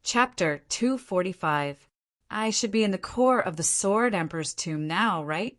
Chapter 245. I should be in the core of the Sword Emperor's tomb now, right?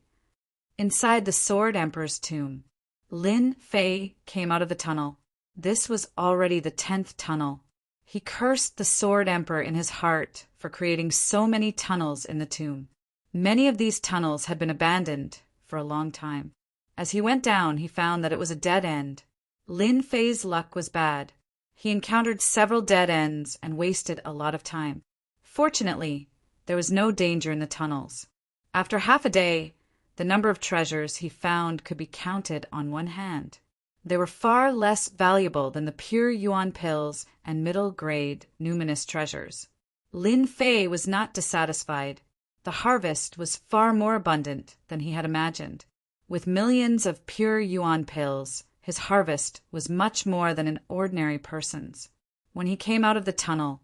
Inside the Sword Emperor's tomb, Lin Fei came out of the tunnel. This was already the 10th tunnel. He cursed the Sword Emperor in his heart for creating so many tunnels in the tomb. Many of these tunnels had been abandoned for a long time. As he went down, he found that it was a dead end. Lin Fei's luck was bad. He encountered several dead ends and wasted a lot of time. Fortunately, there was no danger in the tunnels. After half a day, the number of treasures he found could be counted on one hand. They were far less valuable than the pure yuan pills and middle-grade numinous treasures. Lin Fei was not dissatisfied. The harvest was far more abundant than he had imagined. With millions of pure yuan pills, his harvest was much more than an ordinary person's. When he came out of the tunnel,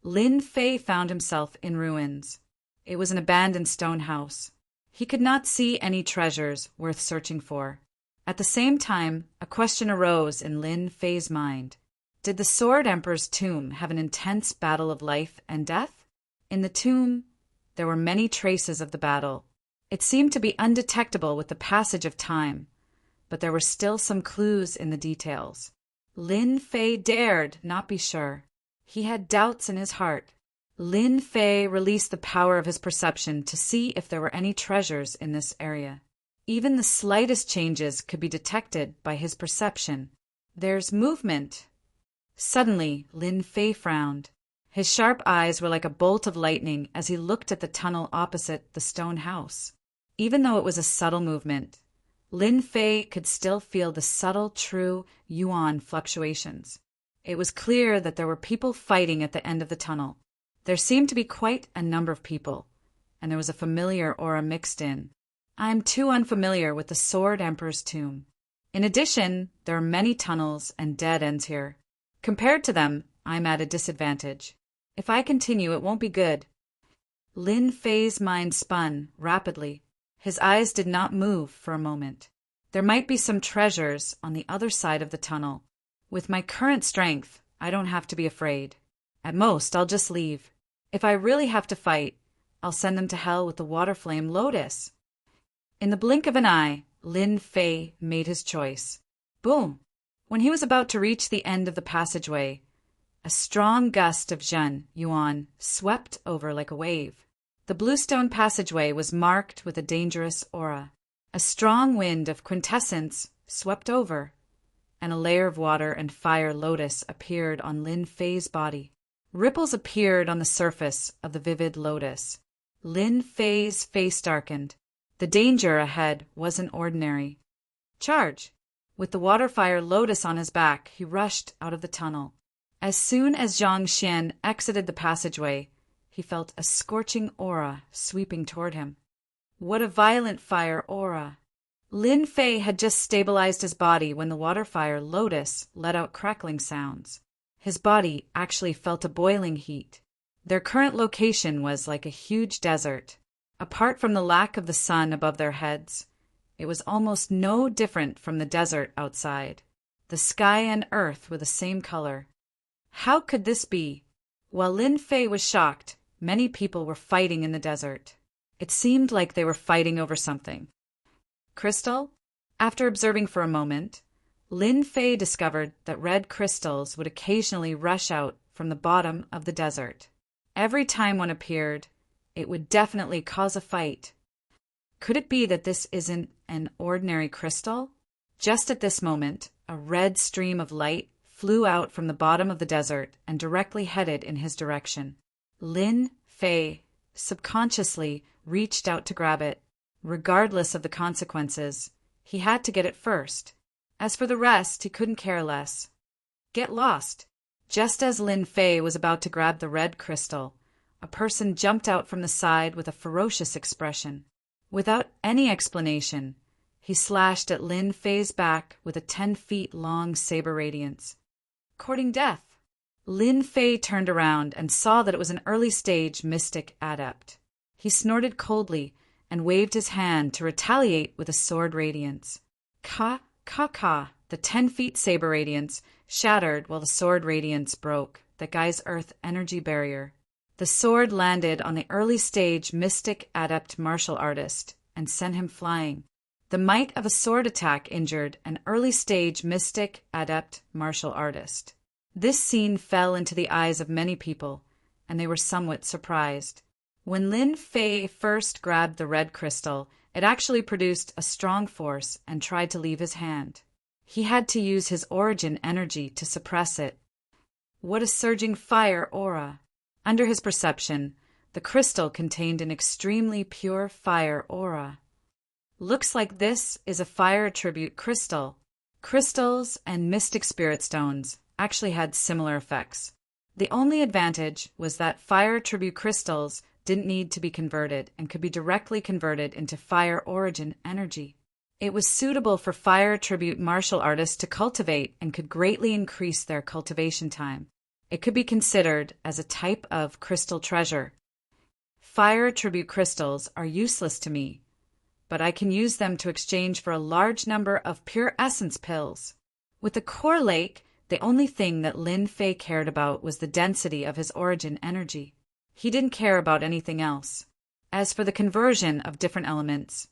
Lin Fei found himself in ruins. It was an abandoned stone house. He could not see any treasures worth searching for. At the same time, a question arose in Lin Fei's mind. Did the Sword Emperor's tomb have an intense battle of life and death? In the tomb, there were many traces of the battle. It seemed to be undetectable with the passage of time, but there were still some clues in the details. Lin Fei dared not be sure. He had doubts in his heart. Lin Fei released the power of his perception to see if there were any treasures in this area. Even the slightest changes could be detected by his perception. There's movement. Suddenly, Lin Fei frowned. His sharp eyes were like a bolt of lightning as he looked at the tunnel opposite the stone house. Even though it was a subtle movement, Lin Fei could still feel the subtle, true yuan fluctuations. It was clear that there were people fighting at the end of the tunnel. There seemed to be quite a number of people, and there was a familiar aura mixed in. I'm too unfamiliar with the Sword Emperor's tomb. In addition, there are many tunnels and dead ends here. Compared to them, I'm at a disadvantage. If I continue, it won't be good. Lin Fei's mind spun rapidly. His eyes did not move for a moment. There might be some treasures on the other side of the tunnel. With my current strength, I don't have to be afraid. At most, I'll just leave. If I really have to fight, I'll send them to hell with the water flame lotus. In the blink of an eye, Lin Fei made his choice. Boom! When he was about to reach the end of the passageway, a strong gust of Zhen Yuan swept over like a wave. The bluestone passageway was marked with a dangerous aura. A strong wind of quintessence swept over, and a layer of water and fire lotus appeared on Lin Fei's body. Ripples appeared on the surface of the vivid lotus. Lin Fei's face darkened. The danger ahead wasn't ordinary. Charge! With the water fire lotus on his back, he rushed out of the tunnel. As soon as Zhang Xian exited the passageway, he felt a scorching aura sweeping toward him. What a violent fire aura! Lin Fei had just stabilized his body when the water fire lotus let out crackling sounds. His body actually felt a boiling heat. Their current location was like a huge desert. Apart from the lack of the sun above their heads, it was almost no different from the desert outside. The sky and earth were the same color. How could this be? While Lin Fei was shocked, many people were fighting in the desert. It seemed like they were fighting over something. Crystal? After observing for a moment, Lin Fei discovered that red crystals would occasionally rush out from the bottom of the desert. Every time one appeared, it would definitely cause a fight. Could it be that this isn't an ordinary crystal? Just at this moment, a red stream of light flew out from the bottom of the desert and directly headed in his direction. Lin Fei subconsciously reached out to grab it. Regardless of the consequences, he had to get it first. As for the rest, he couldn't care less. Get lost! Just as Lin Fei was about to grab the red crystal, a person jumped out from the side with a ferocious expression. Without any explanation, he slashed at Lin Fei's back with a 10-feet-long saber radiance. Courting death! Lin Fei turned around and saw that it was an early-stage mystic adept. He snorted coldly and waved his hand to retaliate with a sword radiance. Ka! The 10-feet saber radiance shattered while the sword radiance broke, that guides Earth energy barrier. The sword landed on the early stage mystic adept martial artist and sent him flying. The might of a sword attack injured an early stage mystic adept martial artist. This scene fell into the eyes of many people, and they were somewhat surprised. When Lin Fei first grabbed the red crystal, it actually produced a strong force and tried to leave his hand. He had to use his origin energy to suppress it. What a surging fire aura! Under his perception, the crystal contained an extremely pure fire aura. Looks like this is a fire attribute crystal. Crystals and mystic spirit stones actually had similar effects. The only advantage was that fire attribute crystals didn't need to be converted and could be directly converted into fire origin energy. It was suitable for fire attribute martial artists to cultivate and could greatly increase their cultivation time. It could be considered as a type of crystal treasure. Fire attribute crystals are useless to me, but I can use them to exchange for a large number of pure essence pills. With the core lake, the only thing that Lin Fei cared about was the density of his origin energy. He didn't care about anything else. As for the conversion of different elements,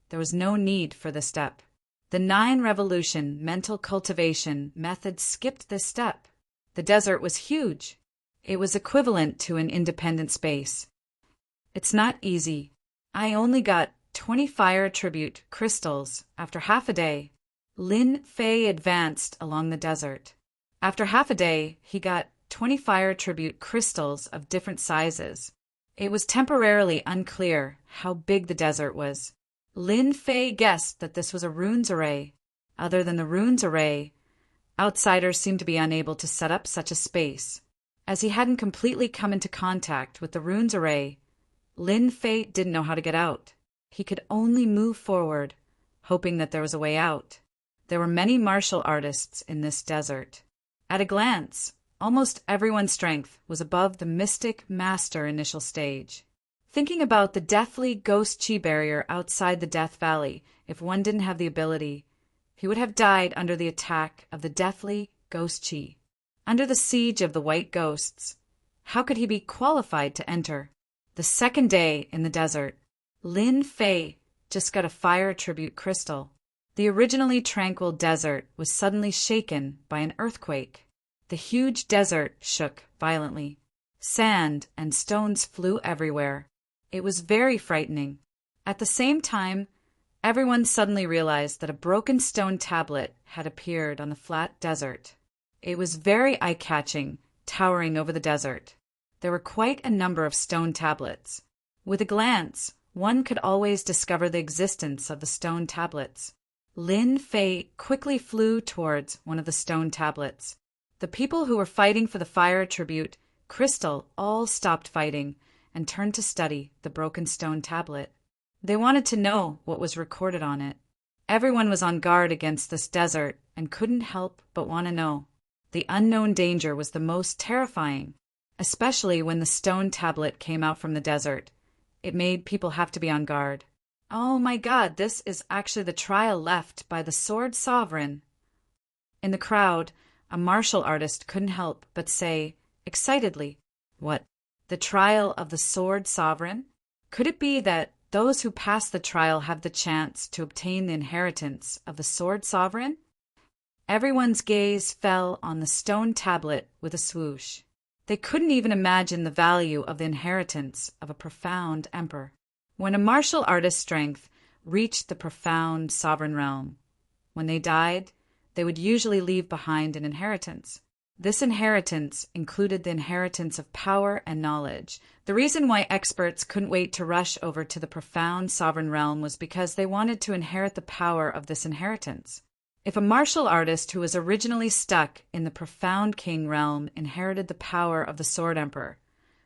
there was no need for the step. The 9 revolution mental cultivation method skipped this step. The desert was huge. It was equivalent to an independent space. It's not easy. I only got 20 fire attribute crystals after half a day. Lin Fei advanced along the desert. After half a day, he got 20 fire attribute crystals of different sizes. It was temporarily unclear how big the desert was. Lin Fei guessed that this was a runes array. Other than the runes array, outsiders seemed to be unable to set up such a space. As he hadn't completely come into contact with the runes array, Lin Fei didn't know how to get out. He could only move forward, hoping that there was a way out. There were many martial artists in this desert. At a glance, almost everyone's strength was above the mystic master initial stage. Thinking about the deathly ghost chi barrier outside the Death Valley, if one didn't have the ability, he would have died under the attack of the deathly ghost chi. Under the siege of the white ghosts, how could he be qualified to enter? The second day in the desert, Lin Fei just got a fire attribute crystal. The originally tranquil desert was suddenly shaken by an earthquake. The huge desert shook violently. Sand and stones flew everywhere. It was very frightening. At the same time, everyone suddenly realized that a broken stone tablet had appeared on the flat desert. It was very eye-catching, towering over the desert. There were quite a number of stone tablets. With a glance, one could always discover the existence of the stone tablets. Lin Fei quickly flew towards one of the stone tablets. The people who were fighting for the fire attribute crystal all stopped fighting and turned to study the broken stone tablet. They wanted to know what was recorded on it. Everyone was on guard against this desert and couldn't help but want to know. The unknown danger was the most terrifying, especially when the stone tablet came out from the desert. It made people have to be on guard. Oh my God, this is actually the trial left by the Sword Sovereign. In the crowd, a martial artist couldn't help but say, excitedly, "What? The trial of the Sword Sovereign? Could it be that those who pass the trial have the chance to obtain the inheritance of the Sword Sovereign?" Everyone's gaze fell on the stone tablet with a swoosh. They couldn't even imagine the value of the inheritance of a profound emperor. When a martial artist's strength reached the profound sovereign realm, when they died, they would usually leave behind an inheritance. This inheritance included the inheritance of power and knowledge. The reason why experts couldn't wait to rush over to the profound sovereign realm was because they wanted to inherit the power of this inheritance. If a martial artist who was originally stuck in the profound king realm inherited the power of the sword emperor,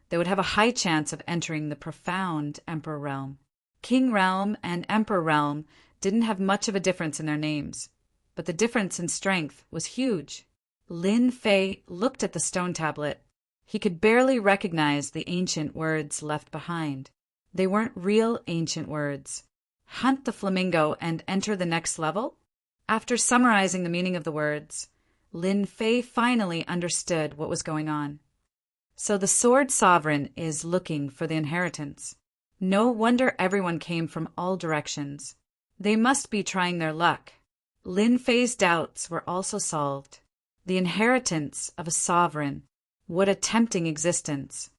they would have a high chance of entering the profound emperor realm. King realm and emperor realm didn't have much of a difference in their names, but the difference in strength was huge. Lin Fei looked at the stone tablet. He could barely recognize the ancient words left behind. They weren't real ancient words. Hunt the flamingo and enter the next level? After summarizing the meaning of the words, Lin Fei finally understood what was going on. So the Sword Sovereign is looking for the inheritance. No wonder everyone came from all directions. They must be trying their luck. Lin Fei's doubts were also solved. The inheritance of a sovereign. What a tempting existence.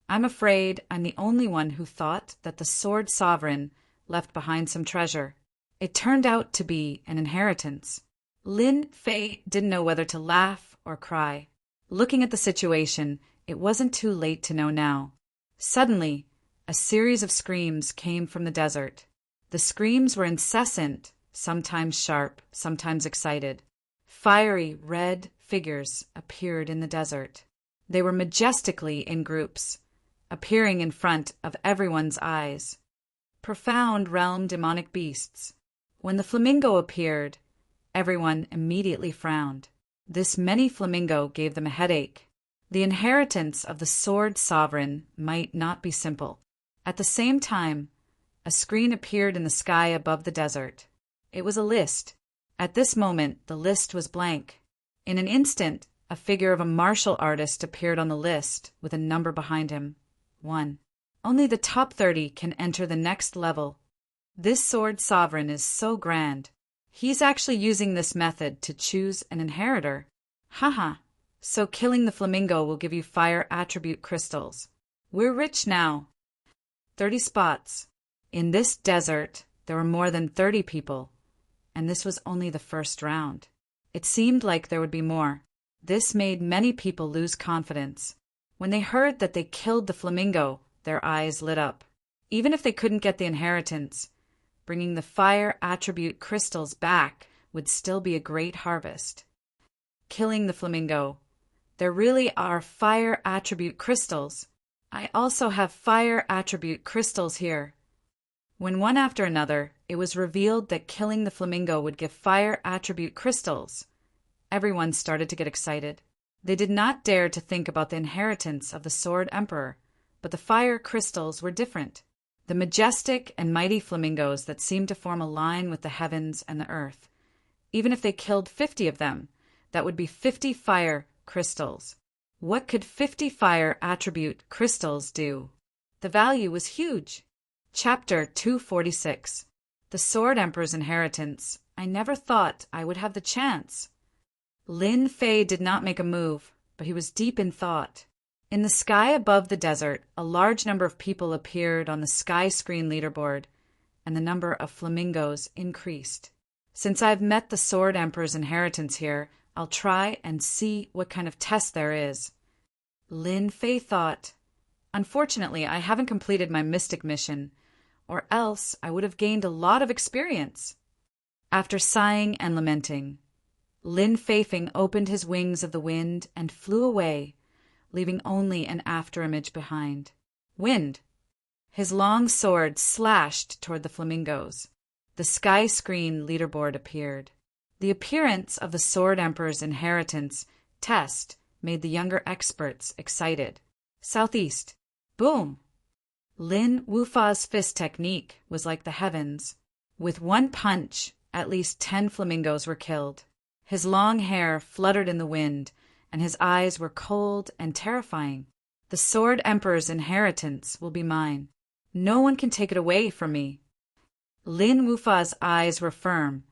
I'm afraid I'm the only one who thought that the Sword Sovereign left behind some treasure. It turned out to be an inheritance. Lin Fei didn't know whether to laugh or cry. Looking at the situation, it wasn't too late to know now. Suddenly, a series of screams came from the desert. The screams were incessant, sometimes sharp, sometimes excited. Fiery red figures appeared in the desert. They were majestically in groups, appearing in front of everyone's eyes. Profound realm demonic beasts. When the flamingo appeared, everyone immediately frowned. This many flamingo gave them a headache. The inheritance of the Sword Sovereign might not be simple. At the same time, a screen appeared in the sky above the desert. It was a list. At this moment, the list was blank. In an instant, a figure of a martial artist appeared on the list with a number behind him. 1. Only the top 30 can enter the next level. This Sword Sovereign is so grand. He's actually using this method to choose an inheritor. Haha. So killing the flamingo will give you fire attribute crystals. We're rich now. 30 spots. In this desert, there were more than 30 people, and this was only the first round. It seemed like there would be more. This made many people lose confidence. When they heard that they killed the flamingo, their eyes lit up. Even if they couldn't get the inheritance, bringing the fire attribute crystals back would still be a great harvest. Killing the flamingo. There really are fire attribute crystals. I also have fire attribute crystals here. When one after another, it was revealed that killing the flamingo would give fire attribute crystals, everyone started to get excited. They did not dare to think about the inheritance of the Sword Emperor, but the fire crystals were different. The majestic and mighty flamingos that seemed to form a line with the heavens and the earth. Even if they killed 50 of them, that would be 50 fire crystals. What could 50 fire attribute crystals do? The value was huge. Chapter 246. The Sword Emperor's Inheritance. I never thought I would have the chance. Lin Fei did not make a move, but he was deep in thought. In the sky above the desert, a large number of people appeared on the sky screen leaderboard, and the number of flamingos increased. Since I've met the Sword Emperor's inheritance here, I'll try and see what kind of test there is. Lin Fei thought, unfortunately, I haven't completed my mystic mission, or else I would have gained a lot of experience. After sighing and lamenting, Lin Feifeng opened his wings of the wind and flew away, leaving only an afterimage behind. Wind. His long sword slashed toward the flamingos. The sky screen leaderboard appeared. The appearance of the Sword Emperor's inheritance test made the younger experts excited. Southeast. Boom! Lin Wufa's fist technique was like the heavens. With one punch, at least 10 flamingos were killed. His long hair fluttered in the wind, and his eyes were cold and terrifying. The Sword Emperor's inheritance will be mine. No one can take it away from me. Lin Wufa's eyes were firm,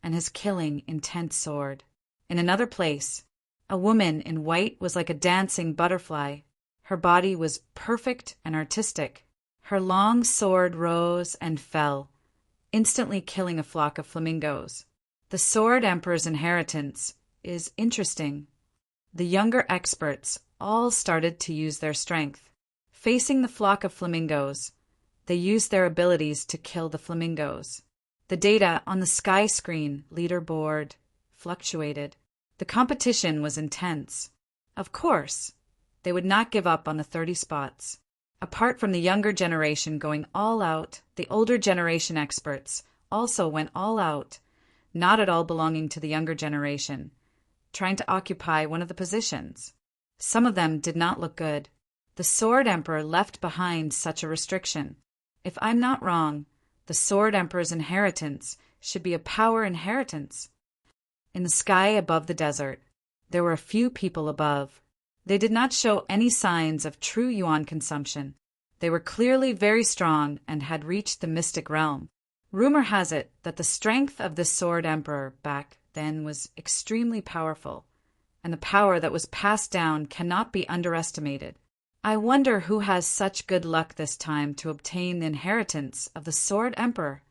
and his killing intense soared. In another place, a woman in white was like a dancing butterfly. Her body was perfect and artistic. Her long sword rose and fell, instantly killing a flock of flamingos. The Sword Emperor's inheritance is interesting. The younger experts all started to use their strength. Facing the flock of flamingos, they used their abilities to kill the flamingos. The data on the sky screen leaderboard fluctuated. The competition was intense. Of course, they would not give up on the 30 spots. Apart from the younger generation going all out, the older generation experts also went all out, not at all belonging to the younger generation, trying to occupy one of the positions. Some of them did not look good. The Sword Emperor left behind such a restriction. If I'm not wrong, the Sword Emperor's inheritance should be a power inheritance. In the sky above the desert, there were a few people above. They did not show any signs of true yuan consumption. They were clearly very strong and had reached the mystic realm. Rumor has it that the strength of this sword emperor back then was extremely powerful, and the power that was passed down cannot be underestimated. I wonder who has such good luck this time to obtain the inheritance of the sword emperor.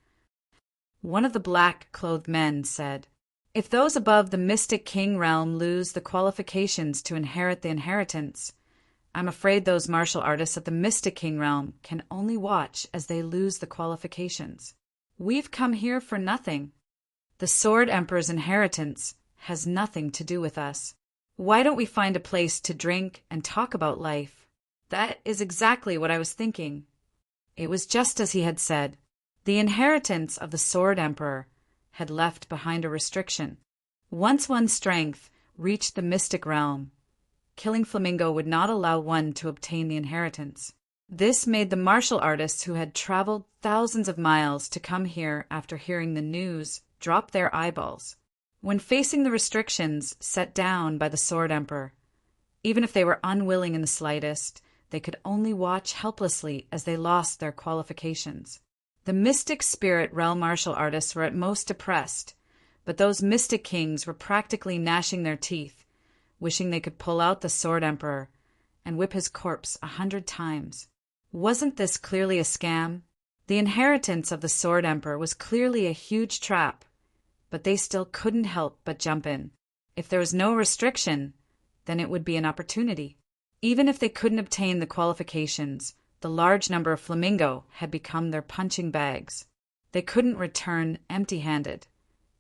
One of the black-clothed men said, "If those above the mystic king realm lose the qualifications to inherit the inheritance, I'm afraid those martial artists of the mystic king realm can only watch as they lose the qualifications. We've come here for nothing. The sword emperor's inheritance has nothing to do with us. Why don't we find a place to drink and talk about life?" That is exactly what I was thinking. It was just as he had said. The inheritance of the sword emperor had left behind a restriction. Once one's strength reached the mystic realm, killing flamingo would not allow one to obtain the inheritance. This made the martial artists who had traveled thousands of miles to come here after hearing the news drop their eyeballs. When facing the restrictions set down by the sword emperor, even if they were unwilling in the slightest, they could only watch helplessly as they lost their qualifications. The mystic spirit realm martial artists were at most depressed, but those mystic kings were practically gnashing their teeth, wishing they could pull out the sword emperor and whip his corpse 100 times. Wasn't this clearly a scam? The inheritance of the sword emperor was clearly a huge trap, but they still couldn't help but jump in. If there was no restriction, then it would be an opportunity. Even if they couldn't obtain the qualifications, the large number of flamingo had become their punching bags. They couldn't return empty-handed,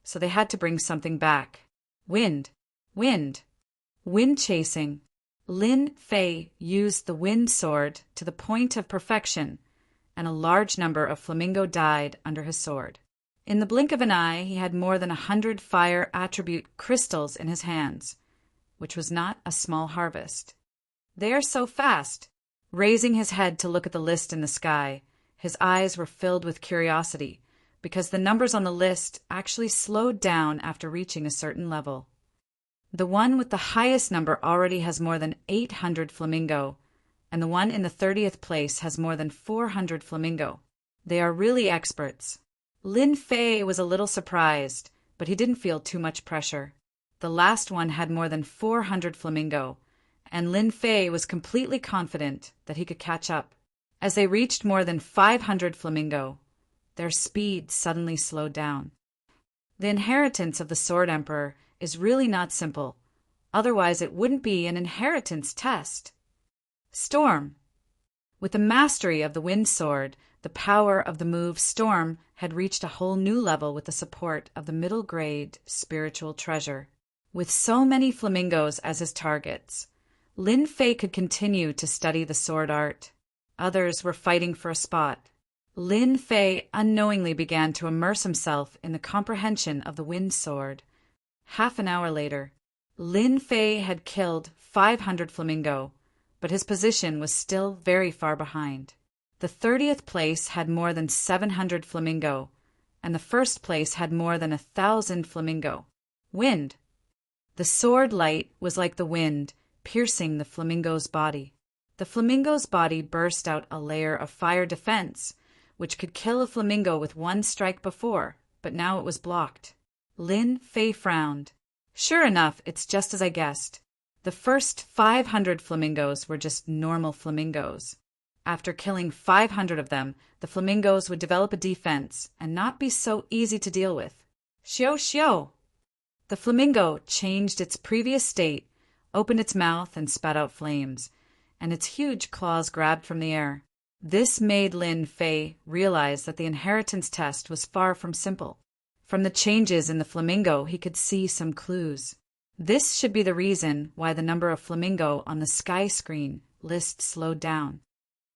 so they had to bring something back. Wind. Wind. Wind chasing. Lin Fei used the wind sword to the point of perfection, and a large number of flamingo died under his sword. In the blink of an eye, he had more than 100 fire attribute crystals in his hands, which was not a small harvest. They are so fast. Raising his head to look at the list in the sky, his eyes were filled with curiosity, because the numbers on the list actually slowed down after reaching a certain level. The one with the highest number already has more than 800 flamingo, and the one in the 30th place has more than 400 flamingo. They are really experts. Lin Fei was a little surprised, but he didn't feel too much pressure. The last one had more than 400 flamingo, and Lin Fei was completely confident that he could catch up. As they reached more than 500 flamingo, their speed suddenly slowed down. The inheritance of the sword emperor is really not simple, otherwise it wouldn't be an inheritance test. Storm. With the mastery of the wind sword, the power of the move Storm had reached a whole new level with the support of the middle grade spiritual treasure. With so many flamingos as his targets, Lin Fei could continue to study the sword art. Others were fighting for a spot. Lin Fei unknowingly began to immerse himself in the comprehension of the wind sword. Half an hour later, Lin Fei had killed 500 flamingo, but his position was still very far behind. The 30th place had more than 700 flamingo, and the first place had more than 1,000 flamingo. Wind. The sword light was like the wind, piercing the flamingo's body. The flamingo's body burst out a layer of fire defense, which could kill a flamingo with one strike before, but now it was blocked. Lin Fei frowned. Sure enough, it's just as I guessed. The first 500 flamingos were just normal flamingos. After killing 500 of them, the flamingos would develop a defense and not be so easy to deal with. Xiao xiao! The flamingo changed its previous state, opened its mouth and spat out flames, and its huge claws grabbed from the air. This made Lin Fei realize that the inheritance test was far from simple. From the changes in the flamingo, he could see some clues. This should be the reason why the number of flamingo on the sky screen list slowed down.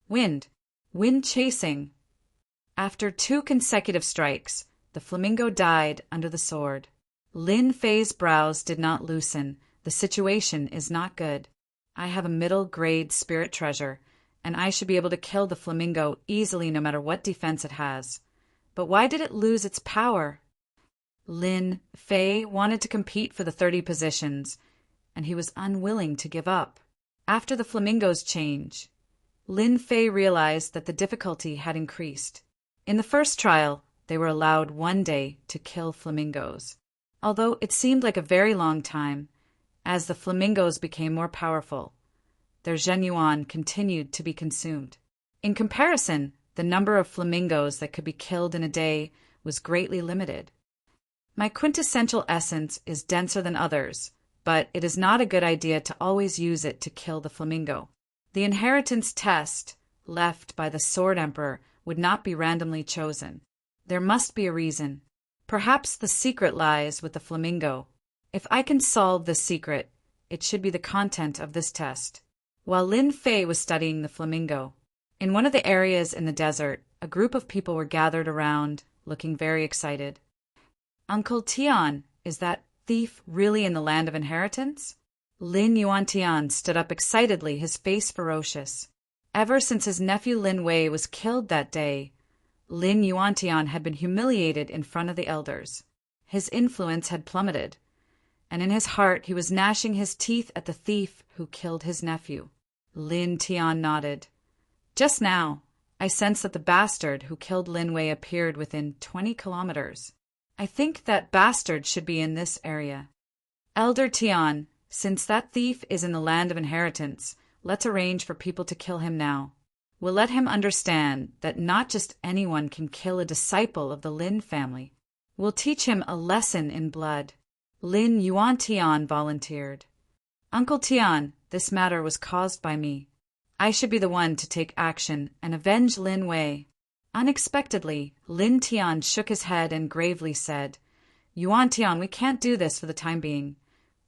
Wind. Wind chasing. After 2 consecutive strikes, the flamingo died under the sword. Lin Fei's brows did not loosen. The situation is not good. I have a middle-grade spirit treasure, and I should be able to kill the flamingo easily no matter what defense it has. But why did it lose its power? Lin Fei wanted to compete for the 30 positions, and he was unwilling to give up. After the flamingo's change, Lin Fei realized that the difficulty had increased. In the first trial, they were allowed 1 day to kill flamingos. Although it seemed like a very long time, as the flamingos became more powerful, their zhenyuan continued to be consumed. In comparison, the number of flamingos that could be killed in a day was greatly limited. My quintessential essence is denser than others, but it is not a good idea to always use it to kill the flamingo. The inheritance test left by the Sword Emperor would not be randomly chosen. There must be a reason. Perhaps the secret lies with the flamingo. If I can solve this secret, it should be the content of this test. While Lin Fei was studying the flamingo, in one of the areas in the desert, a group of people were gathered around, looking very excited. Uncle Tian, is that thief really in the land of inheritance? Lin Yuantian stood up excitedly, his face ferocious. Ever since his nephew Lin Wei was killed that day, Lin Yuantian had been humiliated in front of the elders. His influence had plummeted, and in his heart he was gnashing his teeth at the thief who killed his nephew. Lin Tian nodded. Just now, I sensed that the bastard who killed Lin Wei appeared within 20 kilometers. I think that bastard should be in this area. Elder Tian, since that thief is in the land of inheritance, let's arrange for people to kill him now. We'll let him understand that not just anyone can kill a disciple of the Lin family. We'll teach him a lesson in blood. Lin Yuantian volunteered. Uncle Tian, this matter was caused by me. I should be the one to take action and avenge Lin Wei. Unexpectedly, Lin Tian shook his head and gravely said, Yuantian, we can't do this for the time being,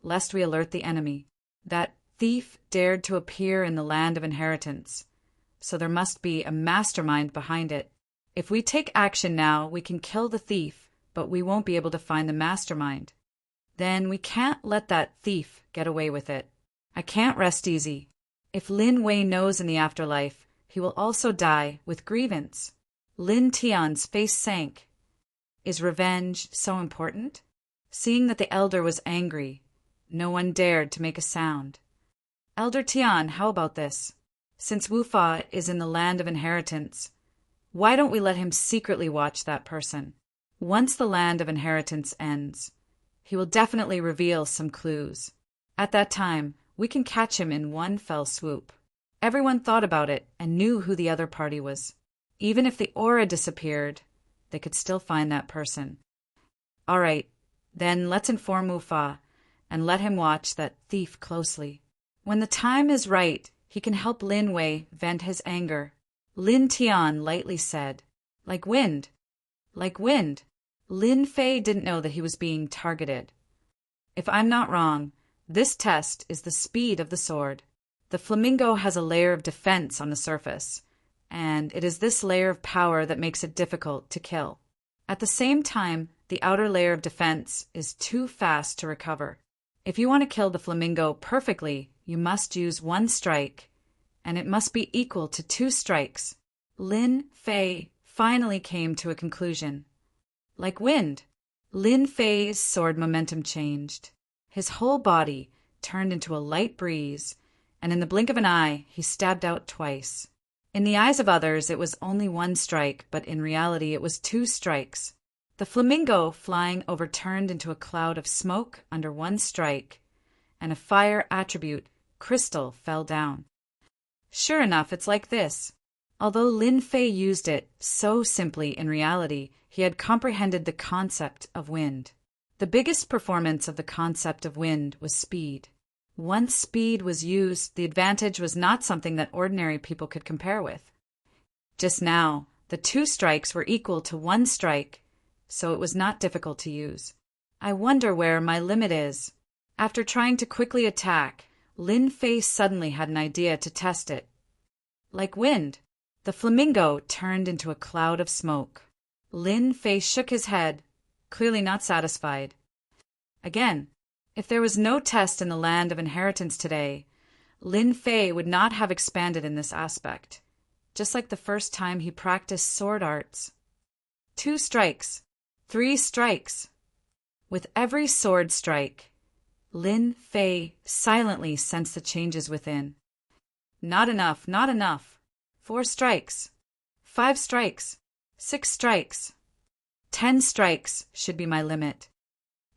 lest we alert the enemy. That thief dared to appear in the land of inheritance, so there must be a mastermind behind it. If we take action now, we can kill the thief, but we won't be able to find the mastermind. Then we can't let that thief get away with it. I can't rest easy. If Lin Wei knows in the afterlife, he will also die with grievance. Lin Tian's face sank. Is revenge so important? Seeing that the elder was angry, no one dared to make a sound. Elder Tian, how about this? Since Wu Fa is in the land of inheritance, why don't we let him secretly watch that person? Once the land of inheritance ends, he will definitely reveal some clues. At that time, we can catch him in one fell swoop. Everyone thought about it and knew who the other party was. Even if the aura disappeared, they could still find that person. All right, then let's inform Wu Fa and let him watch that thief closely. When the time is right, he can help Lin Wei vent his anger. Lin Tian lightly said, Like wind. Like wind. Lin Fei didn't know that he was being targeted. If I'm not wrong, this test is the speed of the sword. The flamingo has a layer of defense on the surface, and it is this layer of power that makes it difficult to kill. At the same time, the outer layer of defense is too fast to recover. If you want to kill the flamingo perfectly, you must use 1 strike, and it must be equal to 2 strikes. Lin Fei finally came to a conclusion. Like wind, Lin Fei's sword momentum changed. His whole body turned into a light breeze, and in the blink of an eye, he stabbed out twice. In the eyes of others, it was only 1 strike, but in reality it was 2 strikes. The flamingo flying overturned into a cloud of smoke under 1 strike, and a fire attribute, crystal, fell down. Sure enough, it's like this. Although Lin Fei used it so simply, in reality, he had comprehended the concept of wind. The biggest performance of the concept of wind was speed. Once speed was used, the advantage was not something that ordinary people could compare with. Just now, the 2 strikes were equal to 1 strike, so it was not difficult to use. I wonder where my limit is. After trying to quickly attack, Lin Fei suddenly had an idea to test it. Like wind, the flamingo turned into a cloud of smoke. Lin Fei shook his head, clearly not satisfied. Again, if there was no test in the land of inheritance today, Lin Fei would not have expanded in this aspect, just like the first time he practiced sword arts. 2 strikes, 3 strikes. With every sword strike, Lin Fei silently sensed the changes within. Not enough, not enough. 4 strikes. 5 strikes. 6 strikes. 10 strikes should be my limit.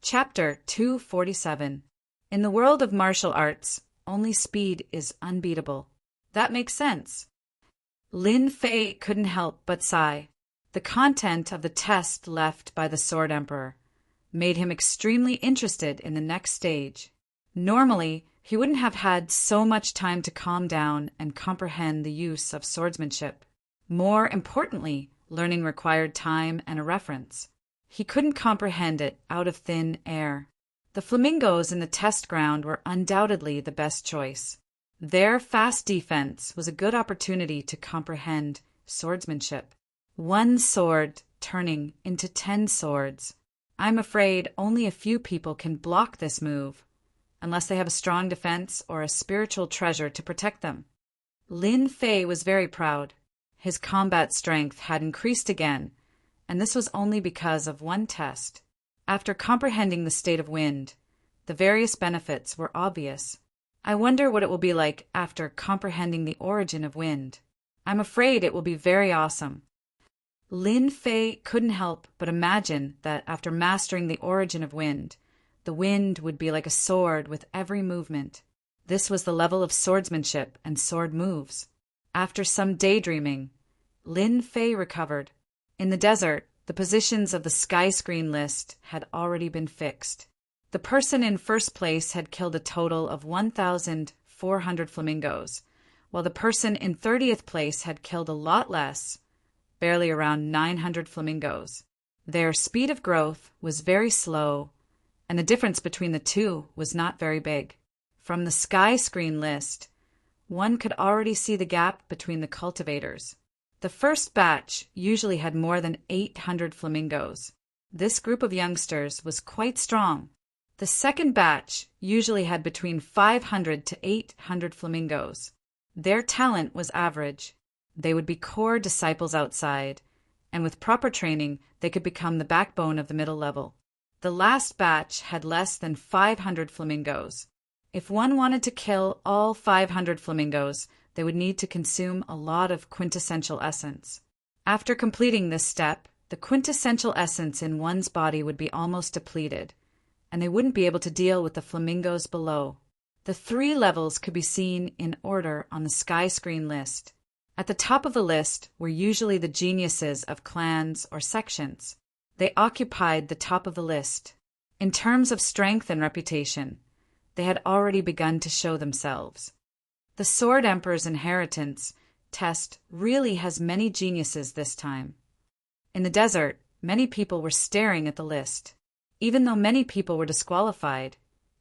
Chapter 247. In the world of martial arts, only speed is unbeatable. That makes sense. Lin Fei couldn't help but sigh. The content of the test left by the Sword Emperor made him extremely interested in the next stage. Normally, he wouldn't have had so much time to calm down and comprehend the use of swordsmanship. More importantly, learning required time and a reference. He couldn't comprehend it out of thin air. The flamingos in the test ground were undoubtedly the best choice. Their fast defense was a good opportunity to comprehend swordsmanship. 1 sword turning into 10 swords. I'm afraid only a few people can block this move, unless they have a strong defense or a spiritual treasure to protect them. Lin Fei was very proud. His combat strength had increased again, and this was only because of one test. After comprehending the state of wind, the various benefits were obvious. I wonder what it will be like after comprehending the origin of wind. I'm afraid it will be very awesome. Lin Fei couldn't help but imagine that after mastering the origin of wind, the wind would be like a sword with every movement. This was the level of swordsmanship and sword moves. After some daydreaming, Lin Fei recovered. In the desert, the positions of the sky screen list had already been fixed. The person in first place had killed a total of 1,400 flamingos, while the person in 30th place had killed a lot less, barely around 900 flamingos. Their speed of growth was very slow, and the difference between the two was not very big. From the sky screen list, one could already see the gap between the cultivators. The first batch usually had more than 800 flamingos. This group of youngsters was quite strong. The second batch usually had between 500 to 800 flamingos. Their talent was average. They would be core disciples outside, and with proper training, they could become the backbone of the middle level. The last batch had less than 500 flamingos. If one wanted to kill all 500 flamingos, they would need to consume a lot of quintessential essence. After completing this step, the quintessential essence in one's body would be almost depleted, and they wouldn't be able to deal with the flamingos below. The 3 levels could be seen in order on the sky screen list. At the top of the list were usually the geniuses of clans or sections. They occupied the top of the list. In terms of strength and reputation, they had already begun to show themselves. The Sword Emperor's inheritance test really has many geniuses this time. In the desert, many people were staring at the list. Even though many people were disqualified,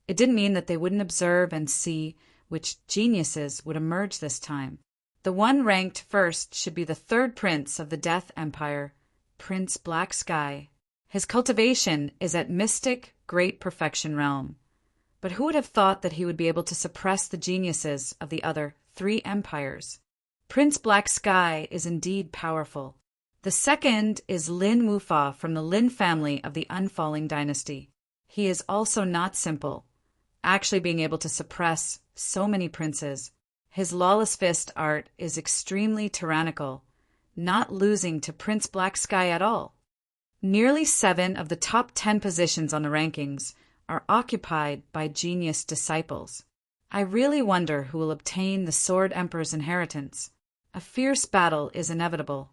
it didn't mean that they wouldn't observe and see which geniuses would emerge this time. The one ranked first should be the 3rd prince of the Death Empire, Prince Black Sky. His cultivation is at mystic, great perfection realm. But who would have thought that he would be able to suppress the geniuses of the other 3 empires? Prince Black Sky is indeed powerful. The second is Lin Wufa from the Lin family of the Unfalling dynasty. He is also not simple, actually being able to suppress so many princes. His lawless fist art is extremely tyrannical, not losing to Prince Black Sky at all. Nearly 7 of the top 10 positions on the rankings are occupied by genius disciples. I really wonder who will obtain the Sword Emperor's inheritance. A fierce battle is inevitable.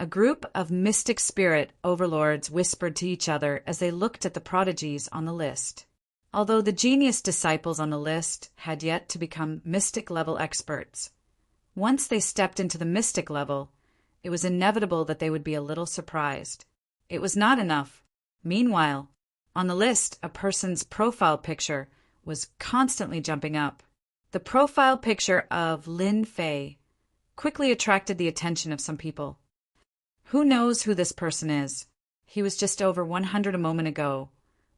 A group of mystic spirit overlords whispered to each other as they looked at the prodigies on the list. Although the genius disciples on the list had yet to become mystic-level experts, once they stepped into the mystic level, it was inevitable that they would be a little surprised. It was not enough. Meanwhile, on the list, a person's profile picture was constantly jumping up. The profile picture of Lin Fei quickly attracted the attention of some people. Who knows who this person is? He was just over 100 a moment ago,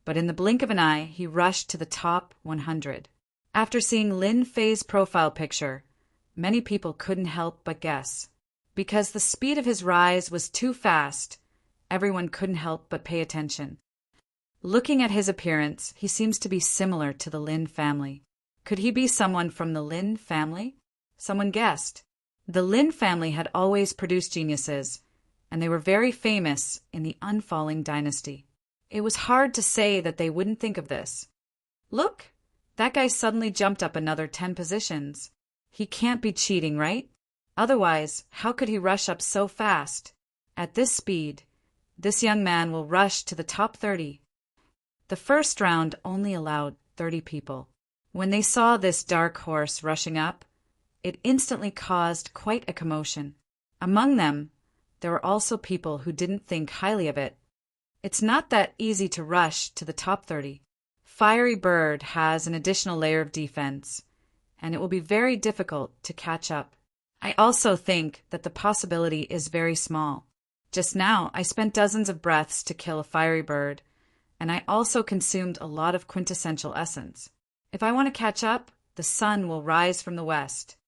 but in the blink of an eye, he rushed to the top 100. After seeing Lin Fei's profile picture, many people couldn't help but guess. Because the speed of his rise was too fast, everyone couldn't help but pay attention. Looking at his appearance, he seems to be similar to the Lin family. Could he be someone from the Lin family? Someone guessed. The Lin family had always produced geniuses, and they were very famous in the unfalling dynasty. It was hard to say that they wouldn't think of this. Look, that guy suddenly jumped up another 10 positions. He can't be cheating, right? Otherwise, how could he rush up so fast? At this speed, this young man will rush to the top 30. The first round only allowed 30 people. When they saw this dark horse rushing up, it instantly caused quite a commotion. Among them, there were also people who didn't think highly of it. It's not that easy to rush to the top 30. Fiery Bird has an additional layer of defense, and it will be very difficult to catch up. I also think that the possibility is very small. Just now, I spent dozens of breaths to kill a fiery bird, and I also consumed a lot of quintessential essence. If I want to catch up, the sun will rise from the west.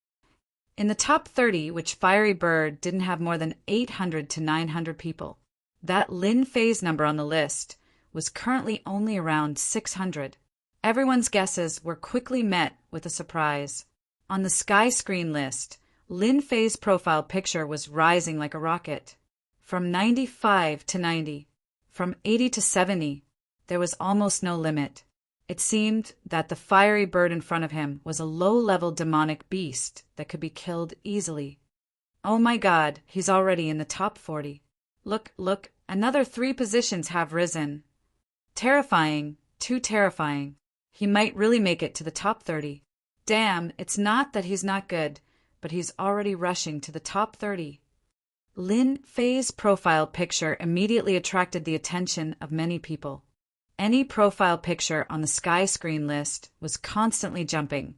In the top 30, which Fiery Bird didn't have more than 800 to 900 people. That Lin phase number on the list was currently only around 600. Everyone's guesses were quickly met with a surprise. On the sky screen list, Lin Fei's profile picture was rising like a rocket. From 95 to 90, from 80 to 70, there was almost no limit. It seemed that the fiery bird in front of him was a low-level demonic beast that could be killed easily. Oh my God, he's already in the top 40. Look, another 3 positions have risen. Terrifying, too terrifying. He might really make it to the top 30. Damn, it's not that he's not good, but he's already rushing to the top 30. Lin Fei's profile picture immediately attracted the attention of many people. Any profile picture on the sky screen list was constantly jumping,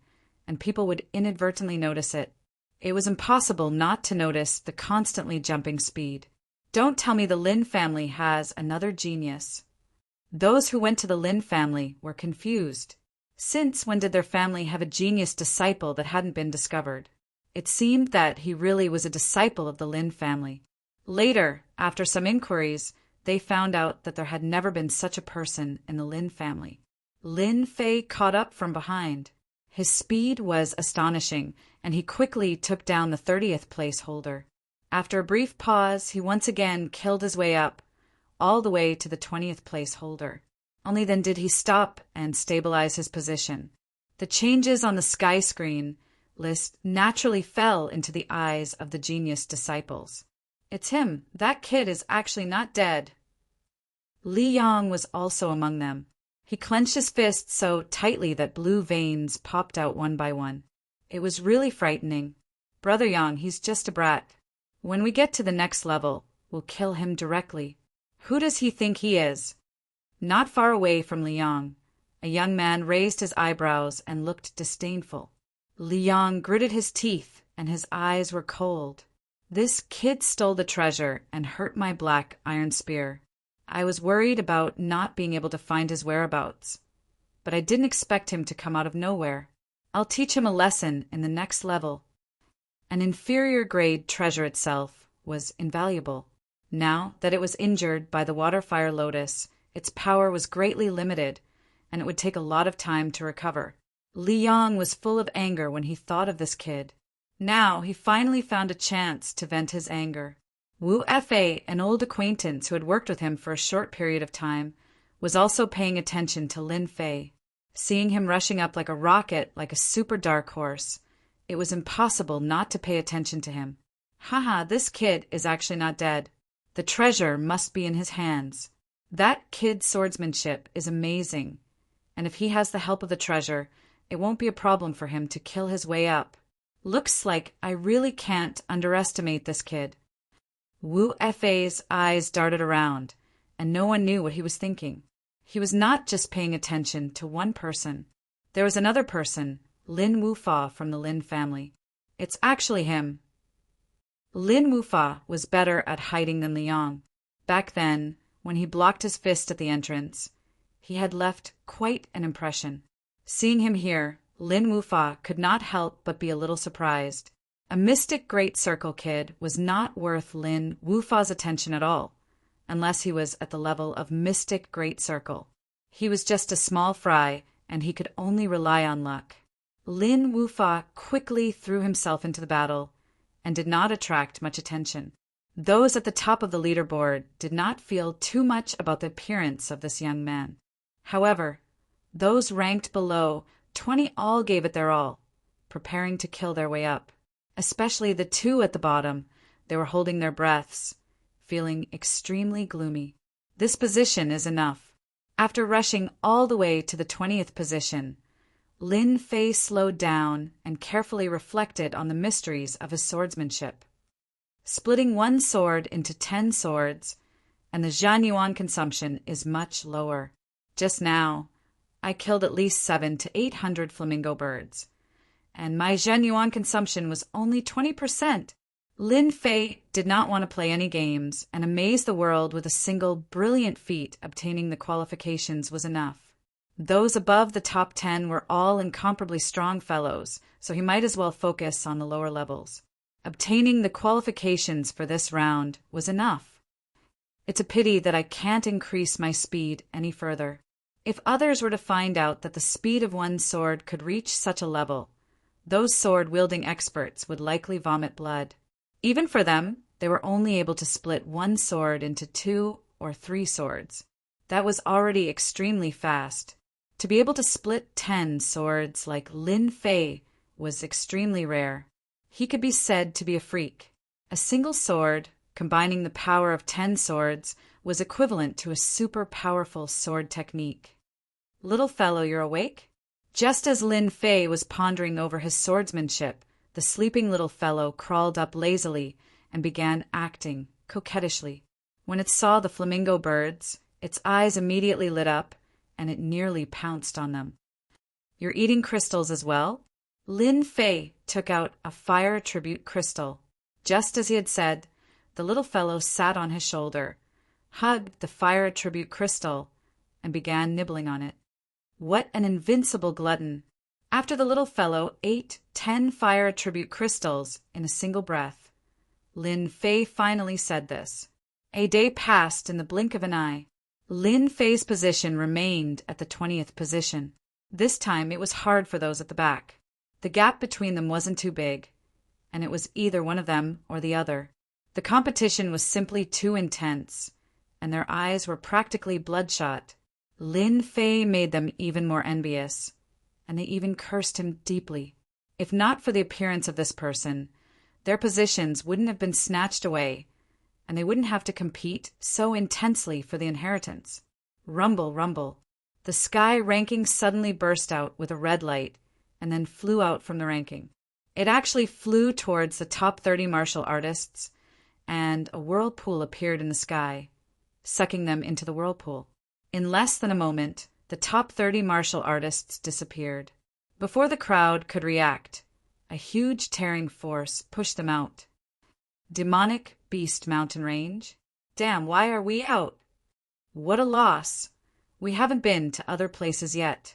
and people would inadvertently notice it. It was impossible not to notice the constantly jumping speed. Don't tell me the Lin family has another genius. Those who went to the Lin family were confused. Since when did their family have a genius disciple that hadn't been discovered? It seemed that he really was a disciple of the Lin family. Later, after some inquiries, they found out that there had never been such a person in the Lin family. Lin Fei caught up from behind. His speed was astonishing, and he quickly took down the 30th place holder. After a brief pause, he once again killed his way up, all the way to the 20th place holder. Only then did he stop and stabilize his position. The changes on the sky screen list naturally fell into the eyes of the genius disciples. It's him. That kid is actually not dead. Li Yang was also among them. He clenched his fists so tightly that blue veins popped out one by one. It was really frightening. Brother Yang, he's just a brat. When we get to the next level, we'll kill him directly. Who does he think he is? Not far away from Li Yang, a young man raised his eyebrows and looked disdainful. Li Yang gritted his teeth, and his eyes were cold. This kid stole the treasure and hurt my black iron spear. I was worried about not being able to find his whereabouts, but I didn't expect him to come out of nowhere. I'll teach him a lesson in the next level. An inferior grade treasure itself was invaluable. Now that it was injured by the water-fire lotus, its power was greatly limited, and it would take a lot of time to recover. Li Yang was full of anger when he thought of this kid. Now he finally found a chance to vent his anger. Wu Fa, an old acquaintance who had worked with him for a short period of time, was also paying attention to Lin Fei. Seeing him rushing up like a rocket, like a super dark horse, it was impossible not to pay attention to him. Haha, this kid is actually not dead. The treasure must be in his hands. That kid's swordsmanship is amazing, and if he has the help of the treasure, it won't be a problem for him to kill his way up. Looks like I really can't underestimate this kid. Wu Fei's eyes darted around, and no one knew what he was thinking. He was not just paying attention to one person. There was another person, Lin Wufa from the Lin family. It's actually him. Lin Wufa was better at hiding than Liang. Back then, when he blocked his fist at the entrance, he had left quite an impression. Seeing him here, Lin Wufa could not help but be a little surprised. A mystic great circle kid was not worth Lin Wufa's attention at all, unless he was at the level of mystic great circle. He was just a small fry, and he could only rely on luck. Lin Wufa quickly threw himself into the battle and did not attract much attention. Those at the top of the leaderboard did not feel too much about the appearance of this young man. However, those ranked below 20 all gave it their all, preparing to kill their way up. Especially the two at the bottom, they were holding their breaths, feeling extremely gloomy. This position is enough. After rushing all the way to the 20th position, Lin Fei slowed down and carefully reflected on the mysteries of his swordsmanship. Splitting one sword into 10 swords, and the Zhan Yuan consumption is much lower. Just now, I killed at least 700 to 800 flamingo birds, and my Zhan Yuan consumption was only 20%. Lin Fei did not want to play any games, and amaze the world with a single brilliant feat. Obtaining the qualifications was enough. Those above the top 10 were all incomparably strong fellows, so he might as well focus on the lower levels. Obtaining the qualifications for this round was enough. It's a pity that I can't increase my speed any further. If others were to find out that the speed of one sword could reach such a level, those sword-wielding experts would likely vomit blood. Even for them, they were only able to split one sword into 2 or 3 swords. That was already extremely fast. To be able to split 10 swords like Lin Fei was extremely rare. He could be said to be a freak. A single sword, combining the power of 10 swords, was equivalent to a super powerful sword technique. Little fellow, you're awake? Just as Lin Fei was pondering over his swordsmanship, the sleeping little fellow crawled up lazily and began acting coquettishly. When it saw the flamingo birds, its eyes immediately lit up, and it nearly pounced on them. You're eating crystals as well? Lin Fei took out a fire attribute crystal. Just as he had said, the little fellow sat on his shoulder, hugged the fire attribute crystal, and began nibbling on it. What an invincible glutton! After the little fellow ate 10 fire attribute crystals in a single breath, Lin Fei finally said this. A day passed in the blink of an eye. Lin Fei's position remained at the 20th position. This time it was hard for those at the back. The gap between them wasn't too big, and it was either one of them or the other. The competition was simply too intense, and their eyes were practically bloodshot. Lin Fei made them even more envious, and they even cursed him deeply. If not for the appearance of this person, their positions wouldn't have been snatched away, and they wouldn't have to compete so intensely for the inheritance. Rumble, rumble. The sky ranking suddenly burst out with a red light and then flew out from the ranking. It actually flew towards the top 30 martial artists, and a whirlpool appeared in the sky, sucking them into the whirlpool. In less than a moment, the top 30 martial artists disappeared. Before the crowd could react, a huge tearing force pushed them out. Demonic Beast Mountain Range? Damn, why are we out? What a loss. We haven't been to other places yet.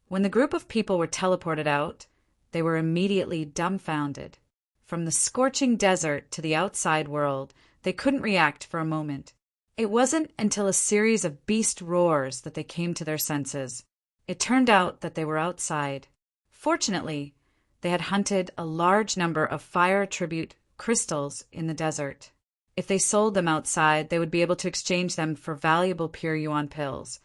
When the group of people were teleported out, they were immediately dumbfounded. From the scorching desert to the outside world, they couldn't react for a moment. It wasn't until a series of beast roars that they came to their senses. It turned out that they were outside. Fortunately, they had hunted a large number of fire attribute crystals in the desert. If they sold them outside, they would be able to exchange them for valuable pure yuan pills,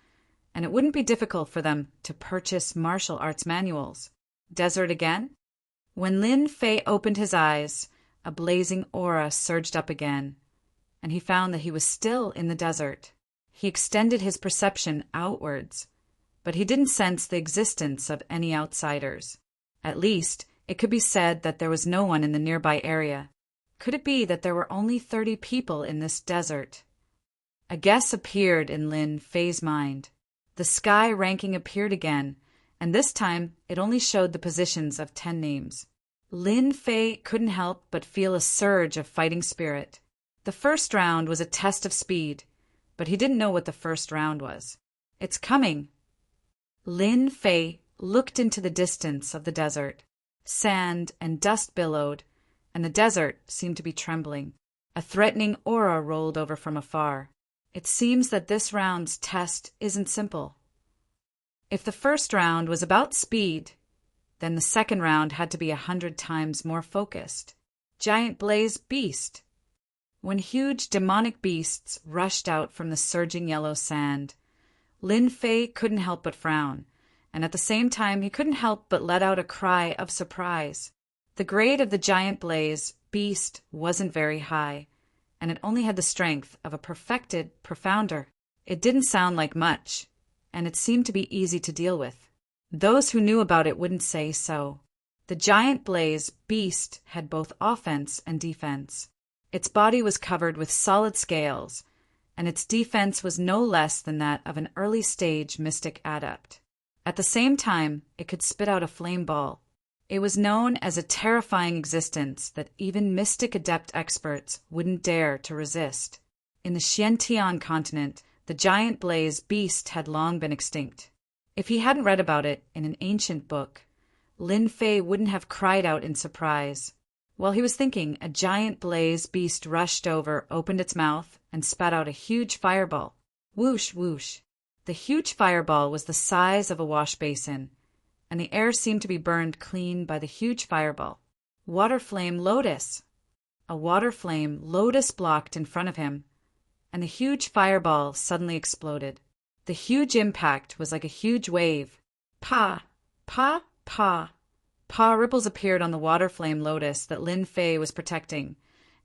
and it wouldn't be difficult for them to purchase martial arts manuals. Desert again? When Lin Fei opened his eyes, a blazing aura surged up again, and he found that he was still in the desert. He extended his perception outwards, but he didn't sense the existence of any outsiders. At least, it could be said that there was no one in the nearby area. Could it be that there were only 30 people in this desert? A guess appeared in Lin Fei's mind. The sky ranking appeared again, and this time it only showed the positions of 10 names. Lin Fei couldn't help but feel a surge of fighting spirit. The first round was a test of speed, but he didn't know what the first round was. It's coming. Lin Fei looked into the distance of the desert. Sand and dust billowed, and the desert seemed to be trembling. A threatening aura rolled over from afar. It seems that this round's test isn't simple. If the first round was about speed, Then the second round had to be 100 times more focused. Giant Blaze Beast. When huge demonic beasts rushed out from the surging yellow sand, Lin Fei couldn't help but frown, and at the same time he couldn't help but let out a cry of surprise. The grade of the Giant Blaze Beast wasn't very high, and it only had the strength of a perfected profounder. It didn't sound like much, and it seemed to be easy to deal with. Those who knew about it wouldn't say so. The Giant Blaze Beast had both offense and defense. Its body was covered with solid scales, and its defense was no less than that of an early-stage mystic adept. At the same time, it could spit out a flame ball. It was known as a terrifying existence that even mystic adept experts wouldn't dare to resist. In the Xiantian continent, the Giant Blaze Beast had long been extinct. If he hadn't read about it in an ancient book, Lin Fei wouldn't have cried out in surprise. While he was thinking, a Giant Blaze Beast rushed over, opened its mouth, and spat out a huge fireball. Whoosh, whoosh. The huge fireball was the size of a wash basin, and the air seemed to be burned clean by the huge fireball. Water Flame Lotus. A water flame lotus blocked in front of him, and the huge fireball suddenly exploded. The huge impact was like a huge wave. Pa, pa, pa. Pa ripples appeared on the water flame lotus that Lin Fei was protecting,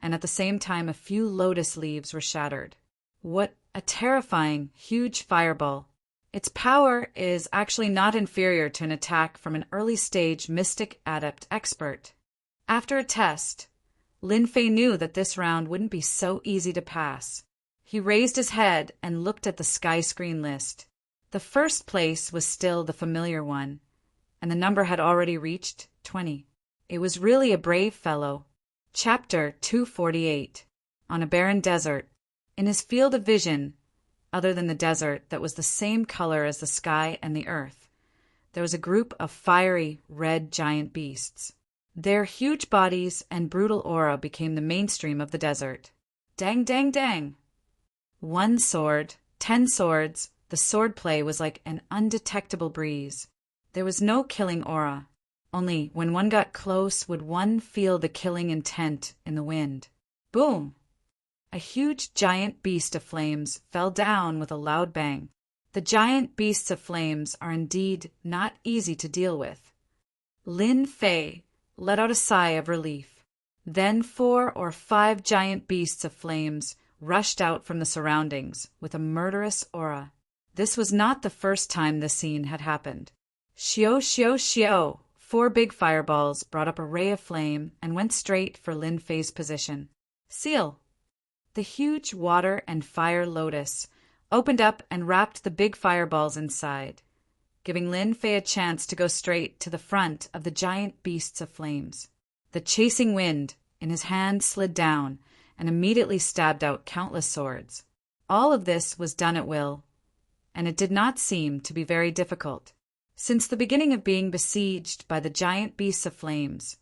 and at the same time a few lotus leaves were shattered. What a terrifying, huge fireball. Its power is actually not inferior to an attack from an early-stage mystic adept expert. After a test, Lin Fei knew that this round wouldn't be so easy to pass. He raised his head and looked at the sky screen list. The first place was still the familiar one, and the number had already reached 20. It was really a brave fellow. Chapter 248. On a barren desert. In his field of vision, other than the desert that was the same color as the sky and the earth, there was a group of fiery, red giant beasts. Their huge bodies and brutal aura became the mainstream of the desert. Dang, dang, dang. 1 sword, 10 swords, the swordplay was like an undetectable breeze. There was no killing aura. Only when one got close would one feel the killing intent in the wind. Boom! A huge giant beast of flames fell down with a loud bang. The giant beasts of flames are indeed not easy to deal with. Lin Fei let out a sigh of relief. Then 4 or 5 giant beasts of flames rushed out from the surroundings with a murderous aura. This was not the first time this scene had happened. Xiao, xiao, xiao! 4 big fireballs brought up a ray of flame and went straight for Lin Fei's position. Seal! The huge water and fire lotus opened up and wrapped the big fireballs inside, giving Lin Fei a chance to go straight to the front of the giant beasts of flames. The chasing wind in his hand slid down and immediately stabbed out countless swords. All of this was done at will, and it did not seem to be very difficult. Since the beginning of being besieged by the giant beasts of flames,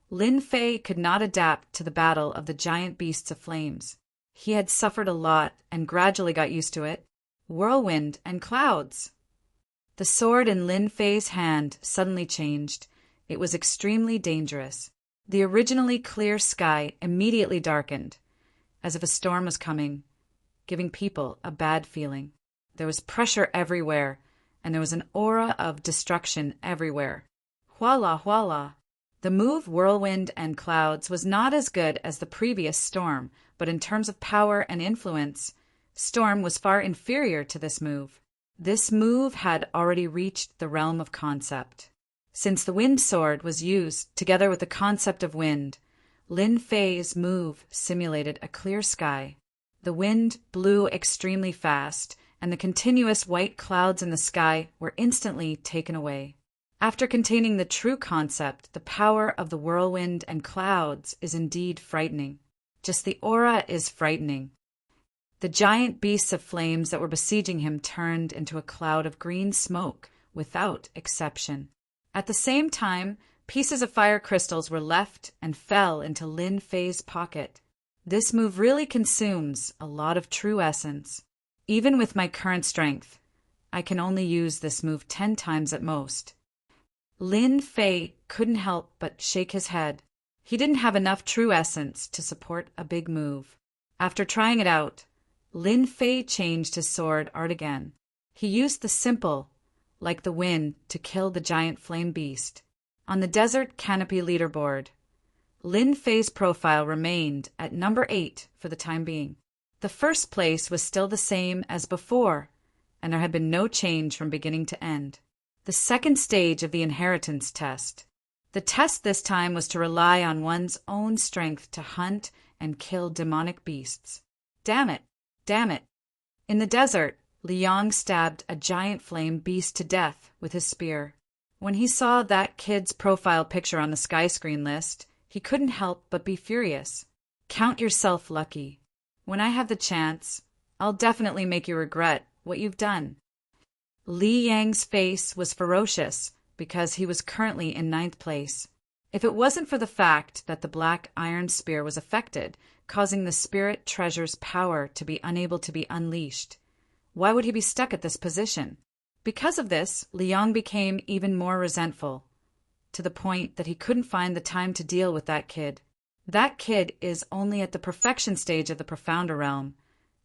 Lin Fei could not adapt to the battle of the giant beasts of flames. He had suffered a lot and gradually got used to it. Whirlwind and clouds. The sword in Lin Fei's hand suddenly changed. It was extremely dangerous. The originally clear sky immediately darkened, as if a storm was coming, giving people a bad feeling. There was pressure everywhere, and there was an aura of destruction everywhere. Voila, voila! The move Whirlwind and Clouds was not as good as the previous Storm, but in terms of power and influence, Storm was far inferior to this move. This move had already reached the realm of concept. Since the Wind Sword was used together with the concept of wind, Lin Fei's move simulated a clear sky. The wind blew extremely fast, and the continuous white clouds in the sky were instantly taken away. After containing the true concept, the power of the whirlwind and clouds is indeed frightening. Just the aura is frightening. The giant beasts of flames that were besieging him turned into a cloud of green smoke, without exception. At the same time, pieces of fire crystals were left and fell into Lin Fei's pocket. This move really consumes a lot of true essence. Even with my current strength, I can only use this move 10 times at most. Lin Fei couldn't help but shake his head. He didn't have enough true essence to support a big move. After trying it out, Lin Fei changed his sword art again. He used the simple, like the wind, to kill the giant flame beast. On the desert canopy leaderboard, Lin Fei's profile remained at number 8 for the time being. The first place was still the same as before, and there had been no change from beginning to end. The second stage of the inheritance test. The test this time was to rely on one's own strength to hunt and kill demonic beasts. Damn it! Damn it! In the desert, Liang stabbed a giant flame beast to death with his spear. When he saw that kid's profile picture on the skyscreen list, he couldn't help but be furious. Count yourself lucky. When I have the chance, I'll definitely make you regret what you've done. Li Yang's face was ferocious because he was currently in 9th place. If it wasn't for the fact that the black iron spear was affected, causing the spirit treasure's power to be unable to be unleashed, why would he be stuck at this position? Because of this, Liang became even more resentful, to the point that he couldn't find the time to deal with that kid. That kid is only at the perfection stage of the profounder realm,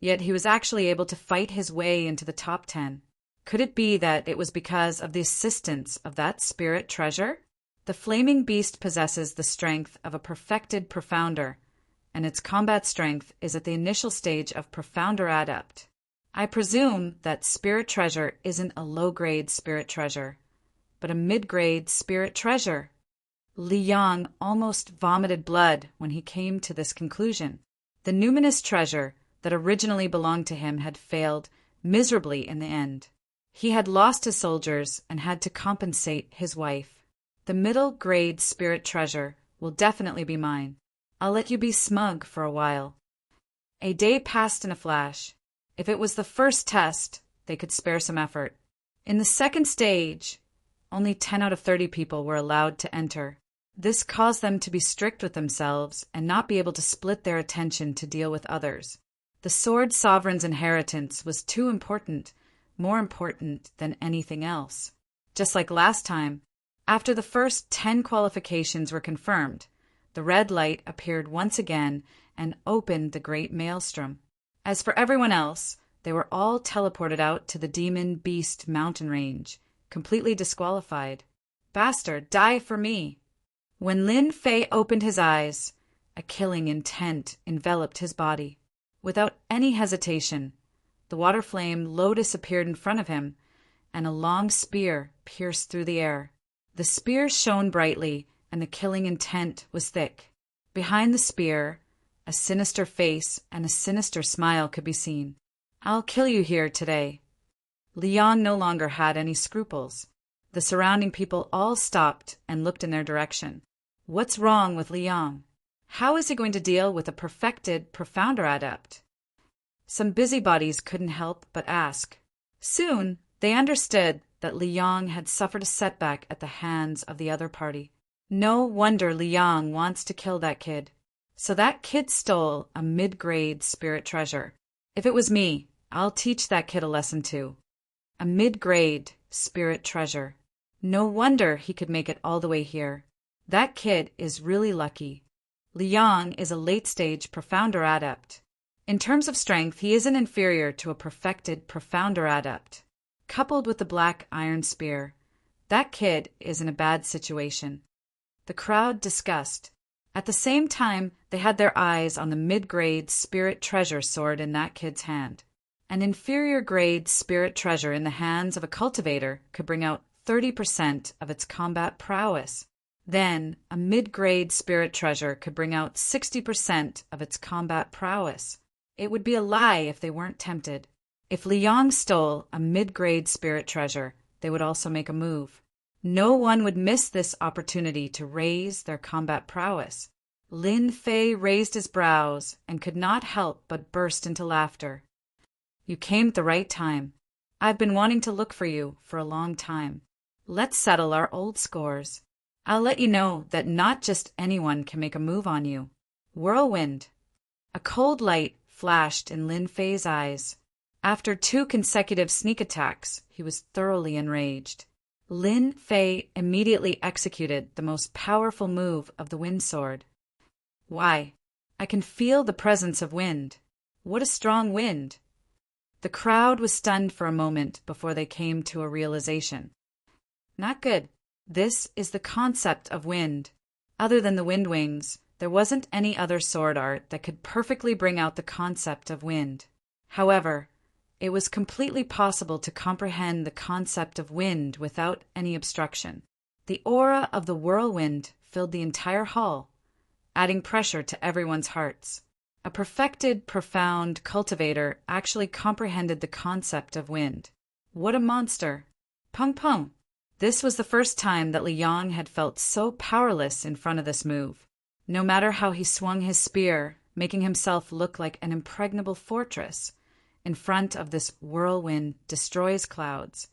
yet he was actually able to fight his way into the top 10. Could it be that it was because of the assistance of that spirit treasure? The flaming beast possesses the strength of a perfected profounder, and its combat strength is at the initial stage of profounder adept. I presume that spirit treasure isn't a low-grade spirit treasure, but a mid-grade spirit treasure. Liang almost vomited blood when he came to this conclusion. The numinous treasure that originally belonged to him had failed miserably in the end. He had lost his soldiers and had to compensate his wife. The middle-grade spirit treasure will definitely be mine. I'll let you be smug for a while. A day passed in a flash. If it was the first test, they could spare some effort. In the second stage, only 10 out of 30 people were allowed to enter. This caused them to be strict with themselves and not be able to split their attention to deal with others. The Sword Sovereign's inheritance was too important, more important than anything else. Just like last time, after the first 10 qualifications were confirmed, the red light appeared once again and opened the great maelstrom. As for everyone else, they were all teleported out to the Demon Beast mountain range, completely disqualified. Bastard, die for me! When Lin Fei opened his eyes, a killing intent enveloped his body. Without any hesitation, the water flame lotus appeared in front of him, and a long spear pierced through the air. The spear shone brightly, and the killing intent was thick. Behind the spear, a sinister face and a sinister smile could be seen. I'll kill you here today. Liang no longer had any scruples. The surrounding people all stopped and looked in their direction. What's wrong with Liang? How is he going to deal with a perfected profounder adept? Some busybodies couldn't help but ask. Soon, they understood that Liang had suffered a setback at the hands of the other party. No wonder Liang wants to kill that kid. So that kid stole a mid-grade spirit treasure. If it was me, I'll teach that kid a lesson too. A mid-grade spirit treasure. No wonder he could make it all the way here. That kid is really lucky. Liang is a late-stage profounder adept. In terms of strength, he isn't inferior to a perfected profounder adept. Coupled with the black iron spear, that kid is in a bad situation. The crowd discussed. At the same time, they had their eyes on the mid-grade spirit treasure sword in that kid's hand. An inferior grade spirit treasure in the hands of a cultivator could bring out 30% of its combat prowess. Then, a mid-grade spirit treasure could bring out 60% of its combat prowess. It would be a lie if they weren't tempted. If Liang stole a mid-grade spirit treasure, they would also make a move. No one would miss this opportunity to raise their combat prowess. Lin Fei raised his brows and could not help but burst into laughter. You came at the right time. I've been wanting to look for you for a long time. Let's settle our old scores. I'll let you know that not just anyone can make a move on you. Whirlwind. A cold light flashed in Lin Fei's eyes. After 2 consecutive sneak attacks, he was thoroughly enraged. Lin Fei immediately executed the most powerful move of the wind sword. Why, I can feel the presence of wind. What a strong wind! The crowd was stunned for a moment before they came to a realization. Not good. This is the concept of wind. Other than the wind wings, there wasn't any other sword art that could perfectly bring out the concept of wind. However, it was completely possible to comprehend the concept of wind without any obstruction. The aura of the whirlwind filled the entire hall, adding pressure to everyone's hearts. A perfected, profound cultivator actually comprehended the concept of wind. What a monster! Pung pung! This was the first time that Li Yang had felt so powerless in front of this move. No matter how he swung his spear, making himself look like an impregnable fortress, in front of this whirlwind destroys clouds,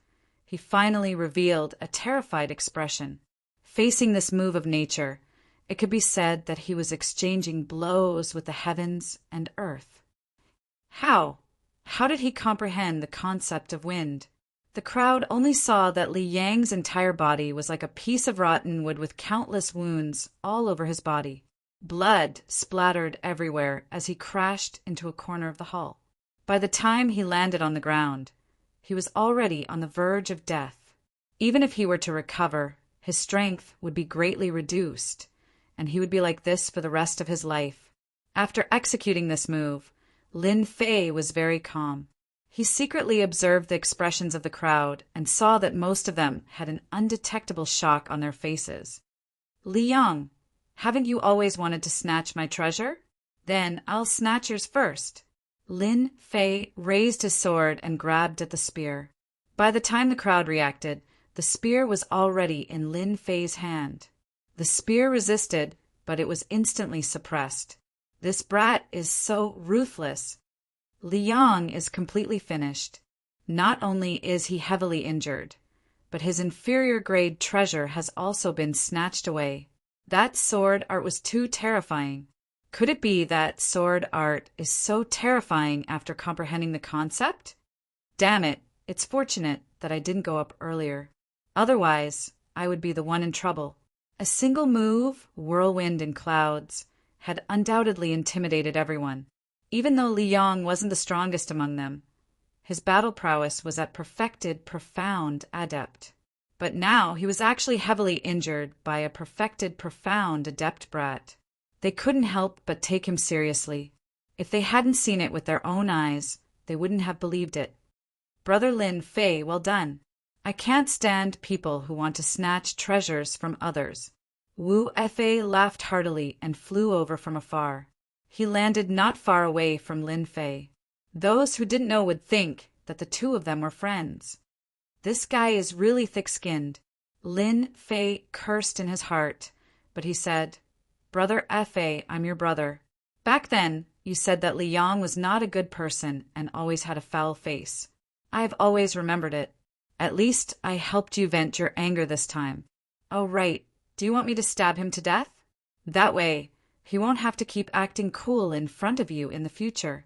he finally revealed a terrified expression. Facing this move of nature, it could be said that he was exchanging blows with the heavens and earth. How? How did he comprehend the concept of wind? The crowd only saw that Li Yang's entire body was like a piece of rotten wood with countless wounds all over his body. Blood splattered everywhere as he crashed into a corner of the hall. By the time he landed on the ground, he was already on the verge of death. Even if he were to recover, his strength would be greatly reduced, and he would be like this for the rest of his life. After executing this move, Lin Fei was very calm. He secretly observed the expressions of the crowd and saw that most of them had an undetectable shock on their faces. Li Yang, haven't you always wanted to snatch my treasure? Then I'll snatch yours first. Lin Fei raised his sword and grabbed at the spear. By the time the crowd reacted, the spear was already in Lin Fei's hand. The spear resisted, but it was instantly suppressed. This brat is so ruthless. Li Yang is completely finished. Not only is he heavily injured, but his inferior grade treasure has also been snatched away. That sword art was too terrifying. Could it be that sword art is so terrifying after comprehending the concept? Damn it, it's fortunate that I didn't go up earlier. Otherwise, I would be the one in trouble. A single move, whirlwind and clouds, had undoubtedly intimidated everyone. Even though Li Yang wasn't the strongest among them, his battle prowess was at perfected, profound adept. But now he was actually heavily injured by a perfected, profound adept brat. They couldn't help but take him seriously. If they hadn't seen it with their own eyes, they wouldn't have believed it. Brother Lin Fei, well done. I can't stand people who want to snatch treasures from others. Wu Fei laughed heartily and flew over from afar. He landed not far away from Lin Fei. Those who didn't know would think that the two of them were friends. This guy is really thick-skinned. Lin Fei cursed in his heart, but he said, Brother Fei, I'm your brother. Back then, you said that Li Yang was not a good person and always had a foul face. I've always remembered it. At least I helped you vent your anger this time. Oh, right. Do you want me to stab him to death? That way, he won't have to keep acting cool in front of you in the future.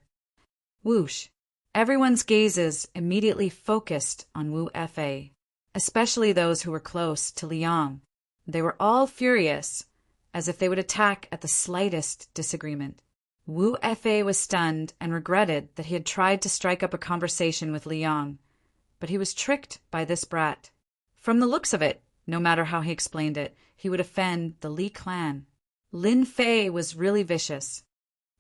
Whoosh. Everyone's gazes immediately focused on Wu Fei, especially those who were close to Li Yang. They were all furious, as if they would attack at the slightest disagreement. Wu Fei was stunned and regretted that he had tried to strike up a conversation with Li Yang, but he was tricked by this brat. From the looks of it, no matter how he explained it, he would offend the Li clan. Lin Fei was really vicious.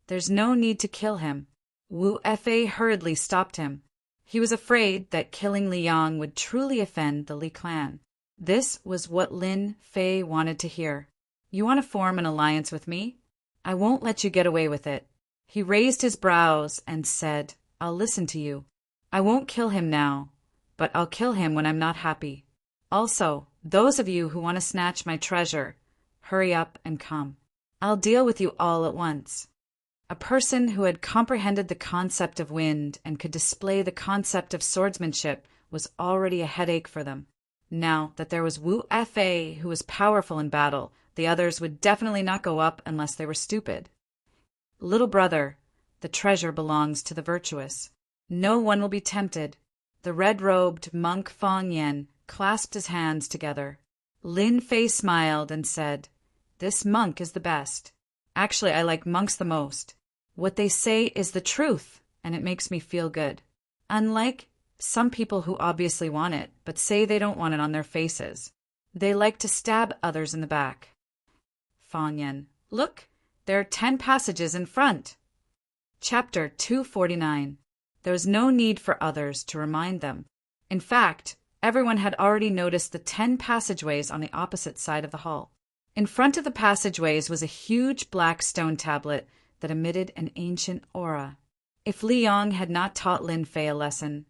There's no need to kill him. Wu Fei hurriedly stopped him. He was afraid that killing Li Yang would truly offend the Li clan. This was what Lin Fei wanted to hear. You want to form an alliance with me? I won't let you get away with it. He raised his brows and said, I'll listen to you. I won't kill him now, but I'll kill him when I'm not happy. Also, those of you who want to snatch my treasure, hurry up and come. I'll deal with you all at once. A person who had comprehended the concept of wind and could display the concept of swordsmanship was already a headache for them. Now that there was Wu Fei who was powerful in battle, the others would definitely not go up unless they were stupid. Little brother, the treasure belongs to the virtuous. No one will be tempted. The red-robed monk Fang Yen clasped his hands together. Lin Fei smiled and said, "This monk is the best. Actually, I like monks the most. What they say is the truth, and it makes me feel good. Unlike some people who obviously want it, but say they don't want it on their faces. They like to stab others in the back." Fan Yen, "Look, there are 10 passages in front." Chapter 249. There was no need for others to remind them. In fact, everyone had already noticed the 10 passageways on the opposite side of the hall. In front of the passageways was a huge black stone tablet that emitted an ancient aura. If Li Yong had not taught Lin Fei a lesson,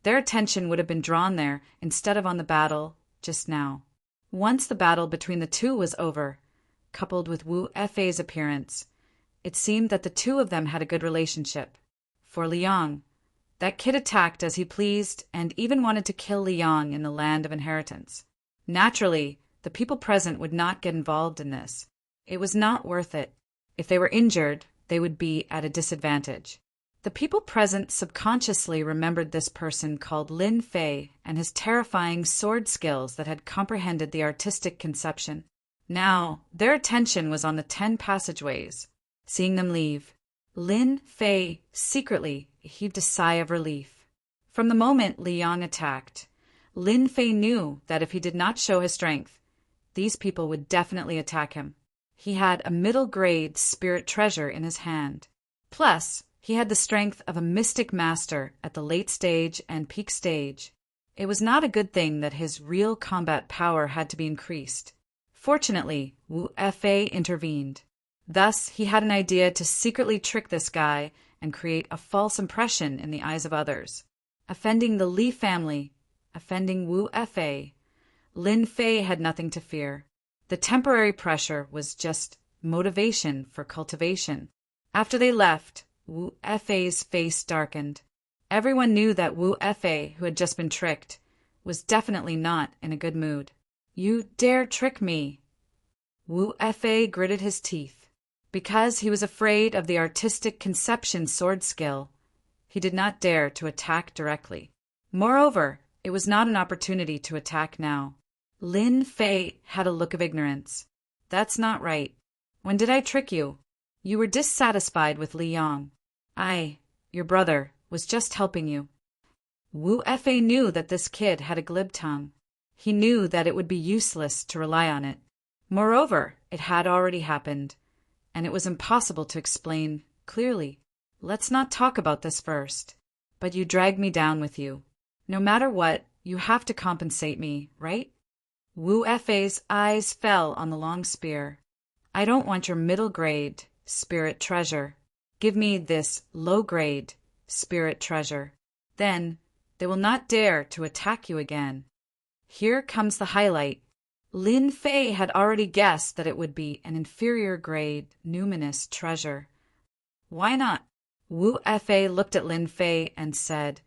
their attention would have been drawn there instead of on the battle just now. Once the battle between the two was over, coupled with Wu Fei's appearance, it seemed that the two of them had a good relationship. For Li Yong, that kid attacked as he pleased and even wanted to kill Li Yong in the land of inheritance. Naturally, the people present would not get involved in this. It was not worth it. If they were injured, they would be at a disadvantage. The people present subconsciously remembered this person called Lin Fei and his terrifying sword skills that had comprehended the artistic conception. Now, their attention was on the 10 passageways. Seeing them leave, Lin Fei secretly heaved a sigh of relief. From the moment Li Yong attacked, Lin Fei knew that if he did not show his strength, these people would definitely attack him. He had a middle-grade spirit treasure in his hand. Plus, he had the strength of a mystic master at the late stage and peak stage. It was not a good thing that his real combat power had to be increased. Fortunately, Wu Fei intervened. Thus, he had an idea to secretly trick this guy and create a false impression in the eyes of others. Offending the Li family, offending Wu Fei, Lin Fei had nothing to fear. The temporary pressure was just motivation for cultivation. After they left, Wu Fei's face darkened. Everyone knew that Wu Fei, who had just been tricked, was definitely not in a good mood. "You dare trick me!" Wu Fei gritted his teeth. Because he was afraid of the artistic conception sword skill, he did not dare to attack directly. Moreover, it was not an opportunity to attack now. Lin Fei had a look of ignorance. "That's not right. When did I trick you? You were dissatisfied with Li Yong. I, your brother, was just helping you." Wu Fei knew that this kid had a glib tongue. He knew that it would be useless to rely on it. Moreover, it had already happened, and it was impossible to explain clearly. "Let's not talk about this first. But you dragged me down with you. No matter what, you have to compensate me, right?" Wu Fei's eyes fell on the long spear. "I don't want your middle-grade spirit treasure. Give me this low-grade spirit treasure. Then they will not dare to attack you again." Here comes the highlight. Lin Fei had already guessed that it would be an inferior-grade numinous treasure. "Why not?" Wu Fei looked at Lin Fei and said,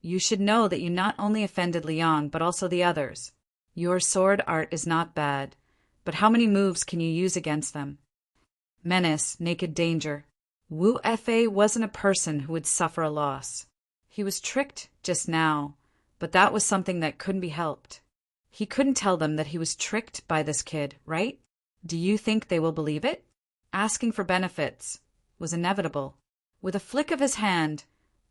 "You should know that you not only offended Liang, but also the others. Your sword art is not bad, but how many moves can you use against them? Menace, naked danger. Wu Fei wasn't a person who would suffer a loss. He was tricked just now, but that was something that couldn't be helped. He couldn't tell them that he was tricked by this kid, right? Do you think they will believe it?" Asking for benefits was inevitable. With a flick of his hand,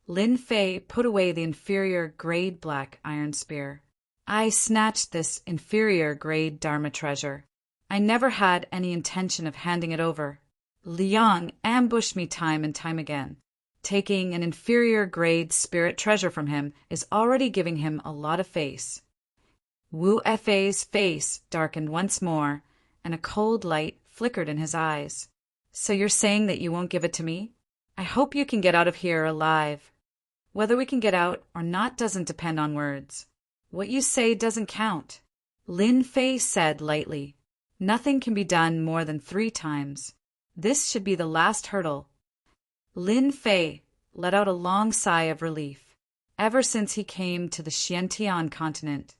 Lin Fei put away the inferior-grade black iron spear. "I snatched this inferior-grade Dharma treasure. I never had any intention of handing it over. Liang ambushed me time and time again. Taking an inferior-grade spirit treasure from him is already giving him a lot of face." Wu Fei's face darkened once more, and a cold light flickered in his eyes. "So you're saying that you won't give it to me? I hope you can get out of here alive. Whether we can get out or not doesn't depend on words. What you say doesn't count." Lin Fei said lightly, "Nothing can be done more than 3 times. This should be the last hurdle." Lin Fei let out a long sigh of relief. Ever since he came to the Xiantian continent,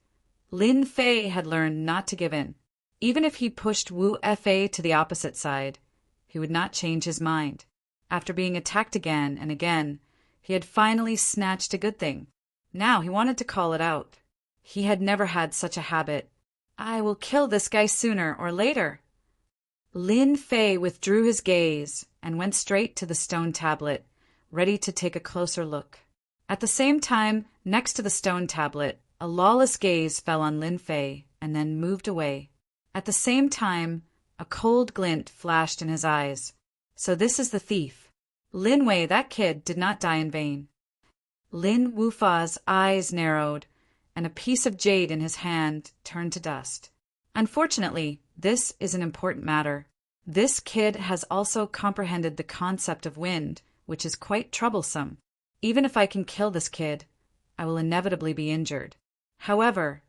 Lin Fei had learned not to give in. Even if he pushed Wu Fei to the opposite side, he would not change his mind. After being attacked again and again, he had finally snatched a good thing. Now he wanted to call it out. He had never had such a habit. I will kill this guy sooner or later. Lin Fei withdrew his gaze and went straight to the stone tablet, ready to take a closer look. At the same time, next to the stone tablet, a lawless gaze fell on Lin Fei and then moved away. At the same time, a cold glint flashed in his eyes. So this is the thief. Lin Wei, that kid, did not die in vain. Lin Wufa's eyes narrowed, and a piece of jade in his hand turned to dust. Unfortunately, this is an important matter. This kid has also comprehended the concept of wind, which is quite troublesome. Even if I can kill this kid, I will inevitably be injured. However,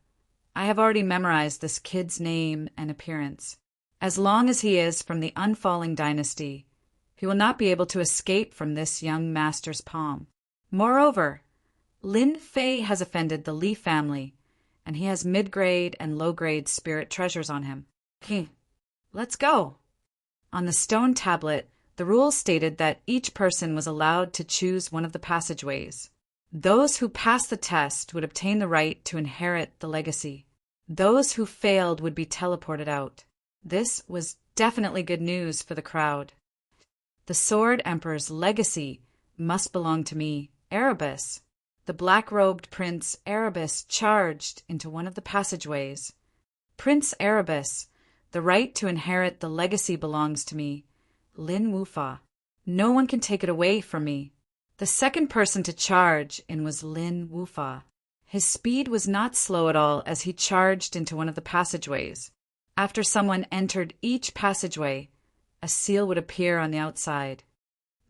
I have already memorized this kid's name and appearance. As long as he is from the unfalling dynasty, he will not be able to escape from this young master's palm. Moreover, Lin Fei has offended the Li family, and he has mid-grade and low-grade spirit treasures on him. Let's go. On the stone tablet, the rules stated that each person was allowed to choose one of the passageways. Those who passed the test would obtain the right to inherit the legacy. Those who failed would be teleported out. This was definitely good news for the crowd. The Sword Emperor's legacy must belong to me, Erebus. The black-robed Prince Erebus charged into one of the passageways. Prince Erebus, the right to inherit the legacy belongs to me, Lin Wufa. No one can take it away from me. The second person to charge in was Lin Wufa. His speed was not slow at all as he charged into one of the passageways. After someone entered each passageway, a seal would appear on the outside.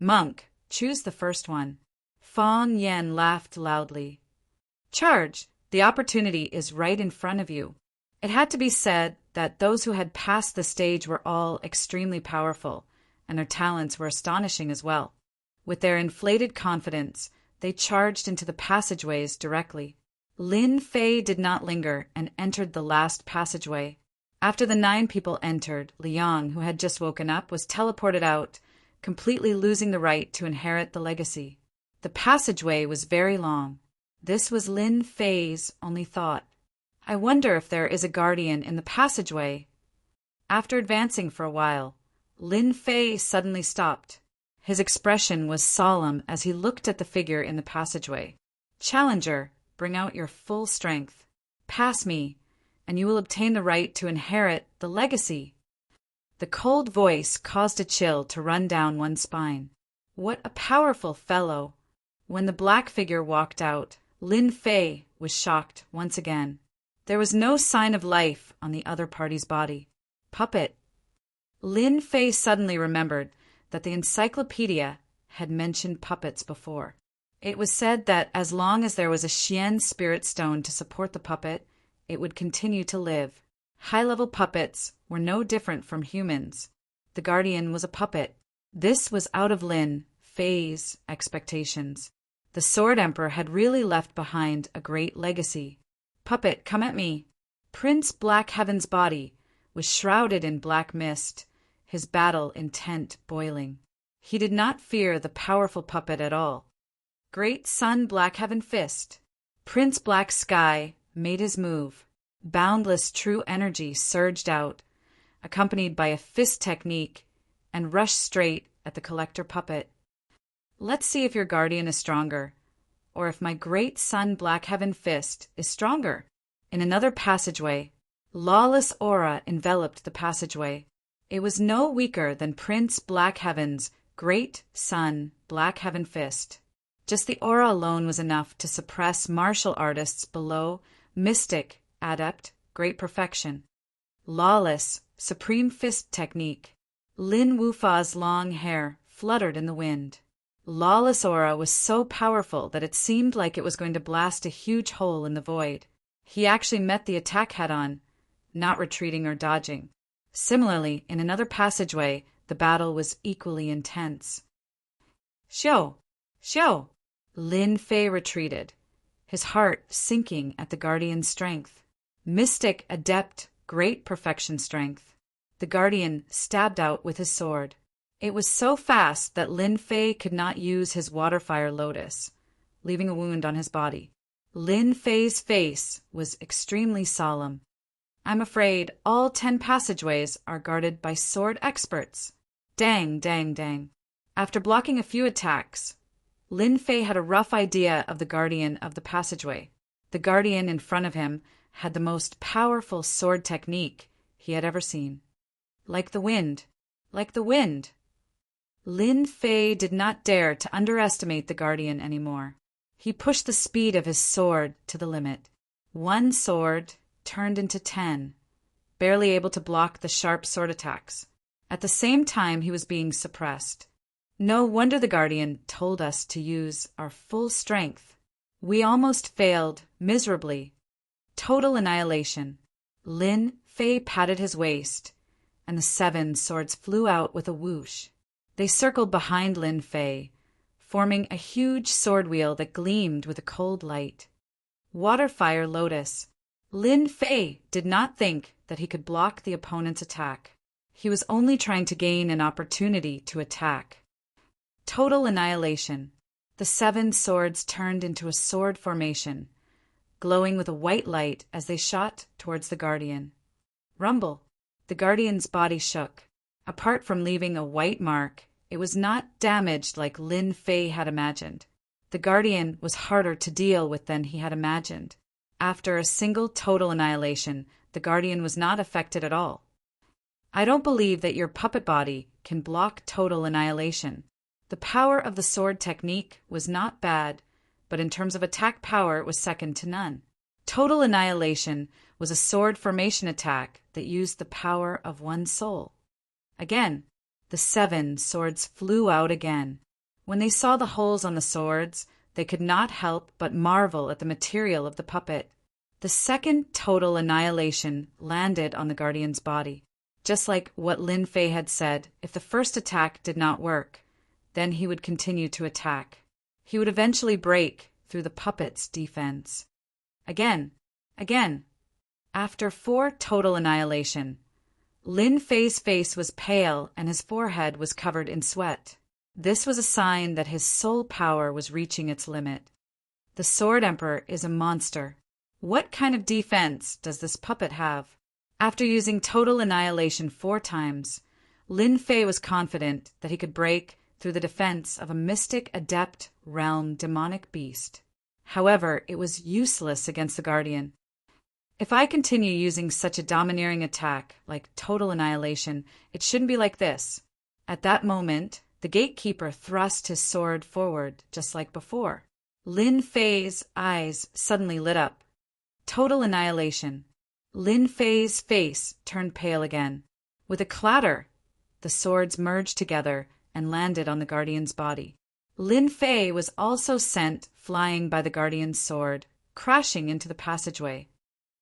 Monk, choose the first one. Fong Yen laughed loudly. Charge! The opportunity is right in front of you. It had to be said that those who had passed the stage were all extremely powerful, and their talents were astonishing as well. With their inflated confidence, they charged into the passageways directly. Lin Fei did not linger and entered the last passageway. After the 9 people entered, Liang, who had just woken up, was teleported out, completely losing the right to inherit the legacy. The passageway was very long. This was Lin Fei's only thought. I wonder if there is a guardian in the passageway. After advancing for a while, Lin Fei suddenly stopped. His expression was solemn as he looked at the figure in the passageway. Challenger, bring out your full strength. Pass me, and you will obtain the right to inherit the legacy. The cold voice caused a chill to run down one's spine. What a powerful fellow! When the black figure walked out, Lin Fei was shocked once again. There was no sign of life on the other party's body. Puppet. Lin Fei suddenly remembered that the encyclopedia had mentioned puppets before. It was said that as long as there was a Xian spirit stone to support the puppet, it would continue to live. High-level puppets were no different from humans. The guardian was a puppet. This was out of Lin Fei's expectations. The Sword Emperor had really left behind a great legacy. Puppet, come at me. Prince Black Heaven's body was shrouded in black mist, his battle intent boiling. He did not fear the powerful puppet at all. Great Sun Black Heaven Fist. Prince Black Sky made his move. Boundless true energy surged out, accompanied by a fist technique, and rushed straight at the collector puppet. Let's see if your guardian is stronger, or if my great Sun Black Heaven Fist is stronger. In another passageway, lawless aura enveloped the passageway. It was no weaker than Prince Black Heaven's great Sun Black Heaven Fist. Just the aura alone was enough to suppress martial artists below mystic, adept, great perfection. Lawless, supreme fist technique. Lin Wufa's long hair fluttered in the wind. Lawless aura was so powerful that it seemed like it was going to blast a huge hole in the void. He actually met the attack head-on, not retreating or dodging. Similarly, in another passageway, the battle was equally intense. Xiao! Xiao! Lin Fei retreated, his heart sinking at the guardian's strength. Mystic, adept, great perfection strength. The guardian stabbed out with his sword. It was so fast that Lin Fei could not use his water fire lotus, leaving a wound on his body. Lin Fei's face was extremely solemn. I'm afraid all 10 passageways are guarded by sword experts. Dang, dang, dang. After blocking a few attacks, Lin Fei had a rough idea of the guardian of the passageway. The guardian in front of him had the most powerful sword technique he had ever seen. Like the wind. Like the wind. Lin Fei did not dare to underestimate the guardian anymore. He pushed the speed of his sword to the limit. One sword turned into 10, barely able to block the sharp sword attacks. At the same time, he was being suppressed. No wonder the guardian told us to use our full strength. We almost failed miserably. Total annihilation. Lin Fei patted his waist, and the 7 swords flew out with a whoosh. They circled behind Lin Fei, forming a huge sword wheel that gleamed with a cold light. Water-fire lotus. Lin Fei did not think that he could block the opponent's attack. He was only trying to gain an opportunity to attack. Total annihilation. The 7 swords turned into a sword formation, glowing with a white light as they shot towards the guardian. Rumble. The guardian's body shook. Apart from leaving a white mark, it was not damaged like Lin Fei had imagined. The guardian was harder to deal with than he had imagined. After a single total annihilation, the guardian was not affected at all. I don't believe that your puppet body can block total annihilation. The power of the sword technique was not bad, but in terms of attack power, it was second to none. Total annihilation was a sword formation attack that used the power of one soul. Again, the 7 swords flew out again. When they saw the holes on the swords, they could not help but marvel at the material of the puppet. The second total annihilation landed on the guardian's body. Just like what Lin Fei had said, if the first attack did not work, then he would continue to attack. He would eventually break through the puppet's defense. Again. After 4 total annihilation, Lin Fei's face was pale and his forehead was covered in sweat. This was a sign that his soul power was reaching its limit. The Sword Emperor is a monster. What kind of defense does this puppet have? After using total annihilation 4 times, Lin Fei was confident that he could break through the defense of a mystic adept realm demonic beast. However, it was useless against the guardian. If I continue using such a domineering attack like total annihilation, it shouldn't be like this. At that moment, the gatekeeper thrust his sword forward, just like before. Lin Fei's eyes suddenly lit up. Total annihilation. Lin Fei's face turned pale again. With a clatter, the swords merged together and landed on the guardian's body. Lin Fei was also sent flying by the guardian's sword, crashing into the passageway.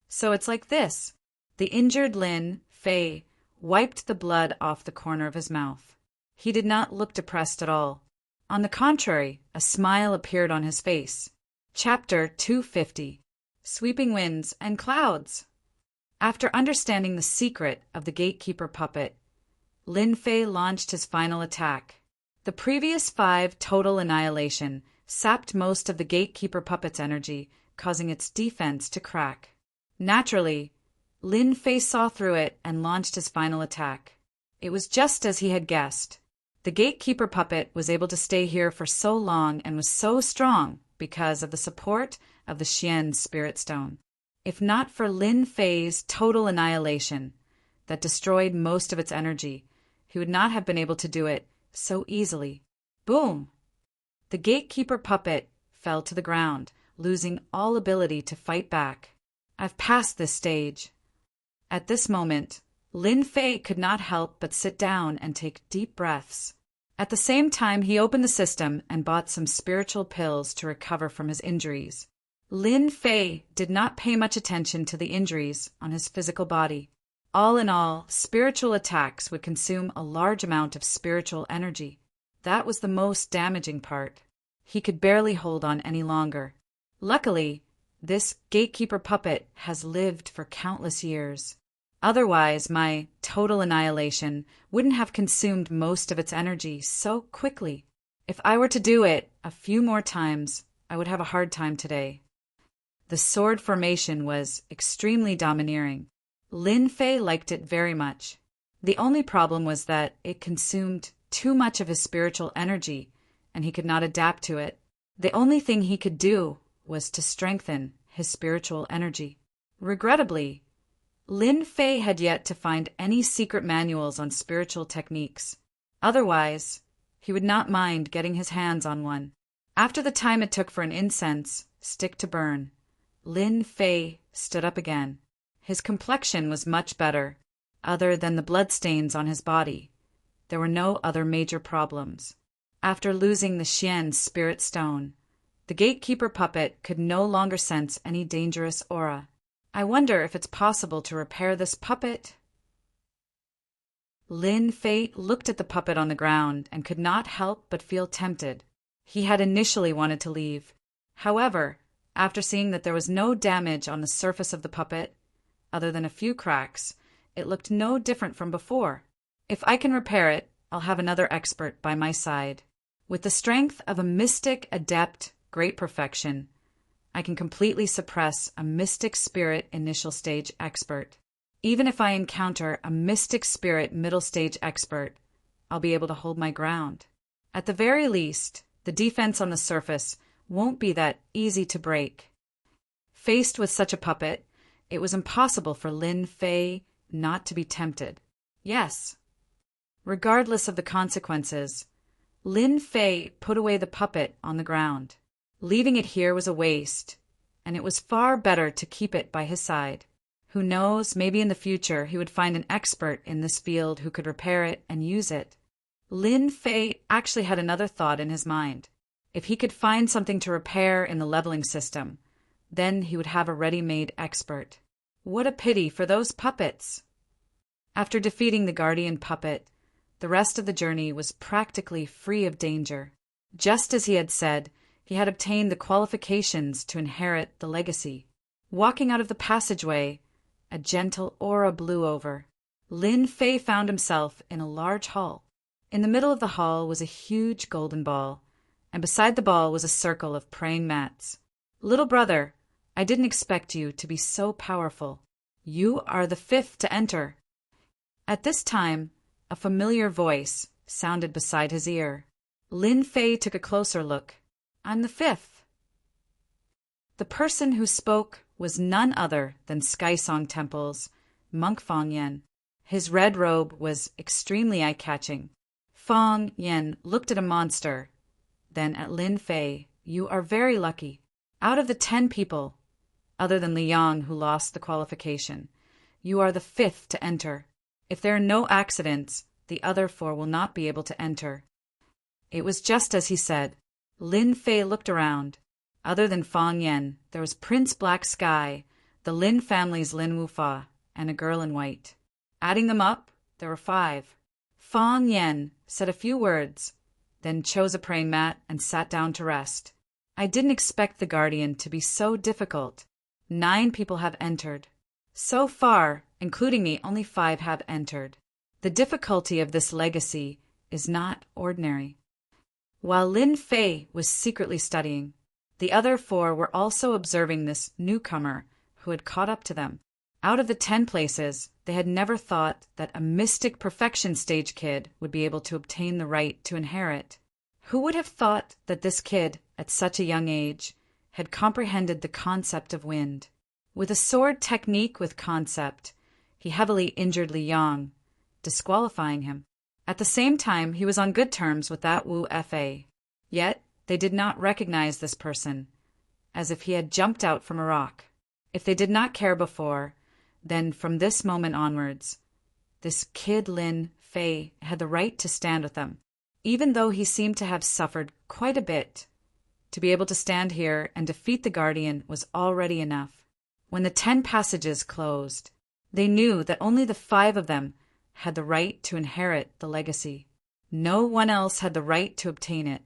So it's like this. The injured Lin Fei wiped the blood off the corner of his mouth. He did not look depressed at all. On the contrary, a smile appeared on his face. Chapter 250. Sweeping Winds and Clouds. After understanding the secret of the gatekeeper puppet, Lin Fei launched his final attack. The previous 5 total annihilation sapped most of the gatekeeper puppet's energy, causing its defense to crack. Naturally, Lin Fei saw through it and launched his final attack. It was just as he had guessed. The gatekeeper puppet was able to stay here for so long and was so strong because of the support of the Xian Spirit Stone. If not for Lin Fei's total annihilation that destroyed most of its energy, he would not have been able to do it so easily. Boom! The gatekeeper puppet fell to the ground, losing all ability to fight back. I've passed this stage. At this moment, Lin Fei could not help but sit down and take deep breaths. At the same time, he opened the system and bought some spiritual pills to recover from his injuries. Lin Fei did not pay much attention to the injuries on his physical body. All in all, spiritual attacks would consume a large amount of spiritual energy. That was the most damaging part. He could barely hold on any longer. Luckily, this gatekeeper puppet has lived for countless years. Otherwise, my total annihilation wouldn't have consumed most of its energy so quickly. If I were to do it a few more times, I would have a hard time today. The sword formation was extremely domineering. Lin Fei liked it very much. The only problem was that it consumed too much of his spiritual energy, and he could not adapt to it. The only thing he could do was to strengthen his spiritual energy. Regrettably, Lin Fei had yet to find any secret manuals on spiritual techniques. Otherwise, he would not mind getting his hands on one. After the time it took for an incense stick to burn, Lin Fei stood up again. His complexion was much better. Other than the bloodstains on his body, there were no other major problems. After losing the Xian spirit stone, the gatekeeper puppet could no longer sense any dangerous aura. I wonder if it's possible to repair this puppet? Lin Fei looked at the puppet on the ground and could not help but feel tempted. He had initially wanted to leave. However, after seeing that there was no damage on the surface of the puppet, other than a few cracks, it looked no different from before. If I can repair it, I'll have another expert by my side. With the strength of a mystic adept, great perfection, I can completely suppress a mystic spirit initial stage expert. Even if I encounter a mystic spirit middle stage expert, I'll be able to hold my ground. At the very least, the defense on the surface won't be that easy to break. Faced with such a puppet, it was impossible for Lin Fei not to be tempted. Yes. Regardless of the consequences, Lin Fei put away the puppet on the ground. Leaving it here was a waste, and it was far better to keep it by his side. Who knows, maybe in the future he would find an expert in this field who could repair it and use it. Lin Fei actually had another thought in his mind. If he could find something to repair in the leveling system, then he would have a ready-made expert. What a pity for those puppets! After defeating the guardian puppet, the rest of the journey was practically free of danger. Just as he had said, he had obtained the qualifications to inherit the legacy. Walking out of the passageway, a gentle aura blew over. Lin Fei found himself in a large hall. In the middle of the hall was a huge golden ball, and beside the ball was a circle of praying mats. Little brother, I didn't expect you to be so powerful. You are the 5th to enter. At this time, a familiar voice sounded beside his ear. Lin Fei took a closer look. I'm the 5th. The person who spoke was none other than Skysong Temple's monk Fang Yen. His red robe was extremely eye-catching. Fang Yen looked at a monster, then at Lin Fei. You are very lucky. Out of the 10 people, other than Liang who lost the qualification, you are the 5th to enter. If there are no accidents, the other 4 will not be able to enter. It was just as he said. Lin Fei looked around. Other than Fang Yen, there was Prince Black Sky, the Lin family's Lin Wufa, and a girl in white. Adding them up, there were 5. Fang Yen said a few words, then chose a praying mat and sat down to rest. I didn't expect the Guardian to be so difficult. 9 people have entered. So far, including me, only 5 have entered. The difficulty of this legacy is not ordinary. While Lin Fei was secretly studying, the other 4 were also observing this newcomer who had caught up to them. Out of the 10 places, they had never thought that a mystic perfection stage kid would be able to obtain the right to inherit. Who would have thought that this kid, at such a young age, had comprehended the concept of wind? With a sword technique with concept, he heavily injured Liang, disqualifying him. At the same time, he was on good terms with that Wu Fa. Yet, they did not recognize this person, as if he had jumped out from a rock. If they did not care before, then from this moment onwards, this kid Lin Fei had the right to stand with them. Even though he seemed to have suffered quite a bit, to be able to stand here and defeat the Guardian was already enough. When the 10 passages closed, they knew that only the 5 of them had the right to inherit the legacy. No one else had the right to obtain it.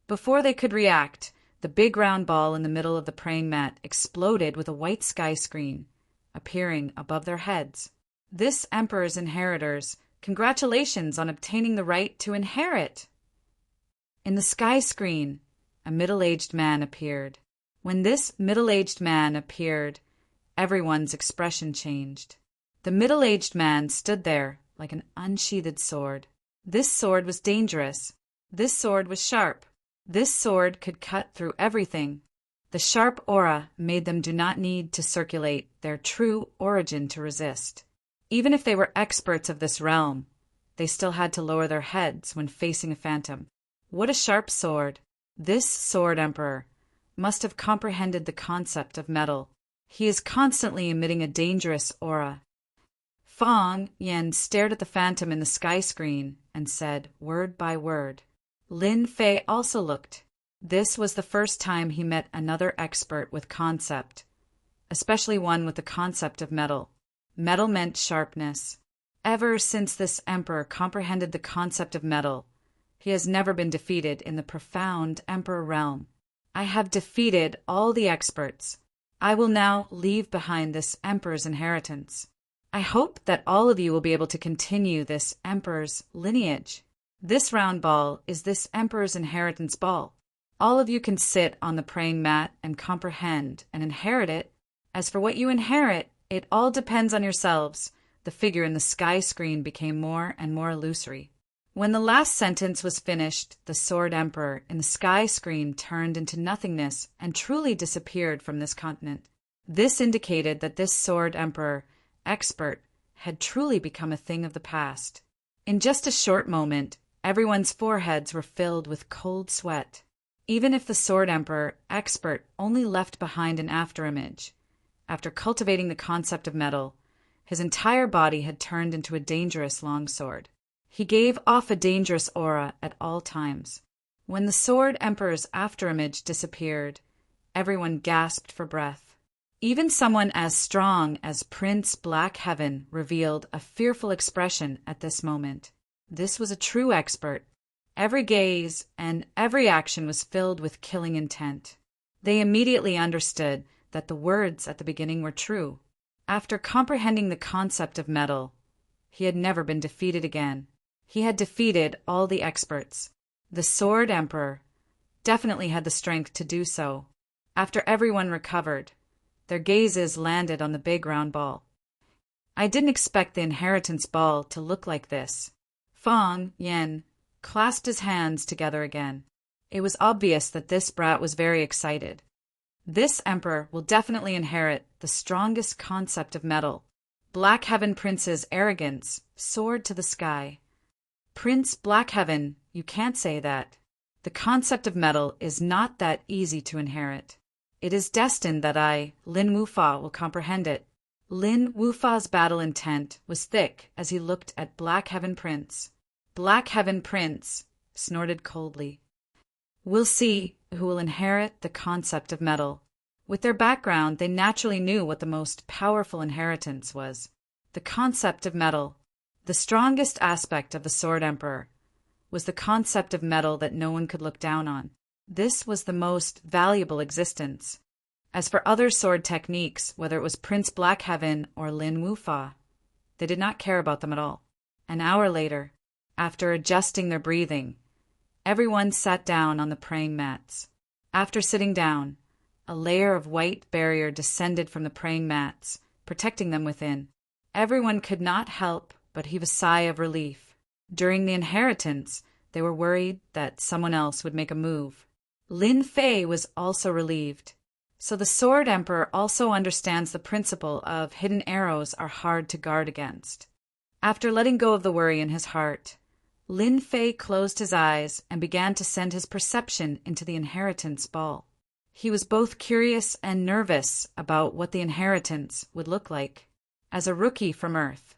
Before they could react, the big round ball in the middle of the praying mat exploded with a white sky screen, appearing above their heads. This Emperor's inheritors, congratulations on obtaining the right to inherit! In the sky screen, a middle-aged man appeared. When this middle-aged man appeared, everyone's expression changed. The middle-aged man stood there like an unsheathed sword. This sword was dangerous. This sword was sharp. This sword could cut through everything. The sharp aura made them do not need to circulate their true origin to resist. Even if they were experts of this realm, they still had to lower their heads when facing a phantom. What a sharp sword! This sword emperor must have comprehended the concept of metal. He is constantly emitting a dangerous aura. Fang Yen stared at the phantom in the sky screen and said, word by word. Lin Fei also looked. This was the first time he met another expert with concept, especially one with the concept of metal. Metal meant sharpness. Ever since this emperor comprehended the concept of metal, he has never been defeated in the profound emperor realm. I have defeated all the experts. I will now leave behind this emperor's inheritance. I hope that all of you will be able to continue this emperor's lineage. This round ball is this emperor's inheritance ball. All of you can sit on the praying mat and comprehend and inherit it. As for what you inherit, it all depends on yourselves. The figure in the sky screen became more and more illusory. When the last sentence was finished, the sword emperor in the sky screen turned into nothingness and truly disappeared from this continent. This indicated that this sword emperor, expert, had truly become a thing of the past. In just a short moment, everyone's foreheads were filled with cold sweat. Even if the sword emperor, expert, only left behind an afterimage, after cultivating the concept of metal, his entire body had turned into a dangerous longsword. He gave off a dangerous aura at all times. When the sword emperor's afterimage disappeared, everyone gasped for breath. Even someone as strong as Prince Black Heaven revealed a fearful expression at this moment. This was a true expert. Every gaze and every action was filled with killing intent. They immediately understood that the words at the beginning were true. After comprehending the concept of metal, he had never been defeated again. He had defeated all the experts. The Sword Emperor definitely had the strength to do so. After everyone recovered, their gazes landed on the big round ball. I didn't expect the inheritance ball to look like this. Fang Yen clasped his hands together again. It was obvious that this brat was very excited. This emperor will definitely inherit the strongest concept of metal. Black Heaven Prince's arrogance soared to the sky. Prince Black Heaven, you can't say that. The concept of metal is not that easy to inherit. It is destined that I, Lin Wufa, will comprehend it. Lin Wufa's battle intent was thick as he looked at Black Heaven Prince. Black Heaven Prince snorted coldly. We'll see who will inherit the concept of metal. With their background, they naturally knew what the most powerful inheritance was. The concept of metal. The strongest aspect of the Sword Emperor was the concept of metal that no one could look down on. This was the most valuable existence. As for other sword techniques, whether it was Prince Black Heaven or Lin Wufa, they did not care about them at all. An hour later, after adjusting their breathing, everyone sat down on the praying mats. After sitting down, a layer of white barrier descended from the praying mats, protecting them within. Everyone could not help but heave a sigh of relief. During the inheritance, they were worried that someone else would make a move. Lin Fei was also relieved. So the Sword Emperor also understands the principle of hidden arrows are hard to guard against. After letting go of the worry in his heart, Lin Fei closed his eyes and began to send his perception into the inheritance ball. He was both curious and nervous about what the inheritance would look like. As a rookie from Earth,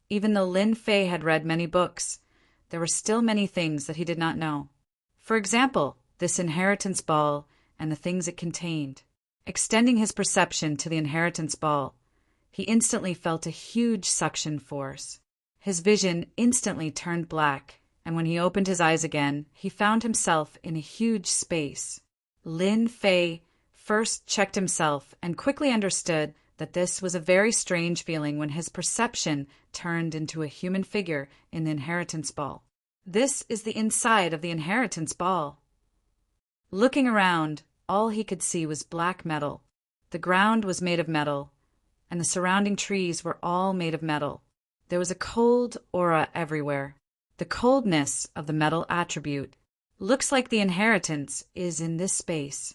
even though Lin Fei had read many books, there were still many things that he did not know. For example, this inheritance ball and the things it contained. Extending his perception to the inheritance ball, he instantly felt a huge suction force. His vision instantly turned black, and when he opened his eyes again, he found himself in a huge space. Lin Fei first checked himself and quickly understood that this was a very strange feeling when his perception turned into a human figure in the inheritance ball. This is the inside of the inheritance ball. Looking around, all he could see was black metal. The ground was made of metal, and the surrounding trees were all made of metal. There was a cold aura everywhere. The coldness of the metal attribute. Looks like the inheritance is in this space.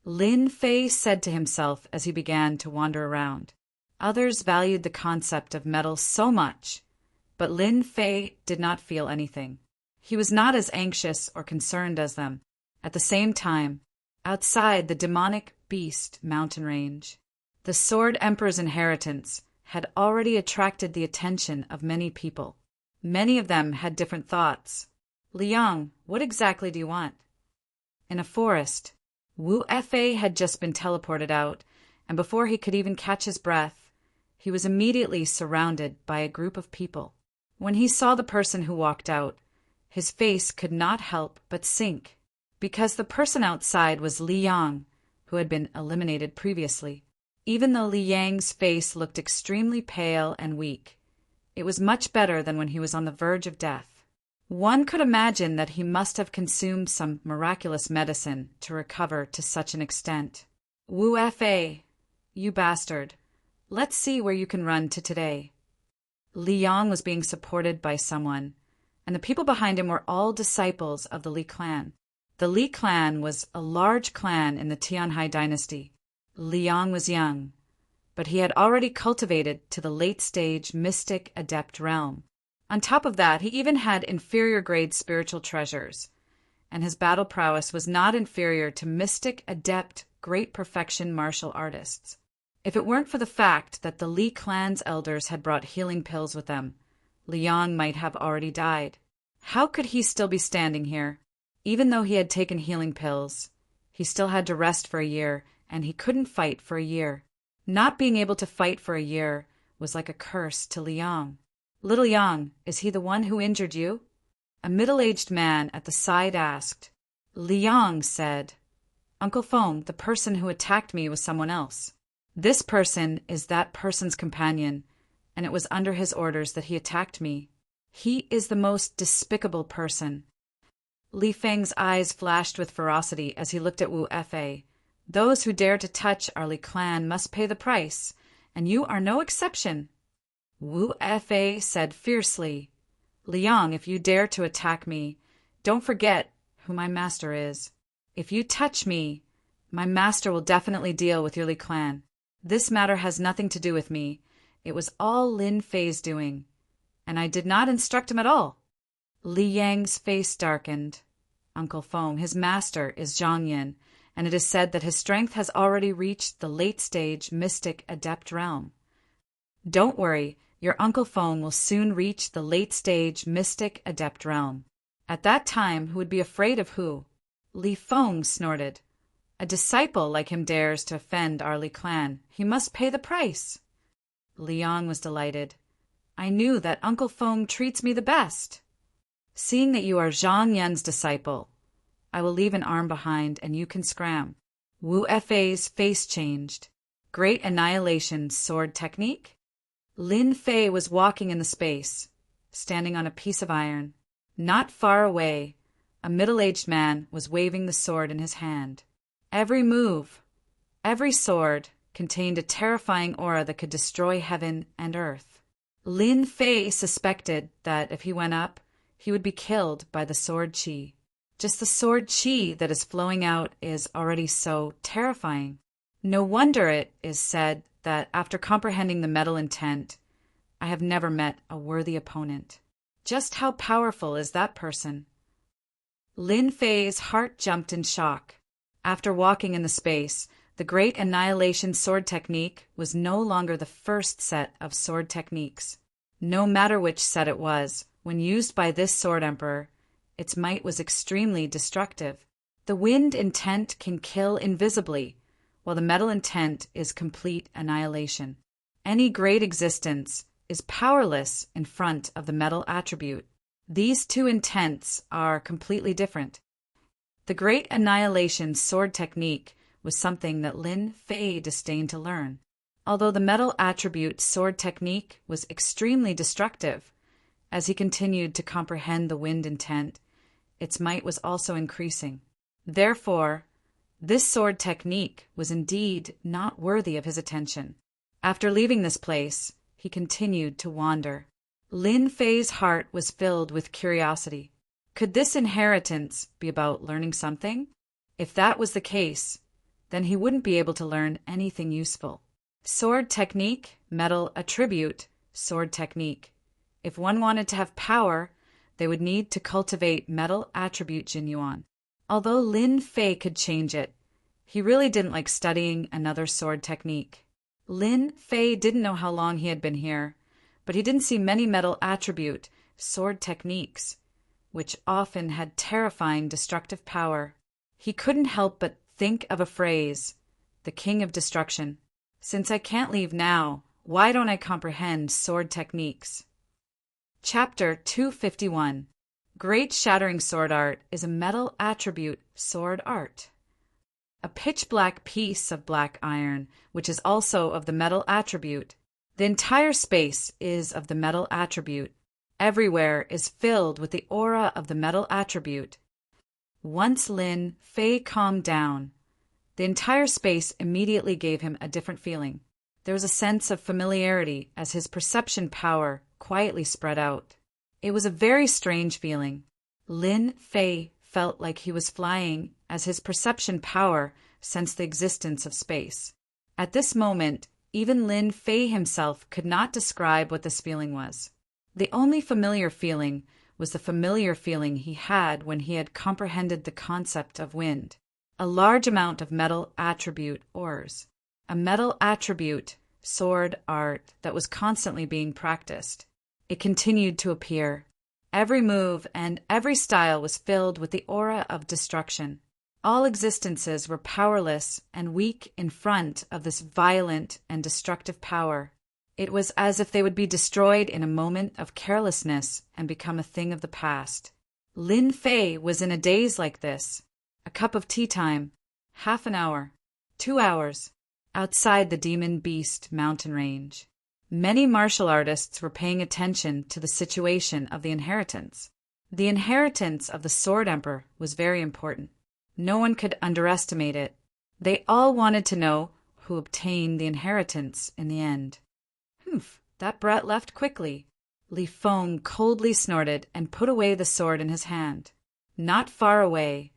Lin Fei said to himself as he began to wander around. Others valued the concept of metal so much, but Lin Fei did not feel anything. He was not as anxious or concerned as them. At the same time, outside the demonic beast mountain range, the Sword Emperor's inheritance had already attracted the attention of many people. Many of them had different thoughts. Liang, what exactly do you want? In a forest, Wu Fei had just been teleported out, and before he could even catch his breath, he was immediately surrounded by a group of people. When he saw the person who walked out, his face could not help but sink, because the person outside was Liang, who had been eliminated previously. Even though Liang's face looked extremely pale and weak, it was much better than when he was on the verge of death. One could imagine that he must have consumed some miraculous medicine to recover to such an extent. Wu Fei, you bastard, let's see where you can run to today. Liang was being supported by someone, and the people behind him were all disciples of the Li clan. The Li clan was a large clan in the Tianhai dynasty. Liang was young, but he had already cultivated to the late-stage mystic adept realm. On top of that, he even had inferior-grade spiritual treasures, and his battle prowess was not inferior to mystic adept great perfection martial artists. If it weren't for the fact that the Li clan's elders had brought healing pills with them, Liang might have already died. How could he still be standing here? Even though he had taken healing pills, he still had to rest for a year, and he couldn't fight for a year. Not being able to fight for a year was like a curse to Liang. Little Yang, is he the one who injured you? A middle-aged man at the side asked. Liang said, Uncle Feng, the person who attacked me was someone else. This person is that person's companion, and it was under his orders that he attacked me. He is the most despicable person. Li Feng's eyes flashed with ferocity as he looked at Wu Fei. Those who dare to touch our Li clan must pay the price, and you are no exception. Wu Fei said fiercely, Liang, if you dare to attack me, don't forget who my master is. If you touch me, my master will definitely deal with your Li clan. This matter has nothing to do with me. It was all Lin Fei's doing, and I did not instruct him at all. Li Yang's face darkened. Uncle Feng, his master is Zhang Yin, and it is said that his strength has already reached the late-stage mystic adept realm. Don't worry, your Uncle Feng will soon reach the late-stage mystic adept realm. At that time, who would be afraid of who? Li Feng snorted. A disciple like him dares to offend our Li clan. He must pay the price. Liang was delighted. I knew that Uncle Feng treats me the best. Seeing that you are Zhang Yan's disciple, I will leave an arm behind and you can scram. Wu Fei's face changed. Great annihilation sword technique? Lin Fei was walking in the space, standing on a piece of iron. Not far away, a middle-aged man was waving the sword in his hand. Every move, every sword, contained a terrifying aura that could destroy heaven and earth. Lin Fei suspected that if he went up, he would be killed by the sword chi. Just the sword chi that is flowing out is already so terrifying. No wonder it is said that after comprehending the metal intent, I have never met a worthy opponent. Just how powerful is that person? Lin Fei's heart jumped in shock. After walking in the space, the Great Annihilation sword technique was no longer the first set of sword techniques. No matter which set it was, when used by this sword emperor, its might was extremely destructive. The wind intent can kill invisibly, while the metal intent is complete annihilation. Any great existence is powerless in front of the metal attribute. These two intents are completely different. The Great Annihilation sword technique was something that Lin Fei disdained to learn. Although the metal attribute sword technique was extremely destructive, as he continued to comprehend the wind intent, its might was also increasing. Therefore, This sword technique was indeed not worthy of his attention. After leaving this place, he continued to wander. Lin Fei's heart was filled with curiosity. Could this inheritance be about learning something? If that was the case, then he wouldn't be able to learn anything useful. Sword technique, metal attribute, sword technique. If one wanted to have power, they would need to cultivate metal attribute Jinyuan. Although Lin Fei could change it, he really didn't like studying another sword technique. Lin Fei didn't know how long he had been here, but he didn't see many metal attribute, sword techniques, which often had terrifying destructive power. He couldn't help but think of a phrase, the king of destruction. Since I can't leave now, why don't I comprehend sword techniques? Chapter 251. Great Shattering Sword Art is a metal attribute sword art. A pitch-black piece of black iron, which is also of the metal attribute. The entire space is of the metal attribute. Everywhere is filled with the aura of the metal attribute. Once Lin Fei calmed down, the entire space immediately gave him a different feeling. There was a sense of familiarity as his perception power quietly spread out. It was a very strange feeling. Lin Fei felt like he was flying as his perception power sensed the existence of space. At this moment, even Lin Fei himself could not describe what this feeling was. The only familiar feeling was the familiar feeling he had when he had comprehended the concept of wind. A large amount of metal attribute ores. A metal attribute sword art that was constantly being practiced. It continued to appear. Every move and every style was filled with the aura of destruction. All existences were powerless and weak in front of this violent and destructive power. It was as if they would be destroyed in a moment of carelessness and become a thing of the past. Lin Fei was in a daze like this. A cup of tea time, half an hour, 2 hours, outside the Demon Beast mountain range. Many martial artists were paying attention to the situation of the inheritance. The inheritance of the Sword Emperor was very important. No one could underestimate it. They all wanted to know who obtained the inheritance in the end. Humph, that brat left quickly. Li Feng coldly snorted and put away the sword in his hand. Not far away,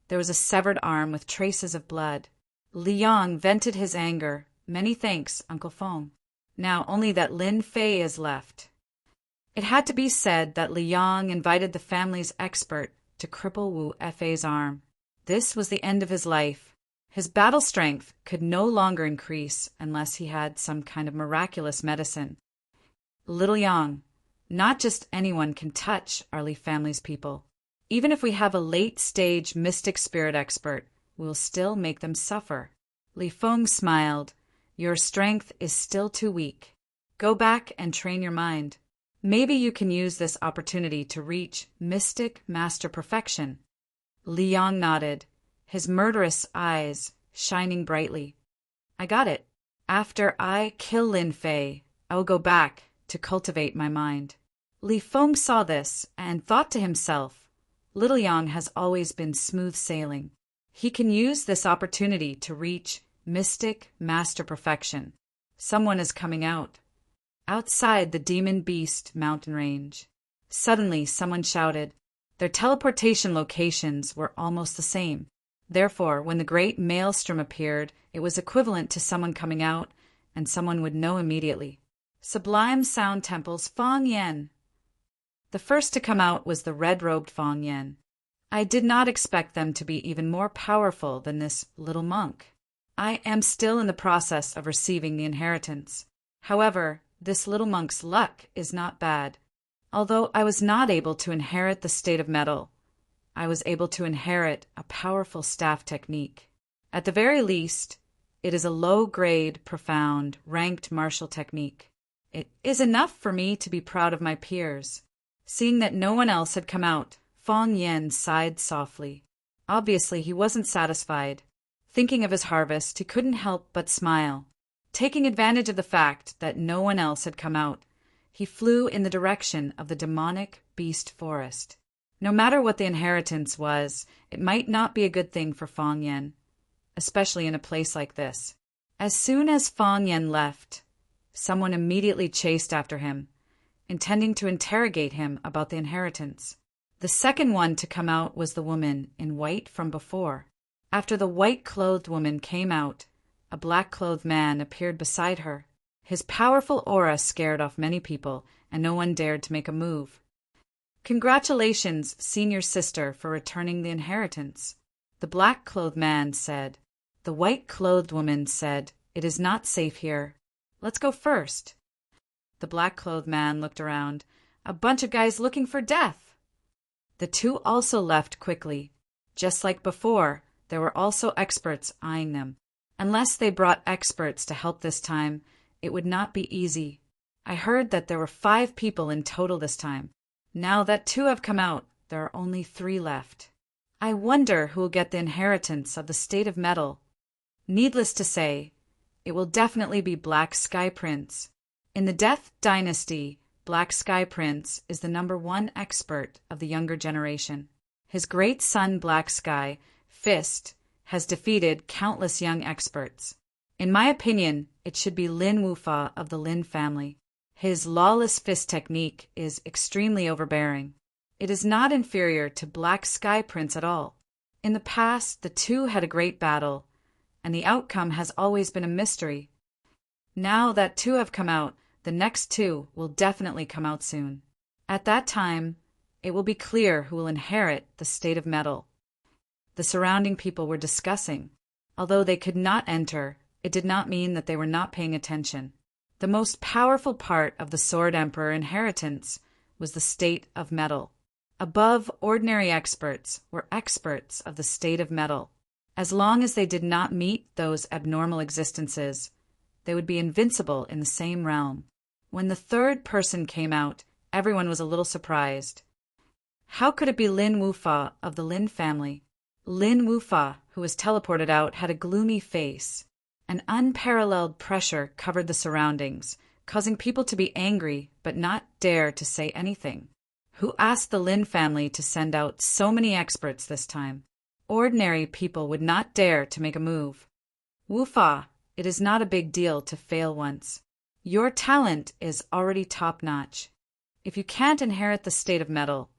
there was a severed arm with traces of blood. Li Yang vented his anger. Many thanks, Uncle Feng. Now only that Lin Fei is left. It had to be said that Li Yang invited the family's expert to cripple Wu Fei's arm. This was the end of his life. His battle strength could no longer increase unless he had some kind of miraculous medicine. Little Yang, not just anyone can touch our Li family's people. Even if we have a late-stage mystic spirit expert, we'll still make them suffer. Li Feng smiled. Your strength is still too weak. Go back and train your mind. Maybe you can use this opportunity to reach mystic master perfection. Li Yang nodded, his murderous eyes shining brightly. I got it. After I kill Lin Fei, I will go back to cultivate my mind. Li Feng saw this and thought to himself, Little Yang has always been smooth sailing. He can use this opportunity to reach mystic master perfection. Someone is coming out. Outside the Demon Beast mountain range. Suddenly someone shouted. Their teleportation locations were almost the same. Therefore, when the great maelstrom appeared, it was equivalent to someone coming out, and someone would know immediately. Sublime Sound Temple's Fang Yen. The first to come out was the red-robed Fang Yen. I did not expect them to be even more powerful than this little monk. I am still in the process of receiving the inheritance. However, this little monk's luck is not bad. Although I was not able to inherit the state of metal, I was able to inherit a powerful staff technique. At the very least, it is a low-grade, profound, ranked martial technique. It is enough for me to be proud of my peers. Seeing that no one else had come out, Fang Yen sighed softly. Obviously, he wasn't satisfied. Thinking of his harvest, he couldn't help but smile. Taking advantage of the fact that no one else had come out, he flew in the direction of the demonic beast forest. No matter what the inheritance was, it might not be a good thing for Fang Yen. especially in a place like this. As soon as Fang Yen left, someone immediately chased after him, intending to interrogate him about the inheritance. The second one to come out was the woman in white from before. After the white-clothed woman came out, a black-clothed man appeared beside her. His powerful aura scared off many people, and no one dared to make a move. "Congratulations, senior sister, for returning the inheritance," the black-clothed man said. The white-clothed woman said, "It is not safe here. Let's go first." The black-clothed man looked around. "A bunch of guys looking for death." The two also left quickly. Just like before, there were also experts eyeing them. Unless they brought experts to help this time, it would not be easy. I heard that there were 5 people in total this time. Now that 2 have come out, there are only 3 left. I wonder who will get the inheritance of the state of metal. Needless to say, it will definitely be Black Sky Prince. In the Death Dynasty, Black Sky Prince is the #1 expert of the younger generation. His great son Black Sky, Fist, has defeated countless young experts. In my opinion, it should be Lin Wufa of the Lin family. His lawless fist technique is extremely overbearing. It is not inferior to Black Sky Prince at all. In the past, the two had a great battle, and the outcome has always been a mystery. Now that 2 have come out, the next 2 will definitely come out soon. At that time, it will be clear who will inherit the state of metal. The surrounding people were discussing. Although they could not enter, it did not mean that they were not paying attention. The most powerful part of the Sword Emperor inheritance was the state of metal. Above ordinary experts were experts of the state of metal. As long as they did not meet those abnormal existences, they would be invincible in the same realm. When the 3rd person came out, everyone was a little surprised. How could it be Lin Wufa of the Lin family? Lin Wufa, who was teleported out, had a gloomy face. An unparalleled pressure covered the surroundings, causing people to be angry but not dare to say anything. Who asked the Lin family to send out so many experts this time? Ordinary people would not dare to make a move. Wufa, it is not a big deal to fail once. Your talent is already top-notch. If you can't inherit the state of metal,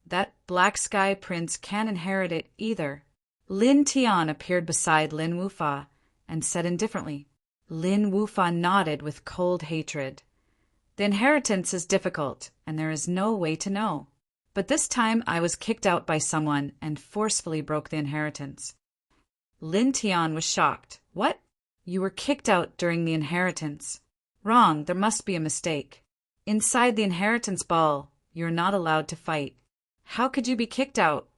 that Black Sky Prince can't inherit it either. Lin Tian appeared beside Lin Wufa and said indifferently. Lin Wufa nodded with cold hatred. The inheritance is difficult, and there is no way to know. But this time I was kicked out by someone and forcefully broke the inheritance. Lin Tian was shocked. What? You were kicked out during the inheritance. Wrong, there must be a mistake. Inside the inheritance ball, you're not allowed to fight. How could you be kicked out?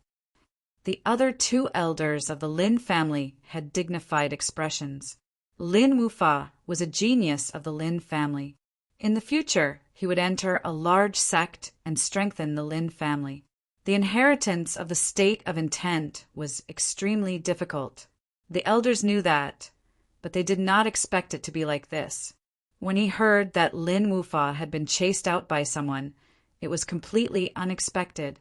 The other 2 elders of the Lin family had dignified expressions. Lin Wufa was a genius of the Lin family. In the future, he would enter a large sect and strengthen the Lin family. The inheritance of the state of intent was extremely difficult. The elders knew that, but they did not expect it to be like this. When he heard that Lin Wufa had been chased out by someone, it was completely unexpected.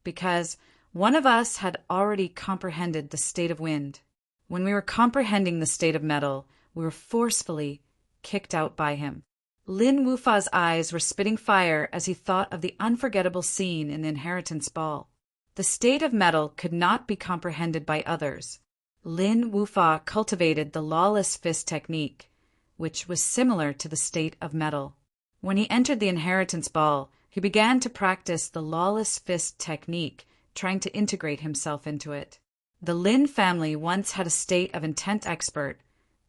Because one of us had already comprehended the state of wind. When we were comprehending the state of metal, we were forcefully kicked out by him. Lin Wufa's eyes were spitting fire as he thought of the unforgettable scene in the inheritance ball. The state of metal could not be comprehended by others. Lin Wufa cultivated the lawless fist technique, which was similar to the state of metal. When he entered the inheritance ball, he began to practice the lawless fist technique, trying to integrate himself into it. The Lin family once had a state of intent expert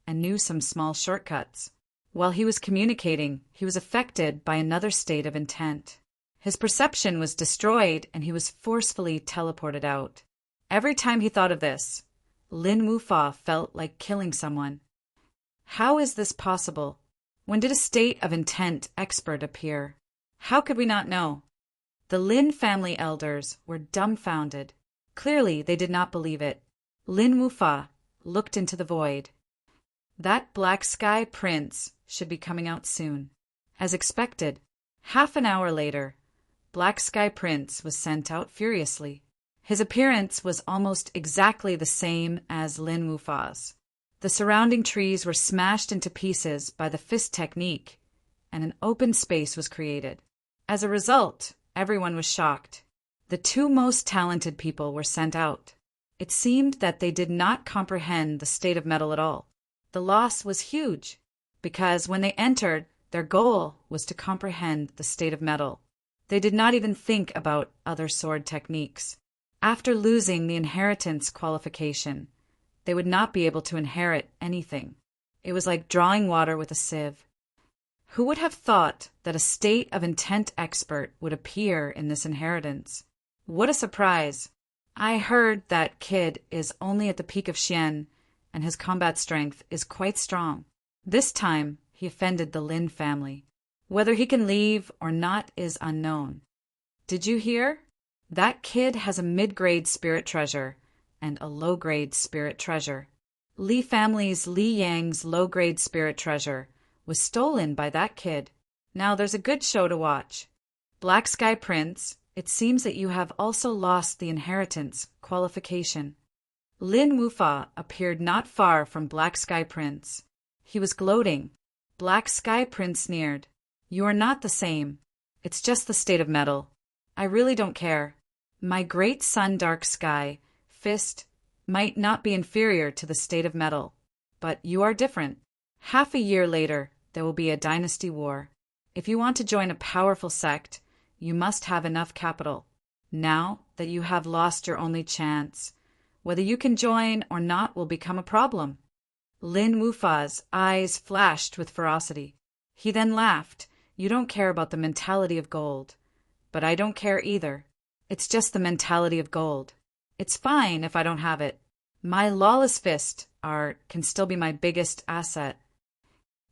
and knew some small shortcuts. While he was communicating, he was affected by another state of intent. His perception was destroyed and he was forcefully teleported out. Every time he thought of this, Lin Wufa felt like killing someone. How is this possible? When did a state of intent expert appear? How could we not know? The Lin family elders were dumbfounded. Clearly, they did not believe it. Lin Wufa looked into the void. That Black Sky Prince should be coming out soon. As expected, half an hour later, Black Sky Prince was sent out furiously. His appearance was almost exactly the same as Lin Wufa's. The surrounding trees were smashed into pieces by the fist technique, and an open space was created. As a result, everyone was shocked. The two most talented people were sent out. It seemed that they did not comprehend the state of metal at all. The loss was huge, because when they entered, their goal was to comprehend the state of metal. They did not even think about other sword techniques. After losing the inheritance qualification, they would not be able to inherit anything. It was like drawing water with a sieve. Who would have thought that a state of intent expert would appear in this inheritance? What a surprise! I heard that kid is only at the peak of Xian, and his combat strength is quite strong. This time, he offended the Lin family. Whether he can leave or not is unknown. Did you hear? That kid has a mid-grade spirit treasure and a low-grade spirit treasure. Li family's Li Yang's low-grade spirit treasure was stolen by that kid. Now there's a good show to watch. Black Sky Prince, it seems that you have also lost the inheritance qualification. Lin Wufa appeared not far from Black Sky Prince. He was gloating. Black Sky Prince sneered. You are not the same. It's just the state of metal. I really don't care. My great sun Dark Sky, Fist, might not be inferior to the state of metal, but you are different. Half a year later, there will be a dynasty war. If you want to join a powerful sect, you must have enough capital. Now that you have lost your only chance, whether you can join or not will become a problem. Lin Wufa's eyes flashed with ferocity. He then laughed. You don't care about the mentality of gold. But I don't care either. It's just the mentality of gold. It's fine if I don't have it. My lawless fist art can still be my biggest asset.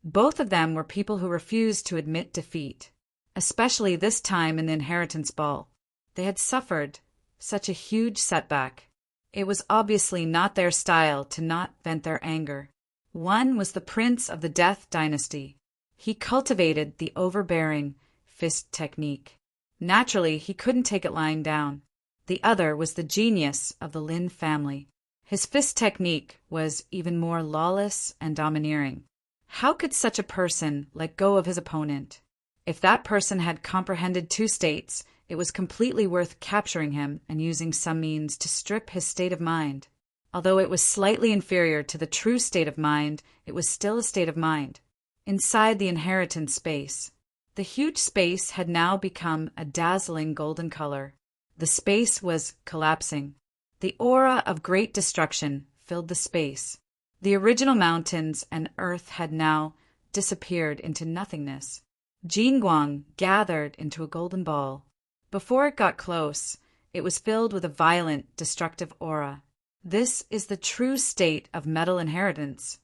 Both of them were people who refused to admit defeat, especially this time in the inheritance ball. They had suffered such a huge setback. It was obviously not their style to not vent their anger. One was the prince of the Death Dynasty. He cultivated the overbearing fist technique. Naturally, he couldn't take it lying down. The other was the genius of the Lin family. His fist technique was even more lawless and domineering. How could such a person let go of his opponent? If that person had comprehended two states, it was completely worth capturing him and using some means to strip his state of mind. Although it was slightly inferior to the true state of mind, it was still a state of mind. Inside the inheritance space, the huge space had now become a dazzling golden color. The space was collapsing. The aura of great destruction filled the space. The original mountains and earth had now disappeared into nothingness. Jingguang gathered into a golden ball. Before it got close, it was filled with a violent, destructive aura. This is the true state of metal inheritance.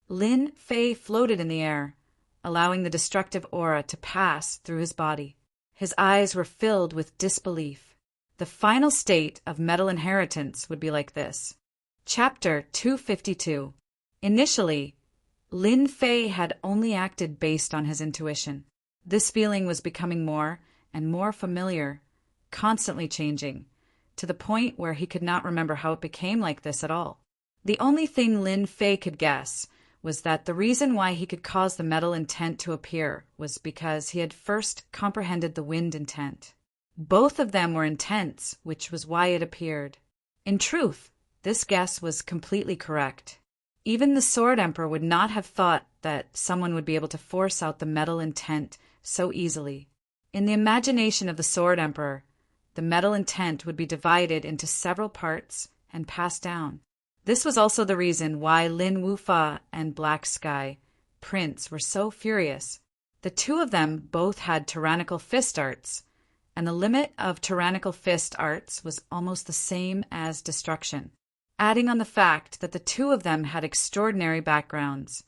Lin Fei floated in the air, allowing the destructive aura to pass through his body. His eyes were filled with disbelief. The final state of metal inheritance would be like this. Chapter 252. Initially, Lin Fei had only acted based on his intuition. This feeling was becoming more and more familiar, constantly changing, to the point where he could not remember how it became like this at all. The only thing Lin Fei could guess was that the reason why he could cause the metal intent to appear was because he had first comprehended the wind intent. Both of them were intense, which was why it appeared. In truth, this guess was completely correct. Even the Sword Emperor would not have thought that someone would be able to force out the metal intent so easily. In the imagination of the Sword Emperor, the metal intent would be divided into several parts and passed down. This was also the reason why Lin Wufa and Black Sky Prince were so furious. The two of them both had tyrannical fist arts, and the limit of tyrannical fist arts was almost the same as destruction. Adding on the fact that the two of them had extraordinary backgrounds,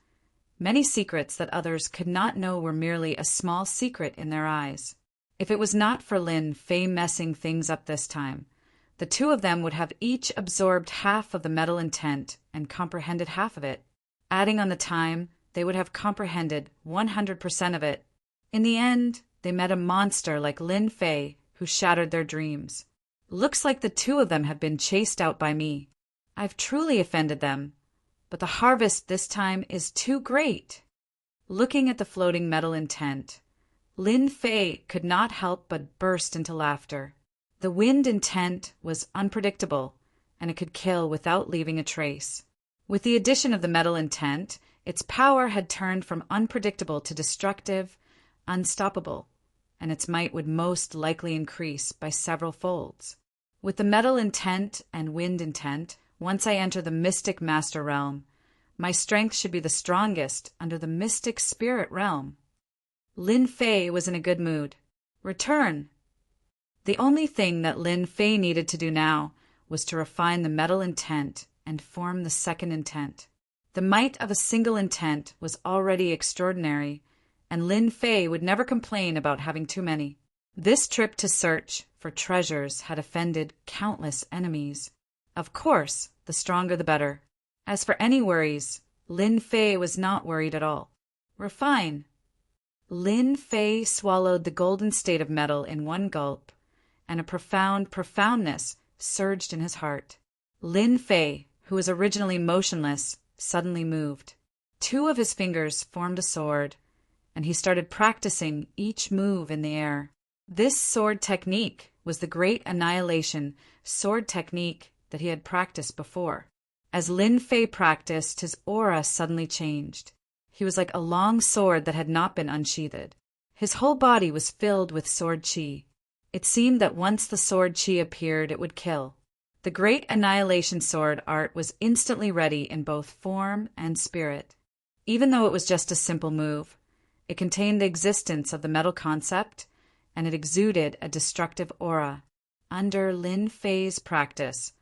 many secrets that others could not know were merely a small secret in their eyes. If it was not for Lin Fei messing things up this time, the two of them would have each absorbed half of the metal intent and comprehended half of it. Adding on the time, they would have comprehended 100% of it. In the end, they met a monster like Lin Fei who shattered their dreams. Looks like the two of them have been chased out by me. I've truly offended them, but the harvest this time is too great. Looking at the floating metal intent, Lin Fei could not help but burst into laughter. The wind intent was unpredictable, and it could kill without leaving a trace. With the addition of the metal intent, its power had turned from unpredictable to destructive, unstoppable, and its might would most likely increase by several folds. With the metal intent and wind intent, once I enter the mystic master realm, my strength should be the strongest under the mystic spirit realm. Lin Fei was in a good mood. Return! The only thing that Lin Fei needed to do now was to refine the metal intent and form the second intent. The might of a single intent was already extraordinary, and Lin Fei would never complain about having too many. This trip to search for treasures had offended countless enemies. Of course, the stronger the better. As for any worries, Lin Fei was not worried at all. Refine. Lin Fei swallowed the golden state of metal in one gulp, and a profound profoundness surged in his heart. Lin Fei, who was originally motionless, suddenly moved. Two of his fingers formed a sword, and he started practicing each move in the air. This sword technique was the great annihilation sword technique that he had practiced before. As Lin Fei practiced, his aura suddenly changed. He was like a long sword that had not been unsheathed. His whole body was filled with sword chi. It seemed that once the sword chi appeared, it would kill. The great annihilation sword art was instantly ready in both form and spirit. Even though it was just a simple move, it contained the existence of the metal concept, and it exuded a destructive aura. Under Lin Fei's practice,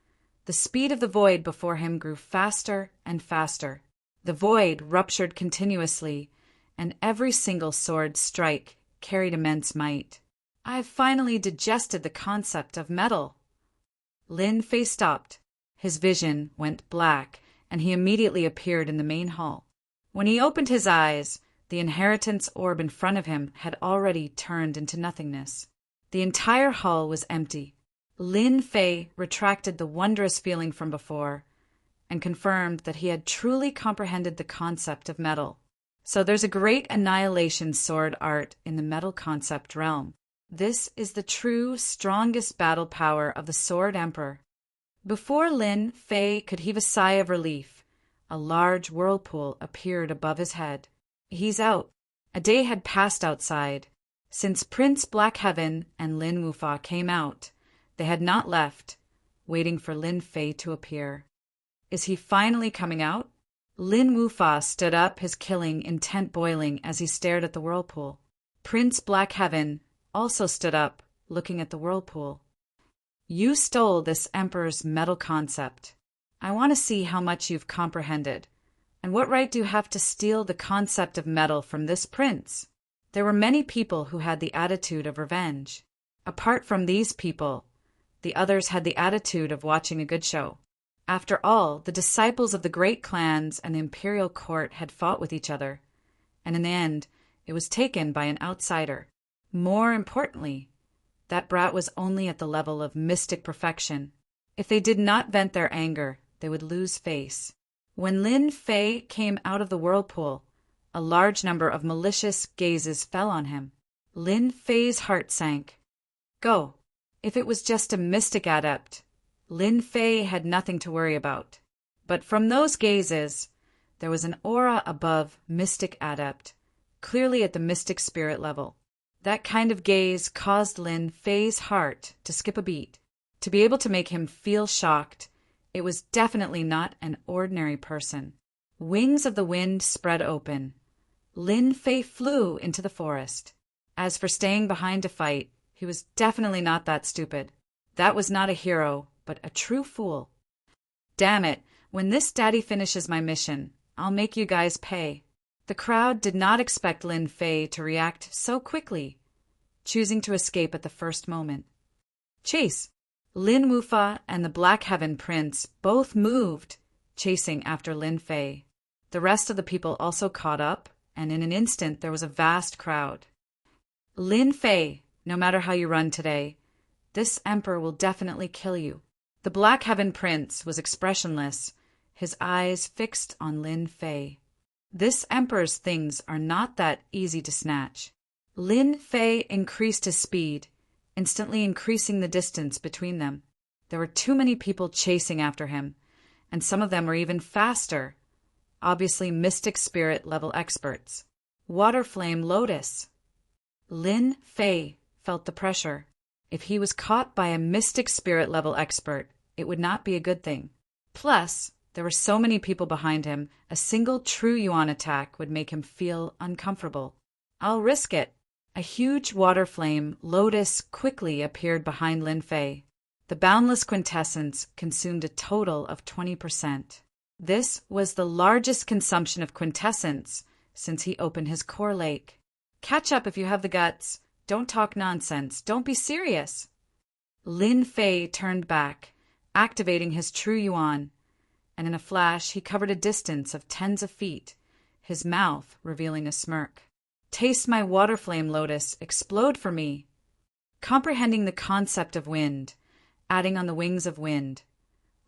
the speed of the void before him grew faster and faster. The void ruptured continuously, and every single sword strike carried immense might. I've finally digested the concept of metal. Lin Fei stopped. His vision went black, and he immediately appeared in the main hall. When he opened his eyes, the inheritance orb in front of him had already turned into nothingness. The entire hall was empty. Lin Fei retracted the wondrous feeling from before and confirmed that he had truly comprehended the concept of metal. So there's a great annihilation sword art in the metal concept realm. This is the true, strongest battle power of the Sword Emperor. Before Lin Fei could heave a sigh of relief, a large whirlpool appeared above his head. He's out. A day had passed outside. Since Prince Black Heaven and Lin Wufa came out, they had not left, waiting for Lin Fei to appear. Is he finally coming out? Lin Wufa stood up, his killing intent boiling as he stared at the whirlpool. Prince Black Heaven also stood up, looking at the whirlpool. You stole this emperor's metal concept. I want to see how much you've comprehended. And what right do you have to steal the concept of metal from this prince? There were many people who had the attitude of revenge. Apart from these people, the others had the attitude of watching a good show. After all, the disciples of the great clans and the imperial court had fought with each other, and in the end, it was taken by an outsider. More importantly, that brat was only at the level of mystic perfection. If they did not vent their anger, they would lose face. When Lin Fei came out of the whirlpool, a large number of malicious gazes fell on him. Lin Fei's heart sank. Go. If it was just a mystic adept, Lin Fei had nothing to worry about. But from those gazes, there was an aura above mystic adept, clearly at the mystic spirit level. That kind of gaze caused Lin Fei's heart to skip a beat. To be able to make him feel shocked, it was definitely not an ordinary person. Wings of the wind spread open. Lin Fei flew into the forest. As for staying behind to fight, he was definitely not that stupid. That was not a hero, but a true fool. Damn it, when this daddy finishes my mission, I'll make you guys pay. The crowd did not expect Lin Fei to react so quickly, choosing to escape at the first moment. Chase! Lin Wufa and the Black Heaven Prince both moved, chasing after Lin Fei. The rest of the people also caught up, and in an instant there was a vast crowd. Lin Fei, no matter how you run today, This emperor will definitely kill you." The Black Heaven Prince was expressionless, his eyes fixed on Lin Fei. This emperor's things are not that easy to snatch. Lin Fei increased his speed, instantly increasing the distance between them. There were too many people chasing after him, and some of them were even faster, obviously mystic spirit level experts. Water Flame Lotus. Lin Fei felt the pressure. If he was caught by a mystic spirit level expert, it would not be a good thing. Plus, there were so many people behind him, a single true yuan attack would make him feel uncomfortable. "I'll risk it." A huge water flame lotus quickly appeared behind Lin Fei. The boundless quintessence consumed a total of 20%. This was the largest consumption of quintessence since he opened his core lake. "Catch up if you have the guts. Don't talk nonsense. Don't be serious." Lin Fei turned back, activating his true yuan, and in a flash he covered a distance of tens of feet, his mouth revealing a smirk. "Taste my water flame lotus, explode for me." Comprehending the concept of wind, adding on the wings of wind,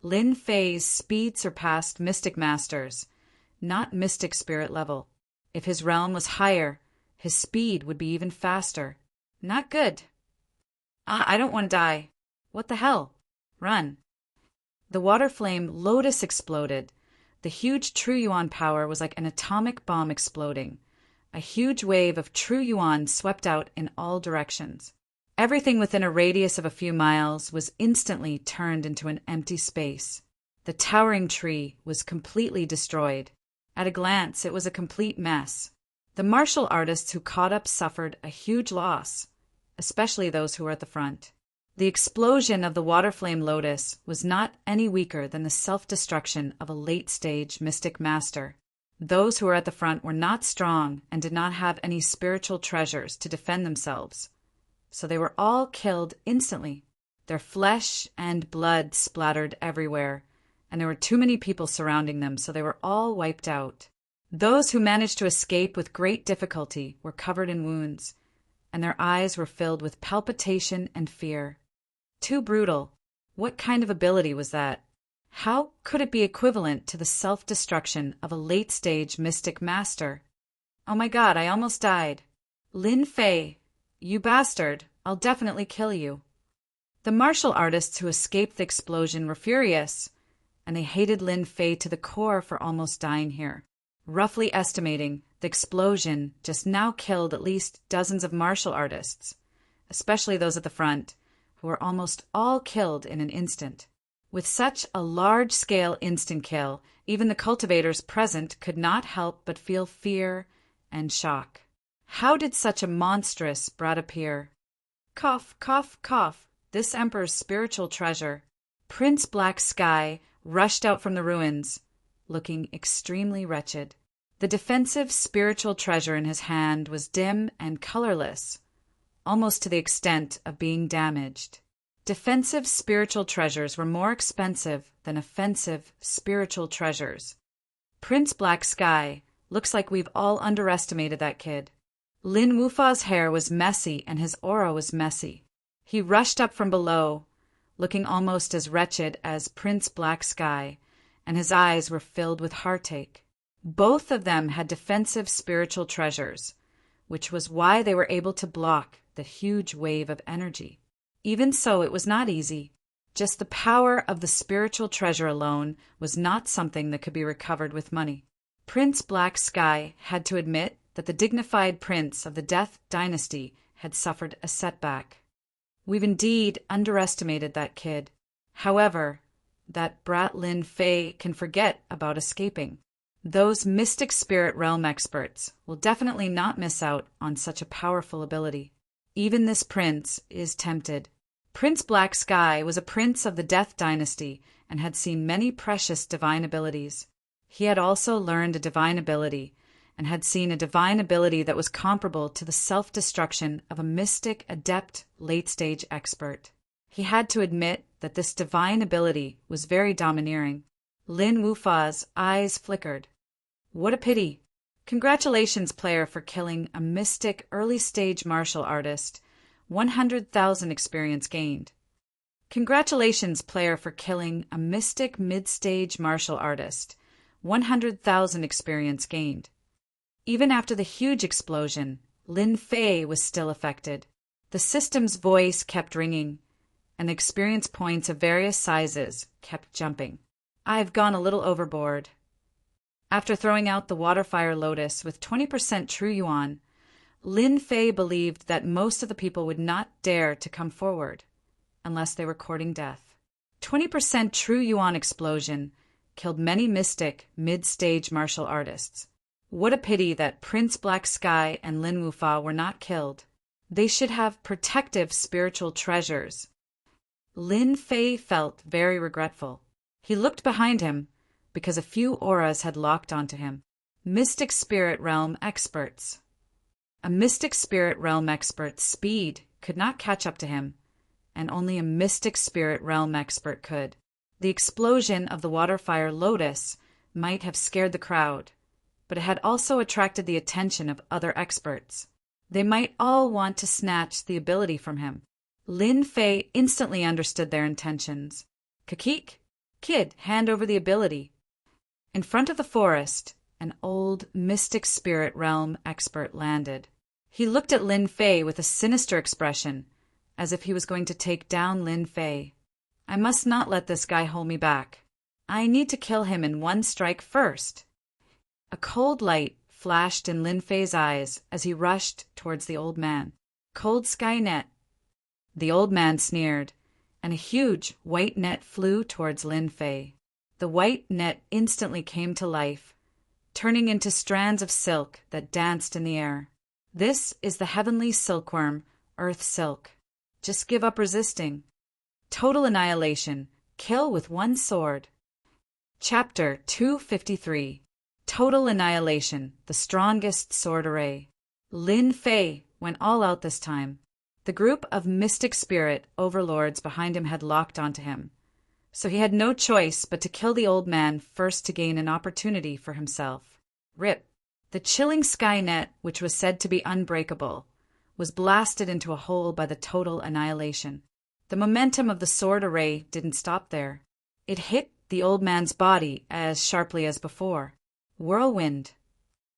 Lin Fei's speed surpassed Mystic Masters, not Mystic Spirit level. If his realm was higher, his speed would be even faster. Not good. I don't want to die. What the hell? Run. The water flame lotus exploded. The huge true yuan power was like an atomic bomb exploding. A huge wave of true yuan swept out in all directions. Everything within a radius of a few miles was instantly turned into an empty space. The towering tree was completely destroyed. At a glance, it was a complete mess. The martial artists who caught up suffered a huge loss, especially those who were at the front. The explosion of the water flame lotus was not any weaker than the self-destruction of a late-stage mystic master. Those who were at the front were not strong and did not have any spiritual treasures to defend themselves, so they were all killed instantly. Their flesh and blood splattered everywhere, and there were too many people surrounding them, so they were all wiped out. Those who managed to escape with great difficulty were covered in wounds, and their eyes were filled with palpitation and fear. Too brutal. What kind of ability was that? How could it be equivalent to the self-destruction of a late-stage mystic master? "Oh my God, I almost died." "Lin Fei, you bastard, I'll definitely kill you." The martial artists who escaped the explosion were furious, and they hated Lin Fei to the core for almost dying here. Roughly estimating, the explosion just now killed at least dozens of martial artists, especially those at the front, who were almost all killed in an instant. With such a large-scale instant kill, even the cultivators present could not help but feel fear and shock. How did such a monstrous brat appear? Cough, cough, cough, this emperor's spiritual treasure. Prince Black Sky rushed out from the ruins, looking extremely wretched. The defensive spiritual treasure in his hand was dim and colorless, almost to the extent of being damaged. Defensive spiritual treasures were more expensive than offensive spiritual treasures. Prince Black Sky, looks like we've all underestimated that kid. Lin Wufa's hair was messy and his aura was messy. He rushed up from below, looking almost as wretched as Prince Black Sky, and his eyes were filled with heartache. Both of them had defensive spiritual treasures, which was why they were able to block the huge wave of energy. Even so, it was not easy. Just the power of the spiritual treasure alone was not something that could be recovered with money. Prince Black Sky had to admit that the dignified prince of the Death Dynasty had suffered a setback. We've indeed underestimated that kid. However, that brat Lin Fei can forget about escaping. Those mystic spirit realm experts will definitely not miss out on such a powerful ability. Even this prince is tempted. Prince Black Sky was a prince of the Death Dynasty and had seen many precious divine abilities. He had also learned a divine ability and had seen a divine ability that was comparable to the self-destruction of a mystic, adept, late-stage expert. He had to admit that this divine ability was very domineering. Lin Wufa's eyes flickered. What a pity. Congratulations, player, for killing a mystic, early-stage martial artist. 100,000 experience gained. Congratulations, player, for killing a mystic mid-stage martial artist. 100,000 experience gained. Even after the huge explosion, Lin Fei was still affected. The system's voice kept ringing, and the experience points of various sizes kept jumping. I've gone a little overboard. After throwing out the Waterfire Lotus with 20% True Yuan, Lin Fei believed that most of the people would not dare to come forward unless they were courting death. 20% True Yuan explosion killed many mystic mid-stage martial artists. What a pity that Prince Black Sky and Lin Wufa were not killed. They should have protective spiritual treasures. Lin Fei felt very regretful. He looked behind him because a few auras had locked onto him. Mystic Spirit Realm experts. A Mystic Spirit Realm expert's speed could not catch up to him, and only a Mystic Spirit Realm expert could. The explosion of the Waterfire Lotus might have scared the crowd, but it had also attracted the attention of other experts. They might all want to snatch the ability from him. Lin Fei instantly understood their intentions. Kakik, kid, hand over the ability. In front of the forest, an old Mystic Spirit Realm expert landed. He looked at Lin Fei with a sinister expression, as if he was going to take down Lin Fei. I must not let this guy hold me back. I need to kill him in one strike first. A cold light flashed in Lin Fei's eyes as he rushed towards the old man. Cold sky net. The old man sneered, and a huge white net flew towards Lin Fei. The white net instantly came to life, turning into strands of silk that danced in the air. This is the heavenly silkworm, Earth Silk. Just give up resisting. Total annihilation. Kill with one sword. Chapter 253. Total annihilation. The strongest sword array. Lin Fei went all out this time. The group of mystic spirit overlords behind him had locked onto him, so he had no choice but to kill the old man first to gain an opportunity for himself. Rip. The chilling sky net, which was said to be unbreakable, was blasted into a hole by the total annihilation. The momentum of the sword array didn't stop there. It hit the old man's body as sharply as before. Whirlwind.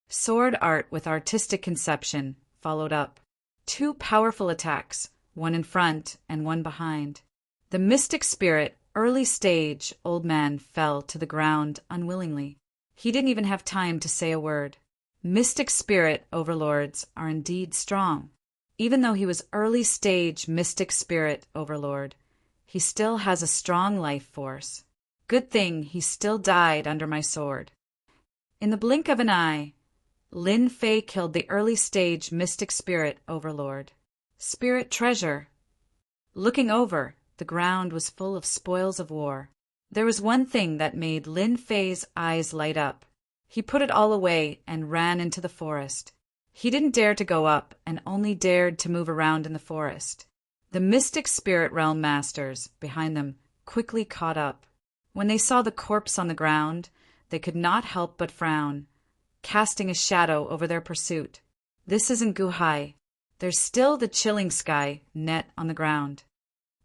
Sword art with artistic conception followed up. Two powerful attacks, one in front and one behind. The mystic spirit, early stage old man fell to the ground unwillingly. He didn't even have time to say a word. Mystic spirit overlords are indeed strong. Even though he was early stage mystic spirit overlord, he still has a strong life force. Good thing he still died under my sword. In the blink of an eye, Lin Fei killed the early stage mystic spirit overlord. Spirit treasure. Looking over, the ground was full of spoils of war. There was one thing that made Lin Fei's eyes light up. He put it all away and ran into the forest. He didn't dare to go up and only dared to move around in the forest. The mystic spirit realm masters behind them quickly caught up. When they saw the corpse on the ground, they could not help but frown, casting a shadow over their pursuit. This isn't Guhai. There's still the chilling sky net on the ground.